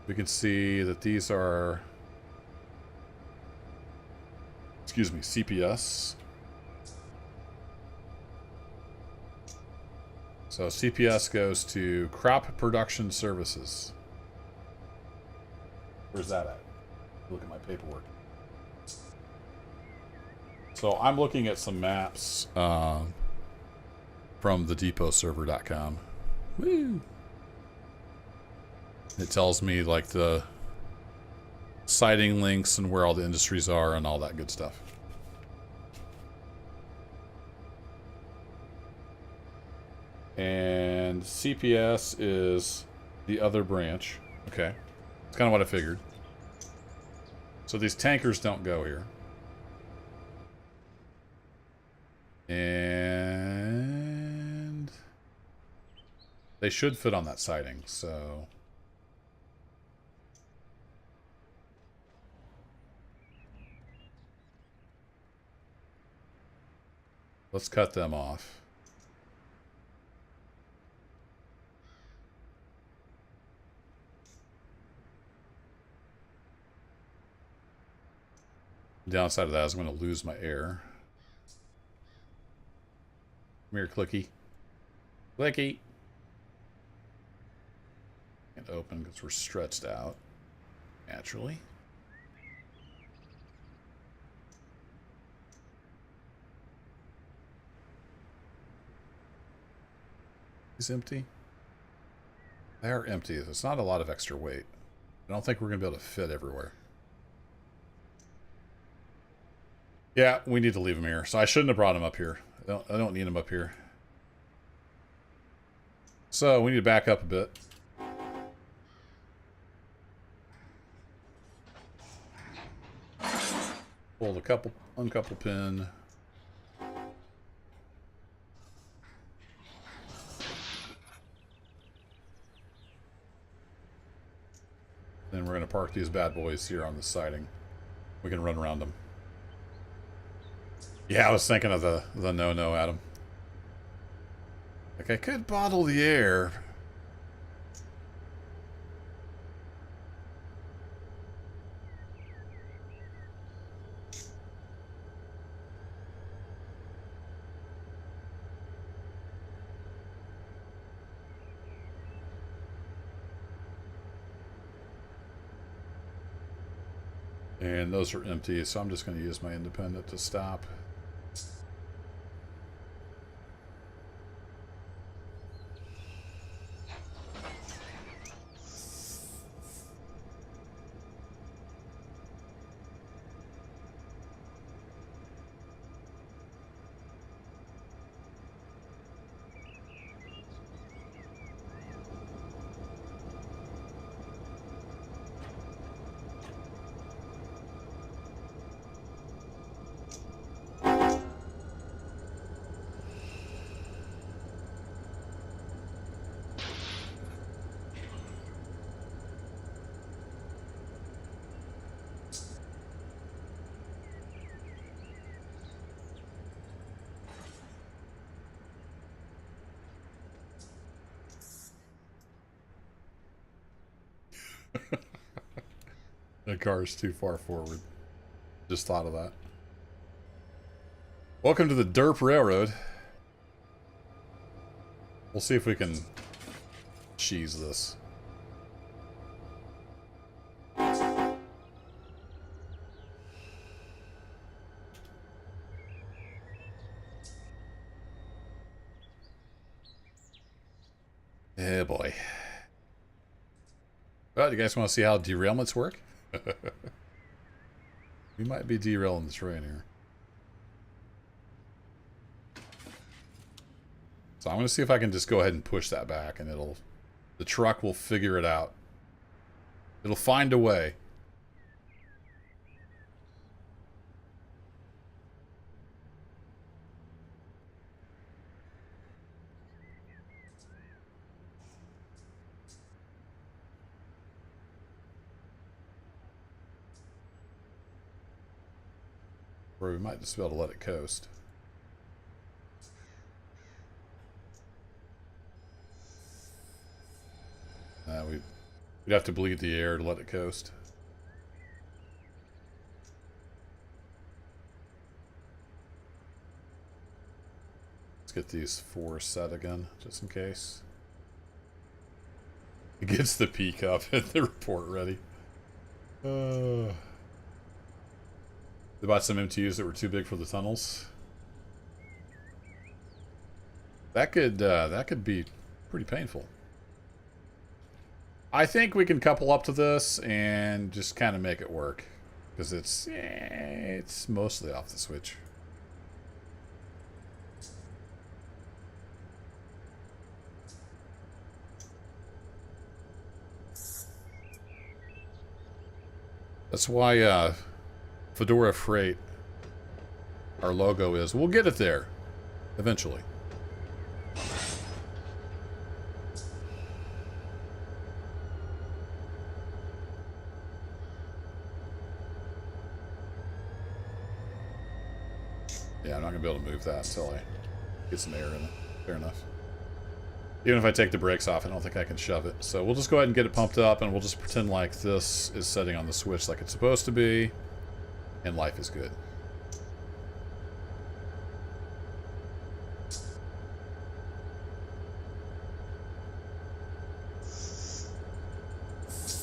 We can see that these are, excuse me, CPS. So CPS goes to Crop Production Services. Where's that at? Look at my paperwork. So I'm looking at some maps from the depotserver.com. Woo! It tells me like the sighting links and where all the industries are and all that good stuff. And CPS is the other branch. Okay. That's kind of what I figured. So these tankers don't go here. And they should fit on that siding, so let's cut them off. Downside of that is I'm going to lose my air. Come here, Clicky. Clicky. Can't open because we're stretched out. Naturally. Is empty? They are empty. It's not a lot of extra weight. I don't think we're going to be able to fit everywhere. Yeah, we need to leave them here. So I shouldn't have brought them up here. I don't need them up here. So we need to back up a bit. Pull the uncouple pin. Then we're going to park these bad boys here on the siding. We can run around them. Yeah, I was thinking of the no-no, Adam. Like, I could bottle the air. And those are empty, so I'm just going to use my independent to stop. The car's too far forward. Just thought of that. Welcome to the Derp Railroad. We'll see if we can cheese this. Yeah, boy. Well, you guys want to see how derailments work? We might be derailing the train here. So I'm going to see if I can just go ahead and push that back, and the truck will figure it out. It'll find a way. Or we might just be able to let it coast. We'd have to bleed the air to let it coast. Let's get these 4 set again, just in case. It gets the peak up and the report ready. They bought some MTUs that were too big for the tunnels. That could be pretty painful. I think we can couple up to this and just kind of make it work, because it's mostly off the switch. That's why Fedora Freight, our logo is. We'll get it there eventually. Yeah, I'm not going to be able to move that until I get some air in it. Fair enough. Even if I take the brakes off, I don't think I can shove it. So we'll just go ahead and get it pumped up, and we'll just pretend like this is setting on the switch like it's supposed to be, and life is good.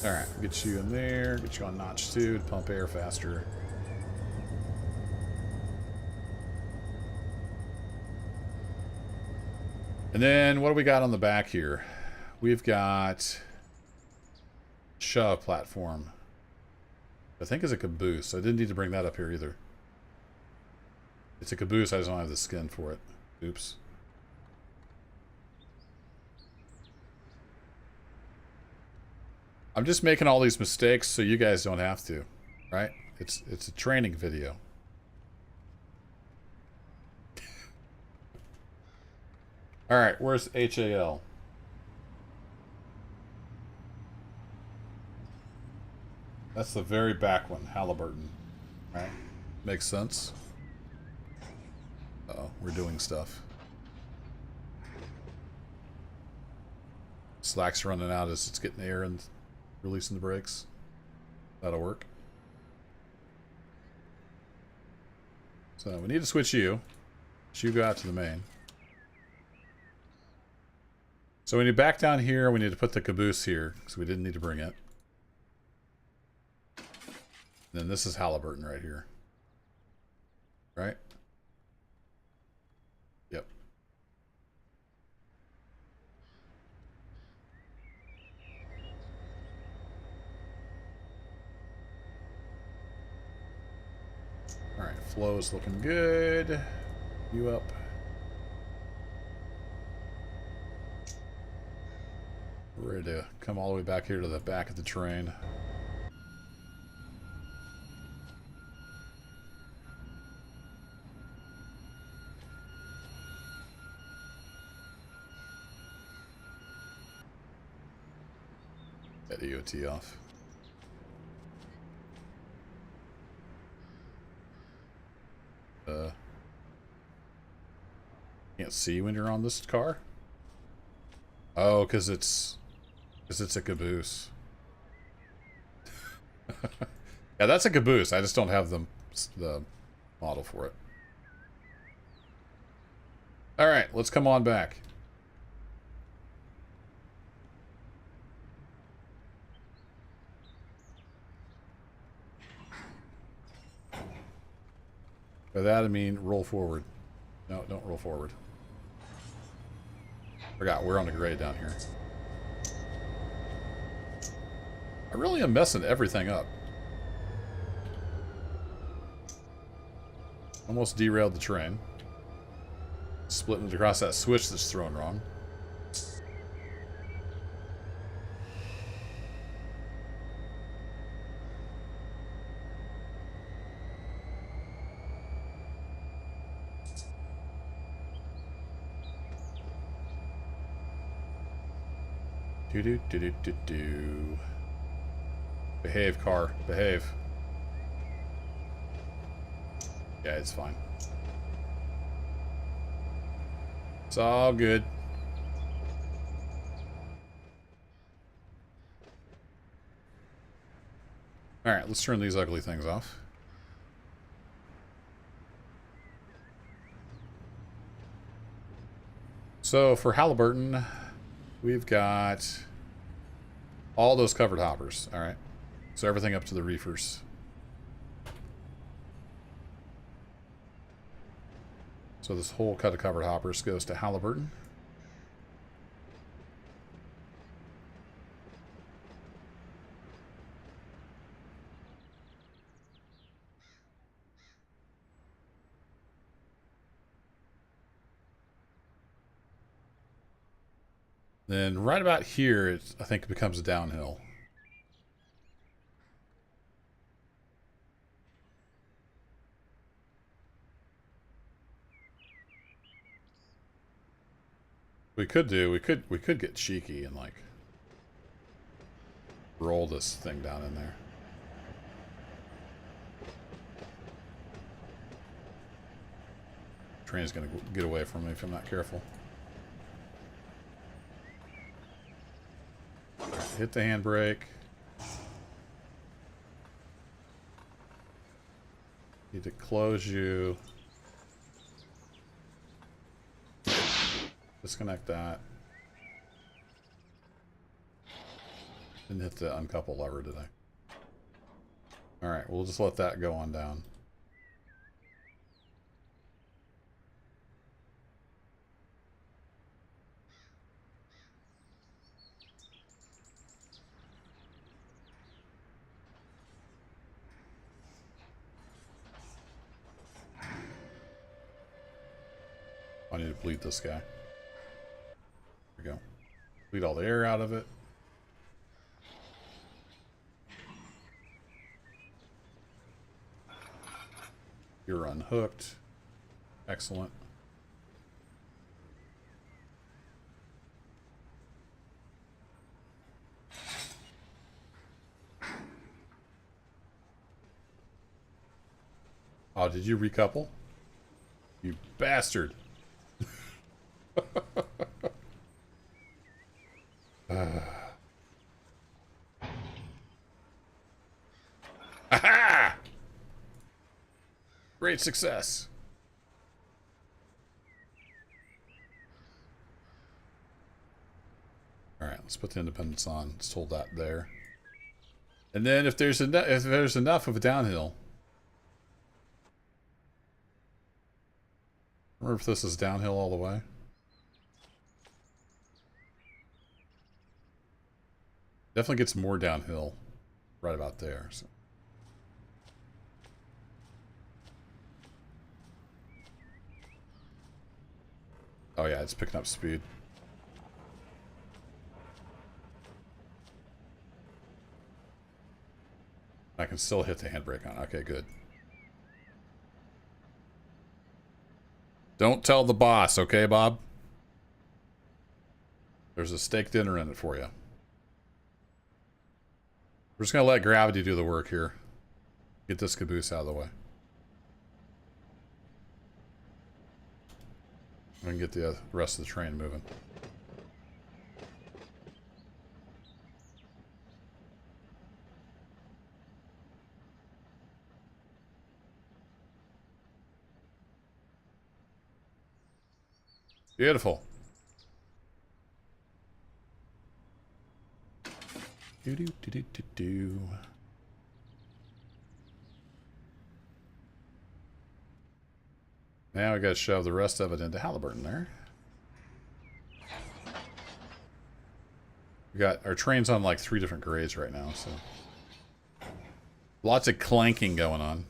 Alright, get you in there, get you on notch 2 to pump air faster. And then, what do we got on the back here? We've got shove platform. I think is a caboose. I didn't need to bring that up here either. It's a caboose, I just don't have the skin for it. Oops. I'm just making all these mistakes so you guys don't have to, right? It's a training video. Alright, where's HAL? That's the very back one, Halliburton. Right? Makes sense. Uh-oh, we're doing stuff. Slack's running out as it's getting air and releasing the brakes. That'll work. So we need to switch you. You go out to the main. So when you back down here, we need to put the caboose here, because we didn't need to bring it. And then this is Halliburton right here. Right? Yep. Alright, flow's looking good. You up. We're ready to come all the way back here to the back of the train. Get EOT off. Can't see when you're on this car? Oh, because it's a caboose. Yeah, that's a caboose. I just don't have the model for it. Alright, let's come on back. By that I mean roll forward. No, don't roll forward. Forgot, we're on the grade down here. I really am messing everything up. Almost derailed the train. Splitting it across that switch that's thrown wrong. Do-do-do-do-do-do. Behave, car. Behave. Yeah, it's fine. It's all good. Alright, let's turn these ugly things off. So for Halliburton, we've got all those covered hoppers. Alright. So everything up to the reefers. So this whole cut of covered hoppers goes to Halliburton. Then right about here, I think it becomes a downhill. We could get cheeky and like roll this thing down in there. Train's gonna get away from me if I'm not careful. Hit the handbrake. Need to close you. Disconnect that. Didn't hit the uncouple lever, did I? Alright, we'll just let that go on down. I need to bleed this guy. There we go. Bleed all the air out of it. You're unhooked. Excellent. Oh, did you recouple? You bastard. Aha! Great success. Alright, let's put the independence on. Let's hold that there. And then if there's enough of a downhill. Remember if this is downhill all the way? Definitely gets more downhill right about there. So. Oh yeah, it's picking up speed. I can still hit the handbrake on. Okay, good. Don't tell the boss, okay, Bob? There's a steak dinner in it for you. We're just going to let gravity do the work here. Get this caboose out of the way. We can get the rest of the train moving. Beautiful. Do. Now we got to shove the rest of it into Halliburton there. We got our trains on like 3 different grades right now, so lots of clanking going on.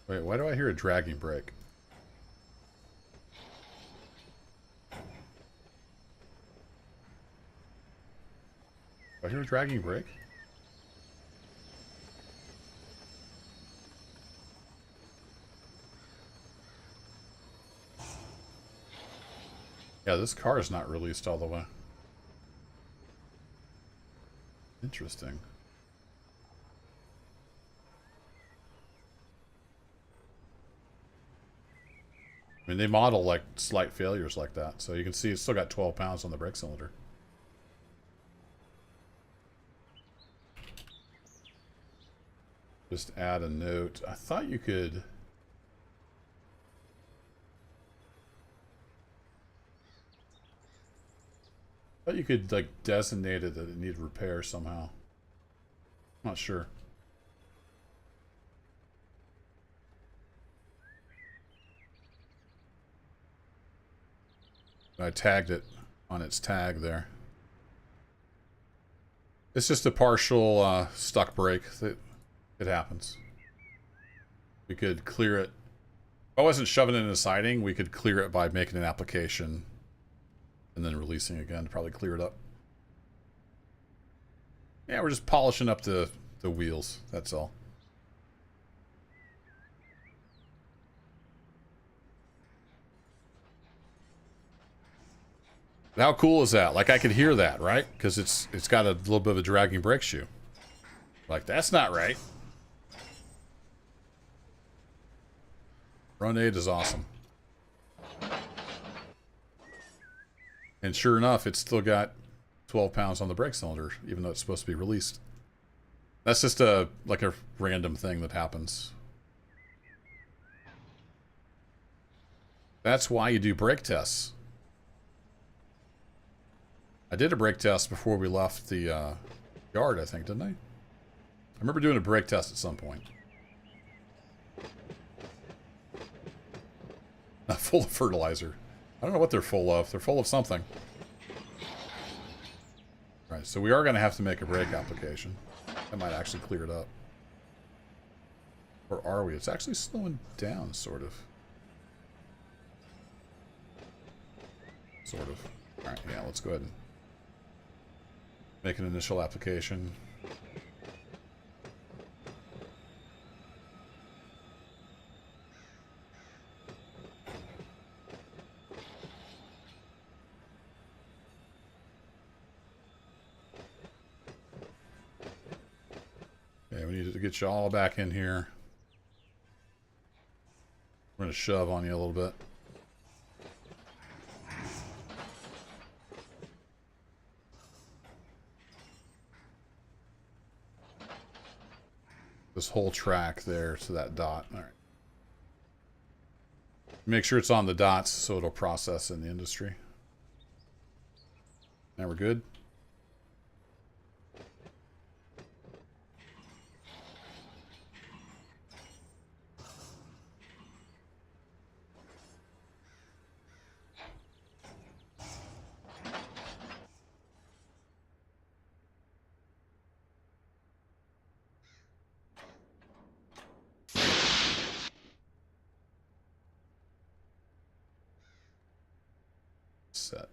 Wait, why do I hear a dragging brake? Do I hear a dragging brake? Yeah, this car is not released all the way. Interesting. I mean, they model like slight failures like that. So you can see it's still got 12 pounds on the brake cylinder. Just add a note. I thought you could... like designate it that it needed repair somehow. I'm not sure. I tagged it on its tag there. It's just a partial stuck brake. It happens. We could clear it. If I wasn't shoving it in the siding, we could clear it by making an application and then releasing again to probably clear it up. Yeah, we're just polishing up the wheels. That's all. How cool is that? Like, I could hear that, right? Because it's got a little bit of a dragging brake shoe. Like, that's not right. Run 8 is awesome. And sure enough, it's still got 12 pounds on the brake cylinder, even though it's supposed to be released. That's just like a random thing that happens. That's why you do brake tests. I did a brake test before we left the yard, I think, didn't I? I remember doing a brake test at some point. Not full of fertilizer. I don't know what they're full of. They're full of something. Alright, so we are going to have to make a brake application. That might actually clear it up. Or are we? It's actually slowing down, sort of. Sort of. Alright, yeah, let's go ahead and make an initial application. Okay, we need to get you all back in here. We're going to shove on you a little bit. This whole track there to that dot. All right. Make sure it's on the dots so it'll process in the industry. Now we're good. Set.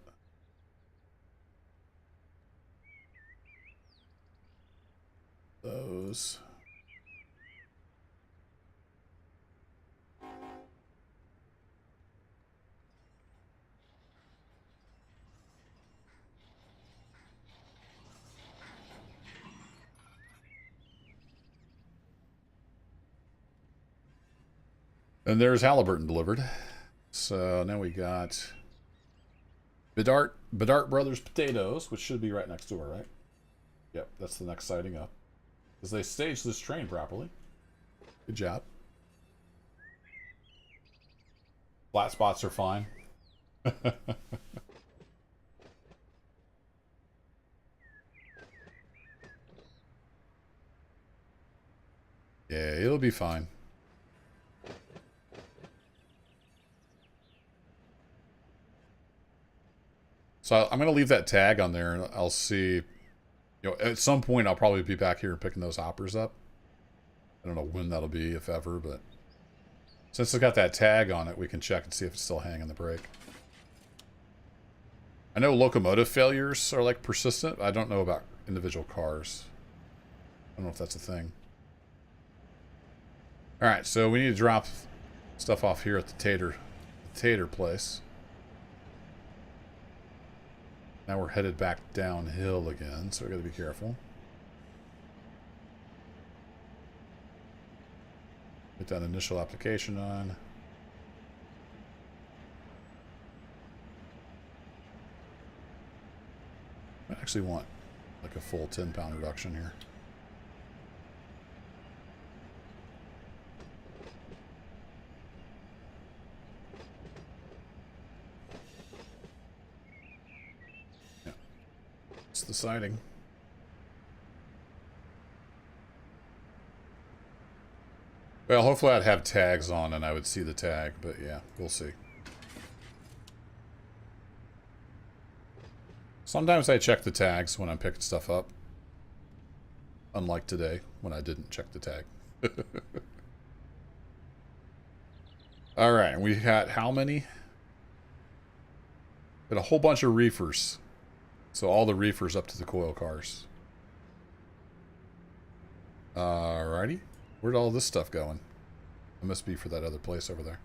Those. And there's Halliburton delivered. So now we got Bedart Brothers Potatoes, which should be right next door, right? Yep, that's the next siding up. Because they staged this train properly. Good job. Flat spots are fine. Yeah, it'll be fine. So I'm going to leave that tag on there, and I'll see. You know, at some point, I'll probably be back here picking those hoppers up. I don't know when that'll be, if ever, but since it's got that tag on it, we can check and see if it's still hanging the brake. I know locomotive failures are like persistent. I don't know about individual cars. I don't know if that's a thing. All right, so we need to drop stuff off here at the tater place. Now we're headed back downhill again, so we gotta be careful. Get that initial application on. I actually want like a full 10-pound reduction here. Yeah, it's the siding. Well, hopefully I'd have tags on and I would see the tag, but yeah, we'll see. Sometimes I check the tags when I'm picking stuff up. Unlike today, when I didn't check the tag. Alright, we got how many? Got a whole bunch of reefers. So all the reefers up to the coil cars. Alrighty. Where'd all this stuff going? It must be for that other place over there.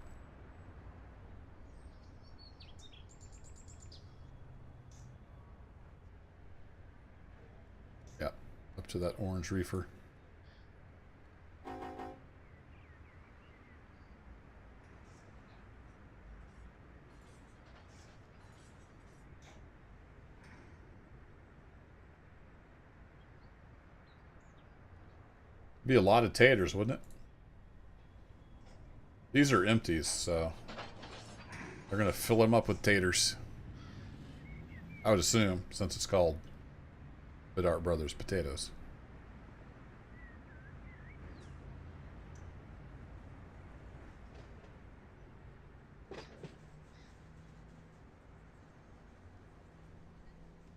Yeah, up to that orange reefer. Be a lot of taters, wouldn't it? These are empties, so they're going to fill them up with taters. I would assume, since it's called Bedart Brothers Potatoes.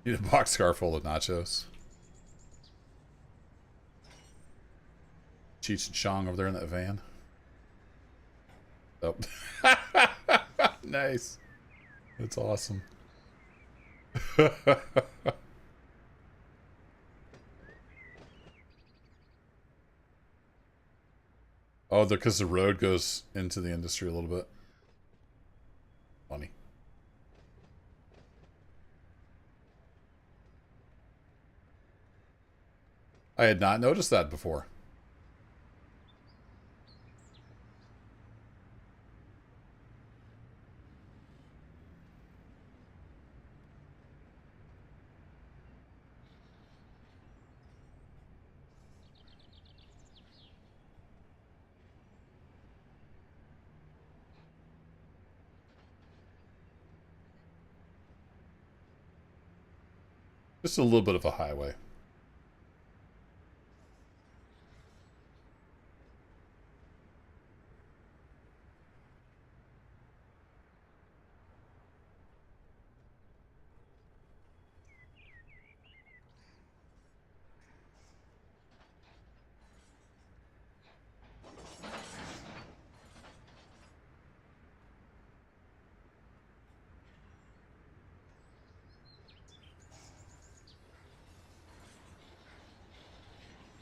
Need a boxcar full of nachos. Cheech and Chong over there in that van. Oh. Nice. That's awesome. Oh, because the road goes into the industry a little bit. Funny. I had not noticed that before. Just a little bit of a highway.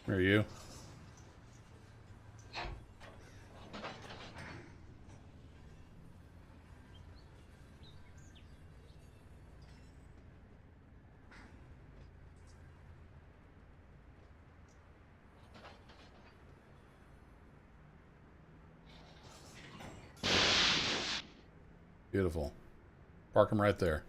Where are you? Beautiful. Park them right there.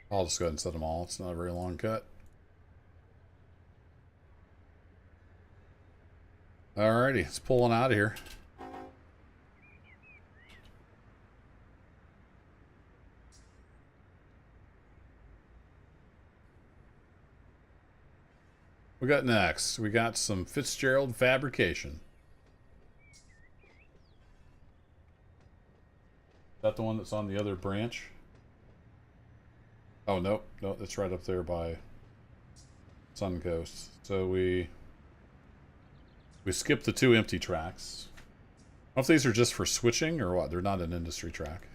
I'll just go ahead and set them all. It's not a very long cut. Alrighty, it's pulling out of here. We got next. We got some Fitzgerald fabrication. Is that the one that's on the other branch? Oh, nope. No, that's right up there by Suncoast. So we skipped the 2 empty tracks. I don't know if these are just for switching or what. They're not an industry track.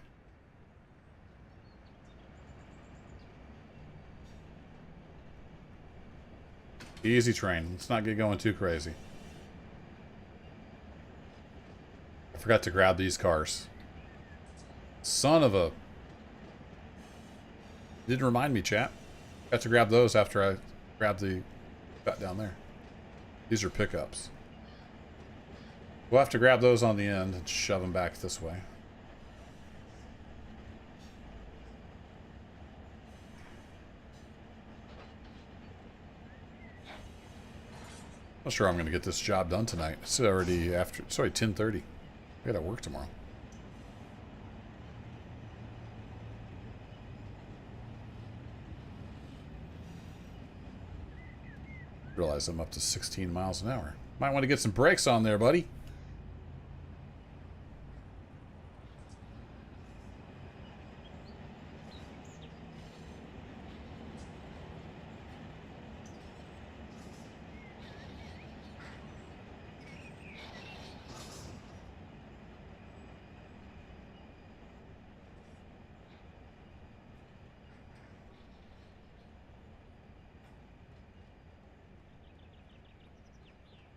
Easy train. Let's not get going too crazy. I forgot to grab these cars. Son of a... Didn't remind me, chat. Got to grab those after I grabbed the... got down there. These are pickups. We'll have to grab those on the end and shove them back this way. Not sure I'm going to get this job done tonight. It's already 10:30. I got to work tomorrow. Realize I'm up to 16 miles an hour. Might want to get some brakes on there, buddy.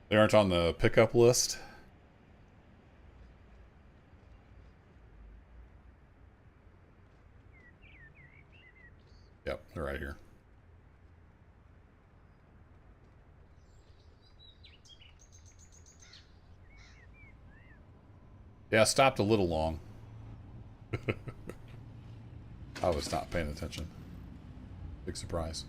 They aren't on the pickup list. Yep, they're right here. Yeah, I stopped a little long. I was not paying attention. Big surprise.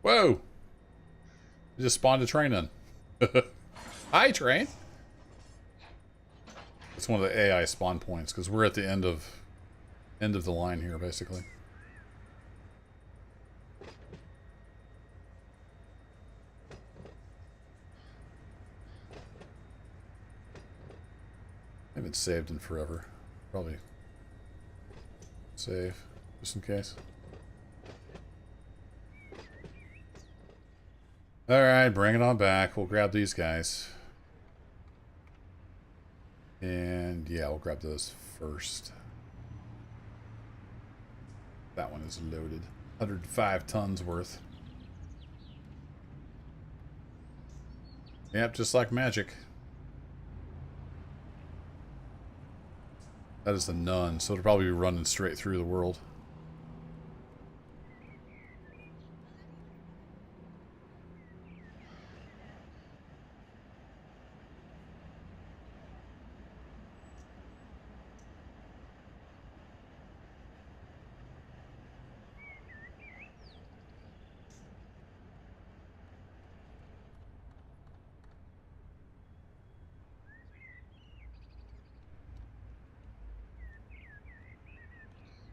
Whoa! You just spawned a train in. Hi, train! It's one of the AI spawn points, because we're at the end of the line here, basically. I haven't saved in forever. Probably save, just in case. Alright, bring it on back. We'll grab these guys. And yeah, we'll grab those first. That one is loaded. 105 tons worth. Yep, just like magic. That is the Nun, so it'll probably be running straight through the world.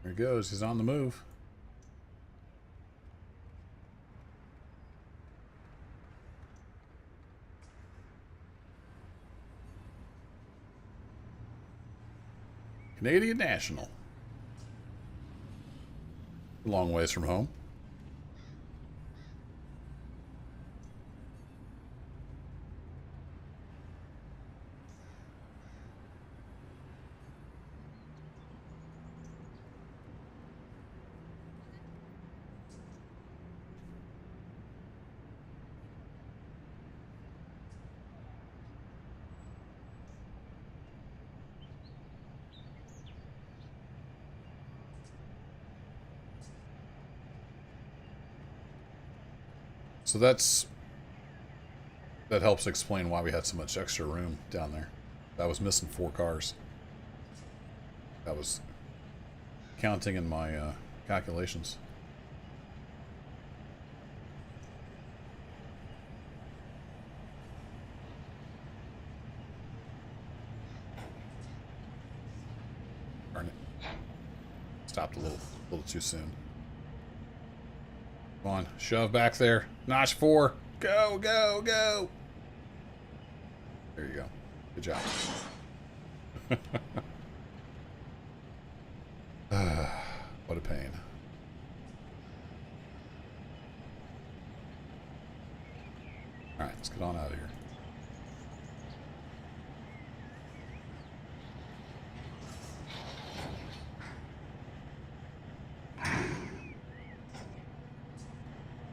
There he goes. He's on the move. Canadian National. A long ways from home. So that helps explain why we had so much extra room down there. I was missing 4 cars. That was counting in my calculations. Darn it. Stopped a little too soon. Come on, shove back there. Notch 4. Go, go, go. There you go. Good job. What a pain. Alright, let's get on out of here.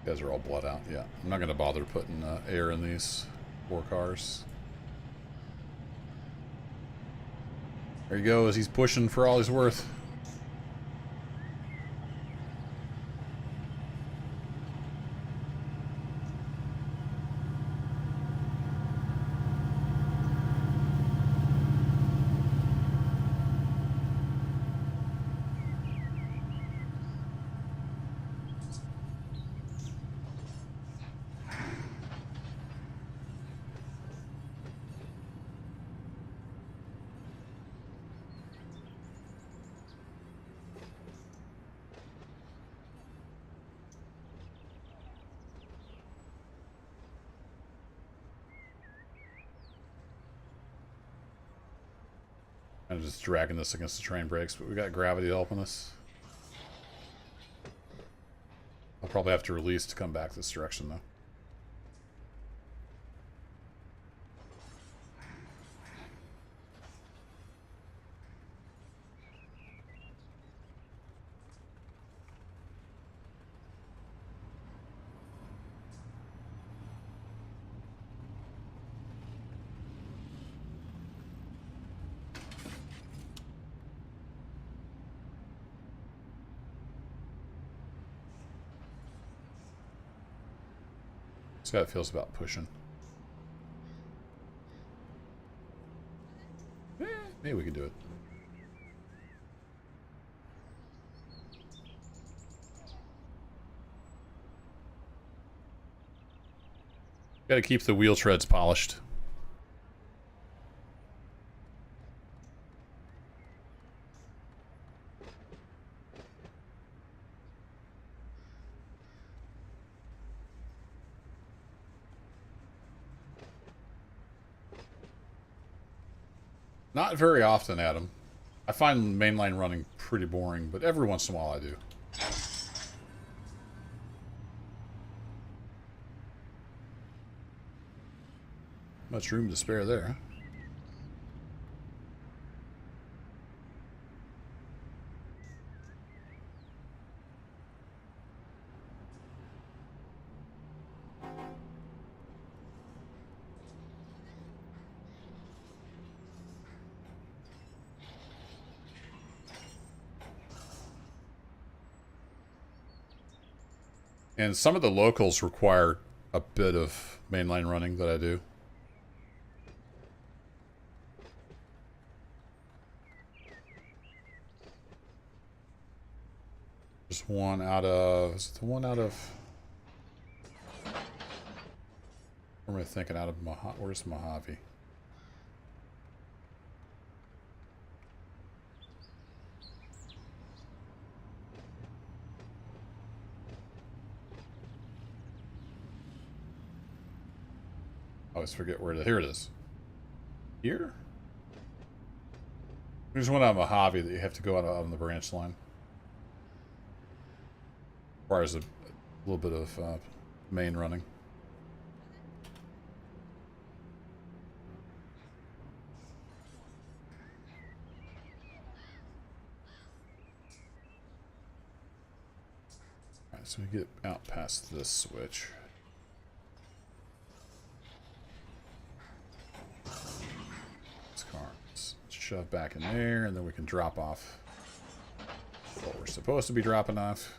You guys are all bled out. Yeah, I'm not going to bother putting air in these 4 cars. There he goes. He's pushing for all he's worth. I'm just dragging this against the train brakes, but we got gravity helping us. I'll probably have to release to come back this direction, though. See how it feels about pushing. Maybe we can do it. Got to keep the wheel treads polished. Not very often, Adam. I find mainline running pretty boring, but every once in a while I do. Much room to spare there, huh? And some of the locals require a bit of mainline running that I do. Just one out of... Is it the one out of... What am I thinking? Out of Mojave? Where's Mojave? I always forget where it is. Here it is. Here? There's one out of Mojave that you have to go out on the branch line. Requires a little bit of main running. Alright, so we get out past this switch. This car is shoved back in there, and then we can drop off what we're supposed to be dropping off.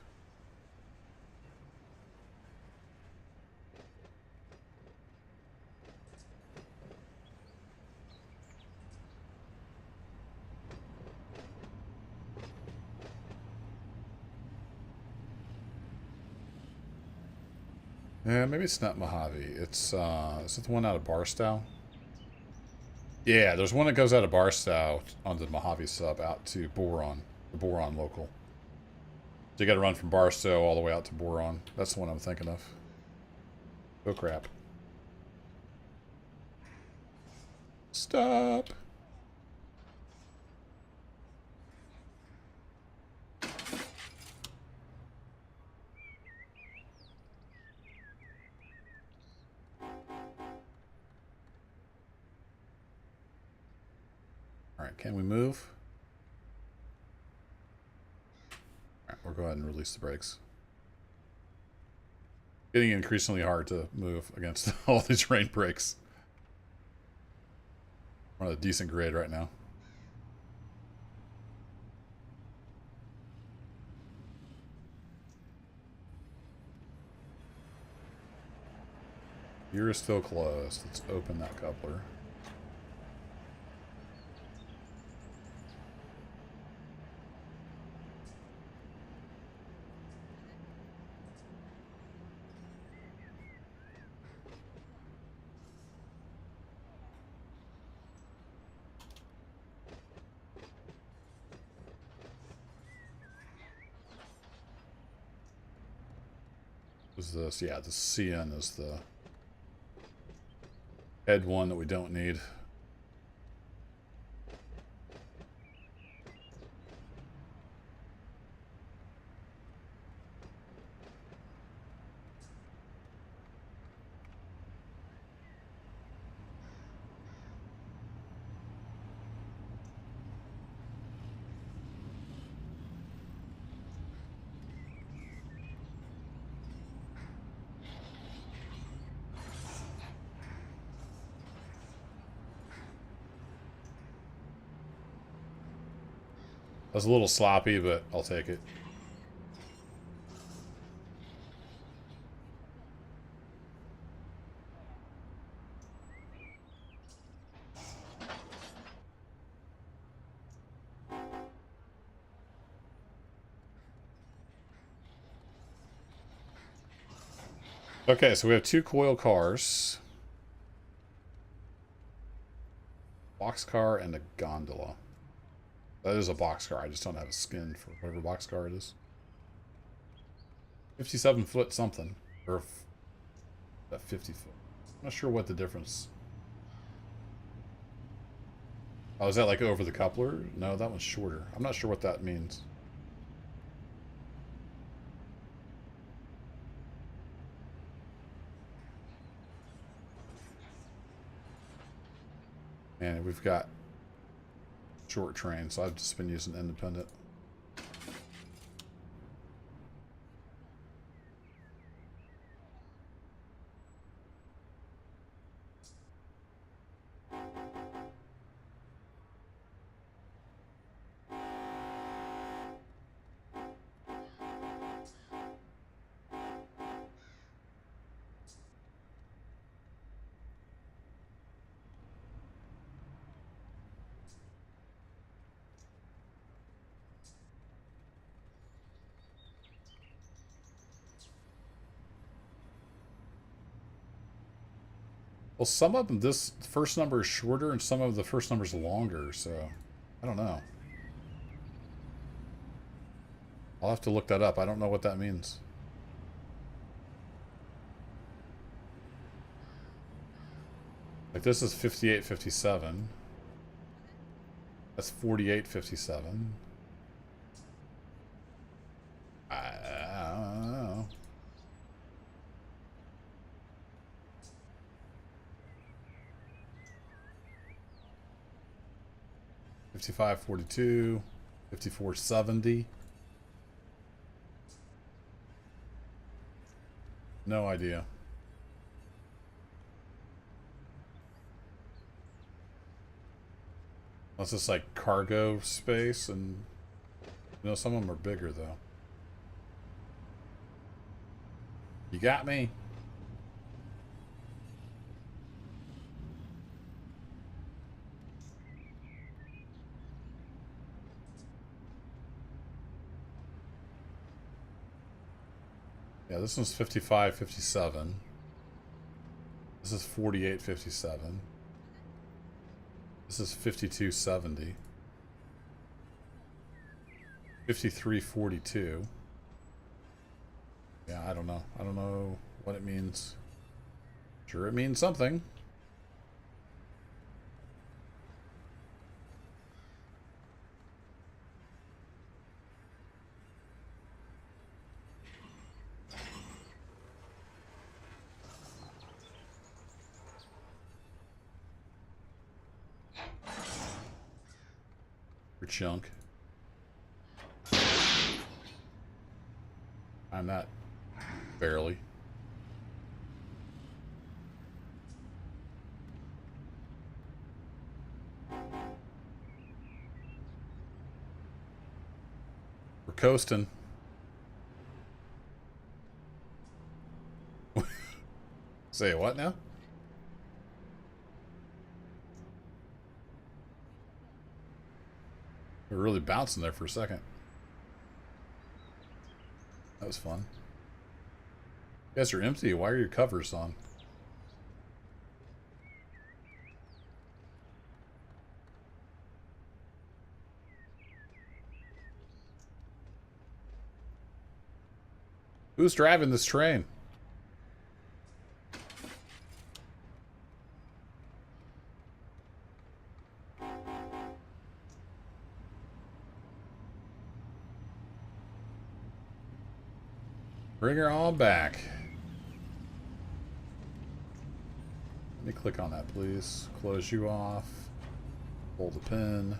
Yeah, maybe it's not Mojave. It's, is it the one out of Barstow? Yeah, there's one that goes out of Barstow on the Mojave Sub out to Boron, the Boron local. So you gotta run from Barstow all the way out to Boron. That's the one I'm thinking of. Oh crap. Stop! Alright, can we move? Alright, we'll go ahead and release the brakes. Getting increasingly hard to move against all these rain breaks. We're on a decent grade right now. Gear is still closed. Let's open that coupler. Is this? Yeah, the CN is the head one that we don't need. That was a little sloppy, but I'll take it. Okay, so we have 2 coil cars. Boxcar and a gondola. That is a boxcar. I just don't have a skin for whatever boxcar it is. 57 foot something. Or that 50 foot. I'm not sure what the difference. Oh, is that like over the coupler? No, that one's shorter. I'm not sure what that means. And we've got short train, so I've just been using independent. Well, some of them, this first number is shorter and some of the first number is longer, so I don't know. I'll have to look that up. I don't know what that means. Like this is 5857. That's 4857. I don't know. $55.42, $54.70. No idea. Unless it's like cargo space, and you know, some of them are bigger though. You got me? Yeah, this one's 55.57. This is 48.57. This is 52.70. 53.42. Yeah, I don't know. I don't know what it means. Sure, it means something. Chunk. I'm not barely. coasting. Say what now? We're really bouncing there for a second. That was fun. You guys are empty. Why are your covers on? Who's driving this train? Bring her on back. Let me click on that, please. Close you off. Hold the pin.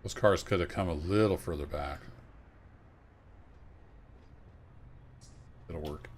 Those cars could have come a little further back. It'll work.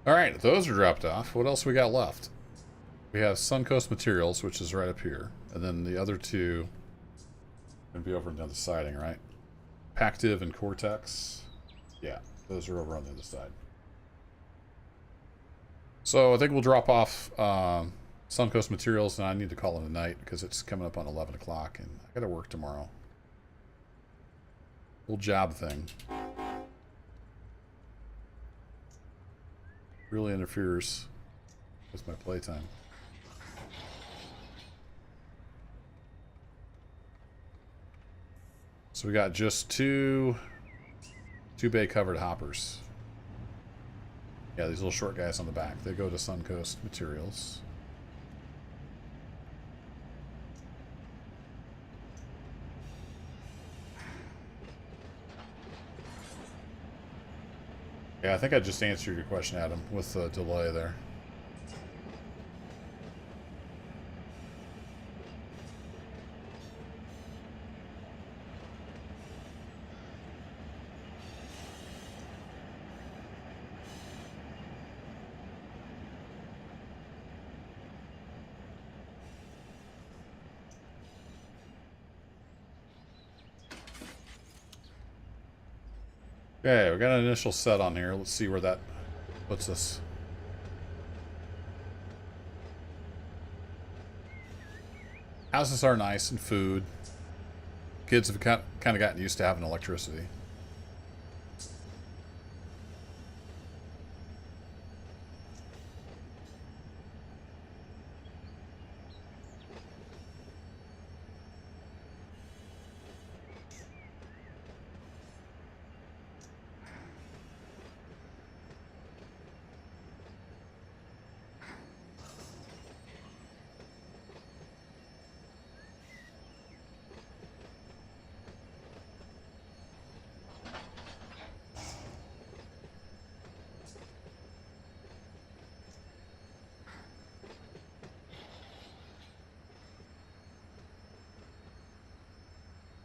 Alright, those are dropped off. What else we got left? We have Suncoast Materials, which is right up here. And then the other two are going to be over on the other siding, right? Pactive and Cortex. Yeah, those are over on the other side. So I think we'll drop off Suncoast Materials, and I need to call it a night because it's coming up on 11 o'clock, and I got to work tomorrow. Little job thing. Really interferes with my playtime. So we got just two bay covered hoppers. Yeah, these little short guys on the back. They go to Suncoast Materials. Yeah, I think I just answered your question, Adam, with the delay there. Okay, we got an initial set on here. Let's see where that puts us. Houses are nice and food. Kids have kind of gotten used to having electricity.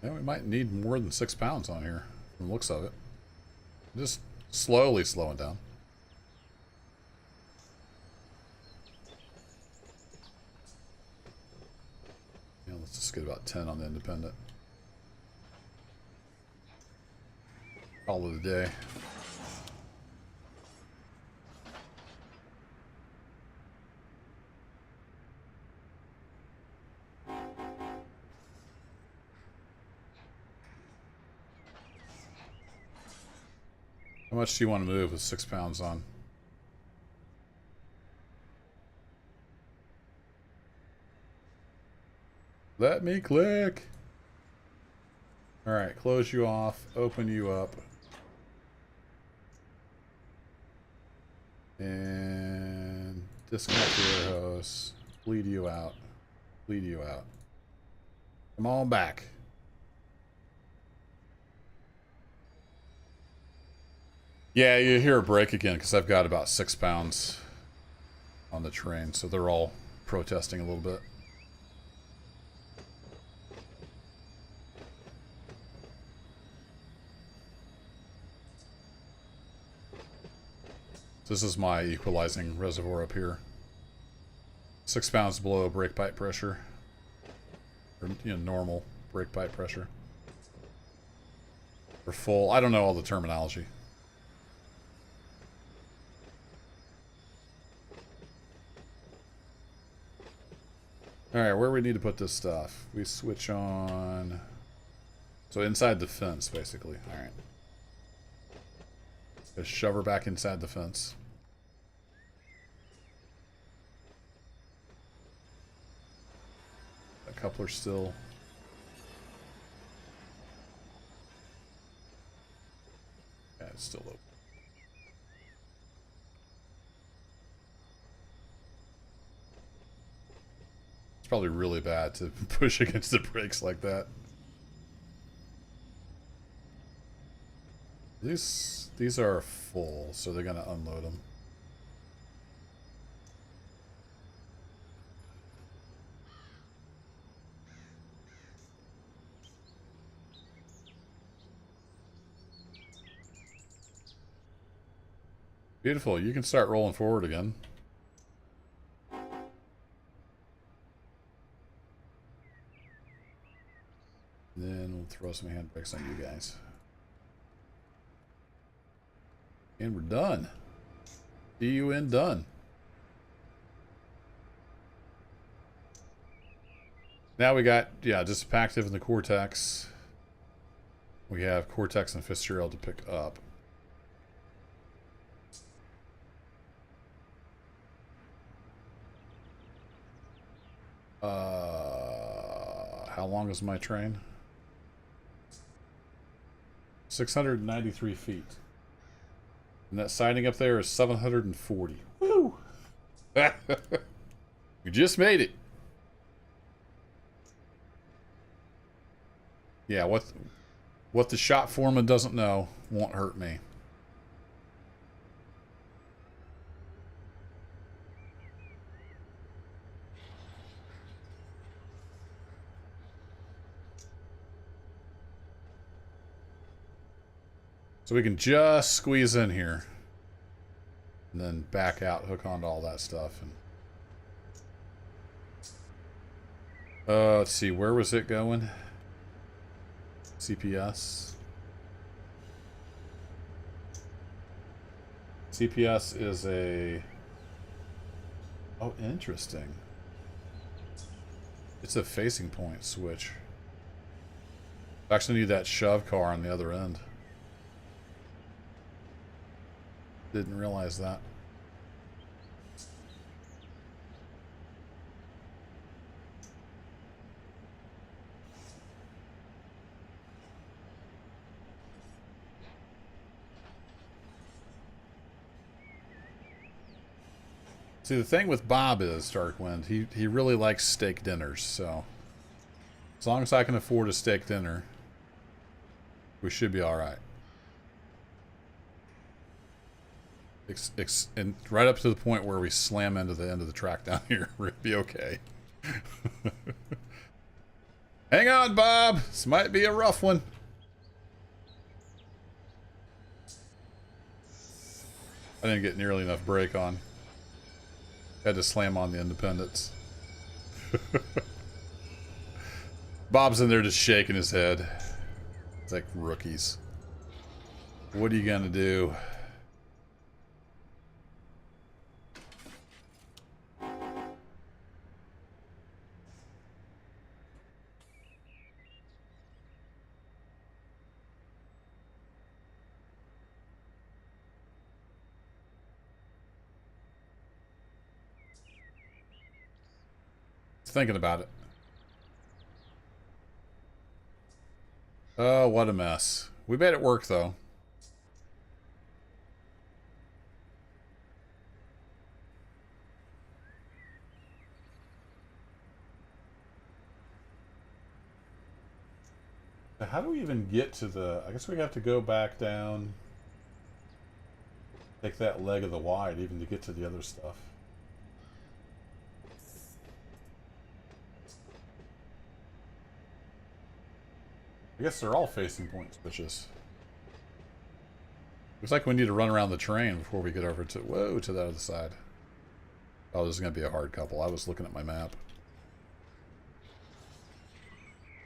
Yeah, we might need more than 6 pounds on here, from the looks of it. Just slowly slowing down. Yeah, let's just get about 10 on the independent. Call it a day. How much do you want to move with 6 pounds on? Let me click. Alright, close you off, open you up. And disconnect the air hose. Bleed you out. Bleed you out. Come on back. Yeah, you hear a break again because I've got about 6 pounds on the train, so they're all protesting a little bit. This is my equalizing reservoir up here. 6 pounds below brake pipe pressure. Or, you know, normal brake pipe pressure. Or full. I don't know all the terminology. Alright, where we need to put this stuff? We switch on... So inside the fence, basically. Alright. Just shove her back inside the fence. A coupler still. Yeah, it's still open. It's probably really bad to push against the brakes like that. These are full, so they're gonna unload them. Beautiful, you can start rolling forward again. Then we'll throw some handbrakes on you guys. And we're done. DUN done. Now we got, yeah, just Pactive and the Cortex. We have Cortex and Fitzgerald to pick up. How long is my train? 693 feet. And that siding up there is 740. Woo! We just made it. Yeah, what the shop foreman doesn't know won't hurt me. So we can just squeeze in here. And then back out, hook onto all that stuff. And let's see, where was it going? CPS. CPS is a... Oh, interesting. It's a facing point switch. I actually need that shove car on the other end. Didn't realize that. See, the thing with Bob is, Darkwind, he really likes steak dinners, so as long as I can afford a steak dinner, we should be alright. And right up to the point where we slam into the end of the track down here, we're gonna be okay. Hang on, Bob! This might be a rough one. I didn't get nearly enough brake on. Had to slam on the independents. Bob's in there just shaking his head. It's like rookies. What are you gonna do? Thinking about it. Oh, what a mess. We made it work, though. How do we even get to the... I guess we have to go back down. Take that leg of the wide even to get to the other stuff. I guess they're all facing point switches. Looks like we need to run around the terrain before we get over to... Whoa, to the other side. Oh, this is going to be a hard couple. I was looking at my map.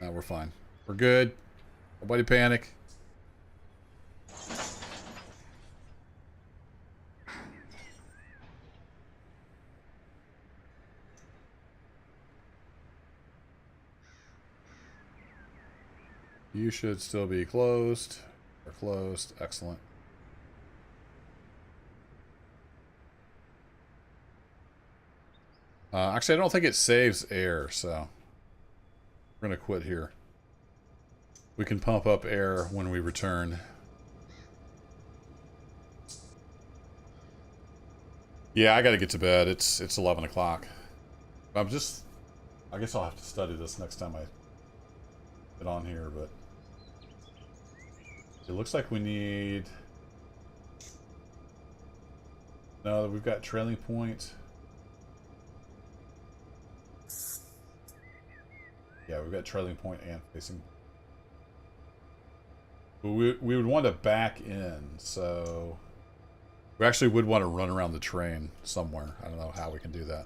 No, we're fine. We're good. Nobody panic. You should still be closed. Or closed. Excellent. Actually, I don't think it saves air, so we're going to quit here. We can pump up air when we return. Yeah, I got to get to bed. It's 11 o'clock. I guess I'll have to study this next time I get on here, but it looks like we need... No, we've got trailing point. Yeah, we've got trailing point and facing. We would want to back in, so we actually would want to run around the train somewhere. I don't know how we can do that.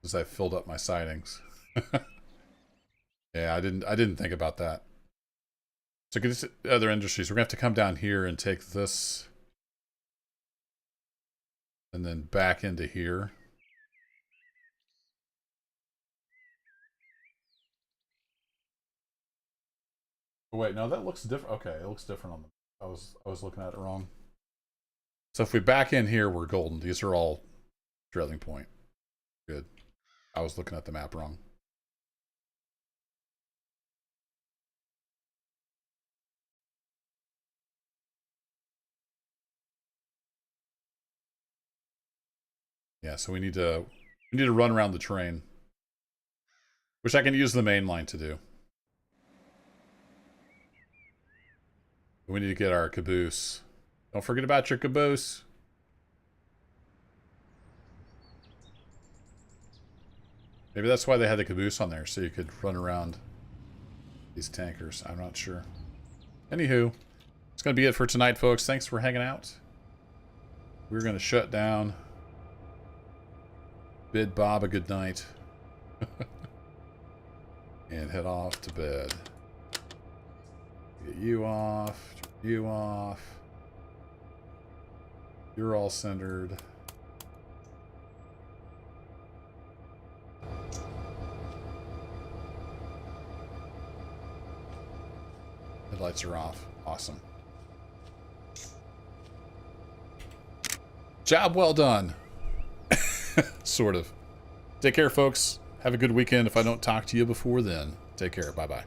Because I filled up my sightings. Yeah, I didn't think about that. So get this other industries. We're gonna have to come down here and take this and then back into here. Oh, wait, no, that looks different. Okay, it looks different on the... I was looking at it wrong. So if we back in here, we're golden. These are all trailing point. Good. I was looking at the map wrong. Yeah, so we need to run around the train, which I can use the main line to do. We need to get our caboose. Don't forget about your caboose. Maybe that's why they had the caboose on there, so you could run around these tankers. I'm not sure. Anywho, it's going to be it for tonight, folks. Thanks for hanging out. We're going to shut down. Bid Bob a good night. And head off to bed. Get you off. You off. You're all centered. Headlights are off. Awesome. Job well done. Sort of. Take care, folks. Have a good weekend. If I don't talk to you before then, take care. Bye-bye.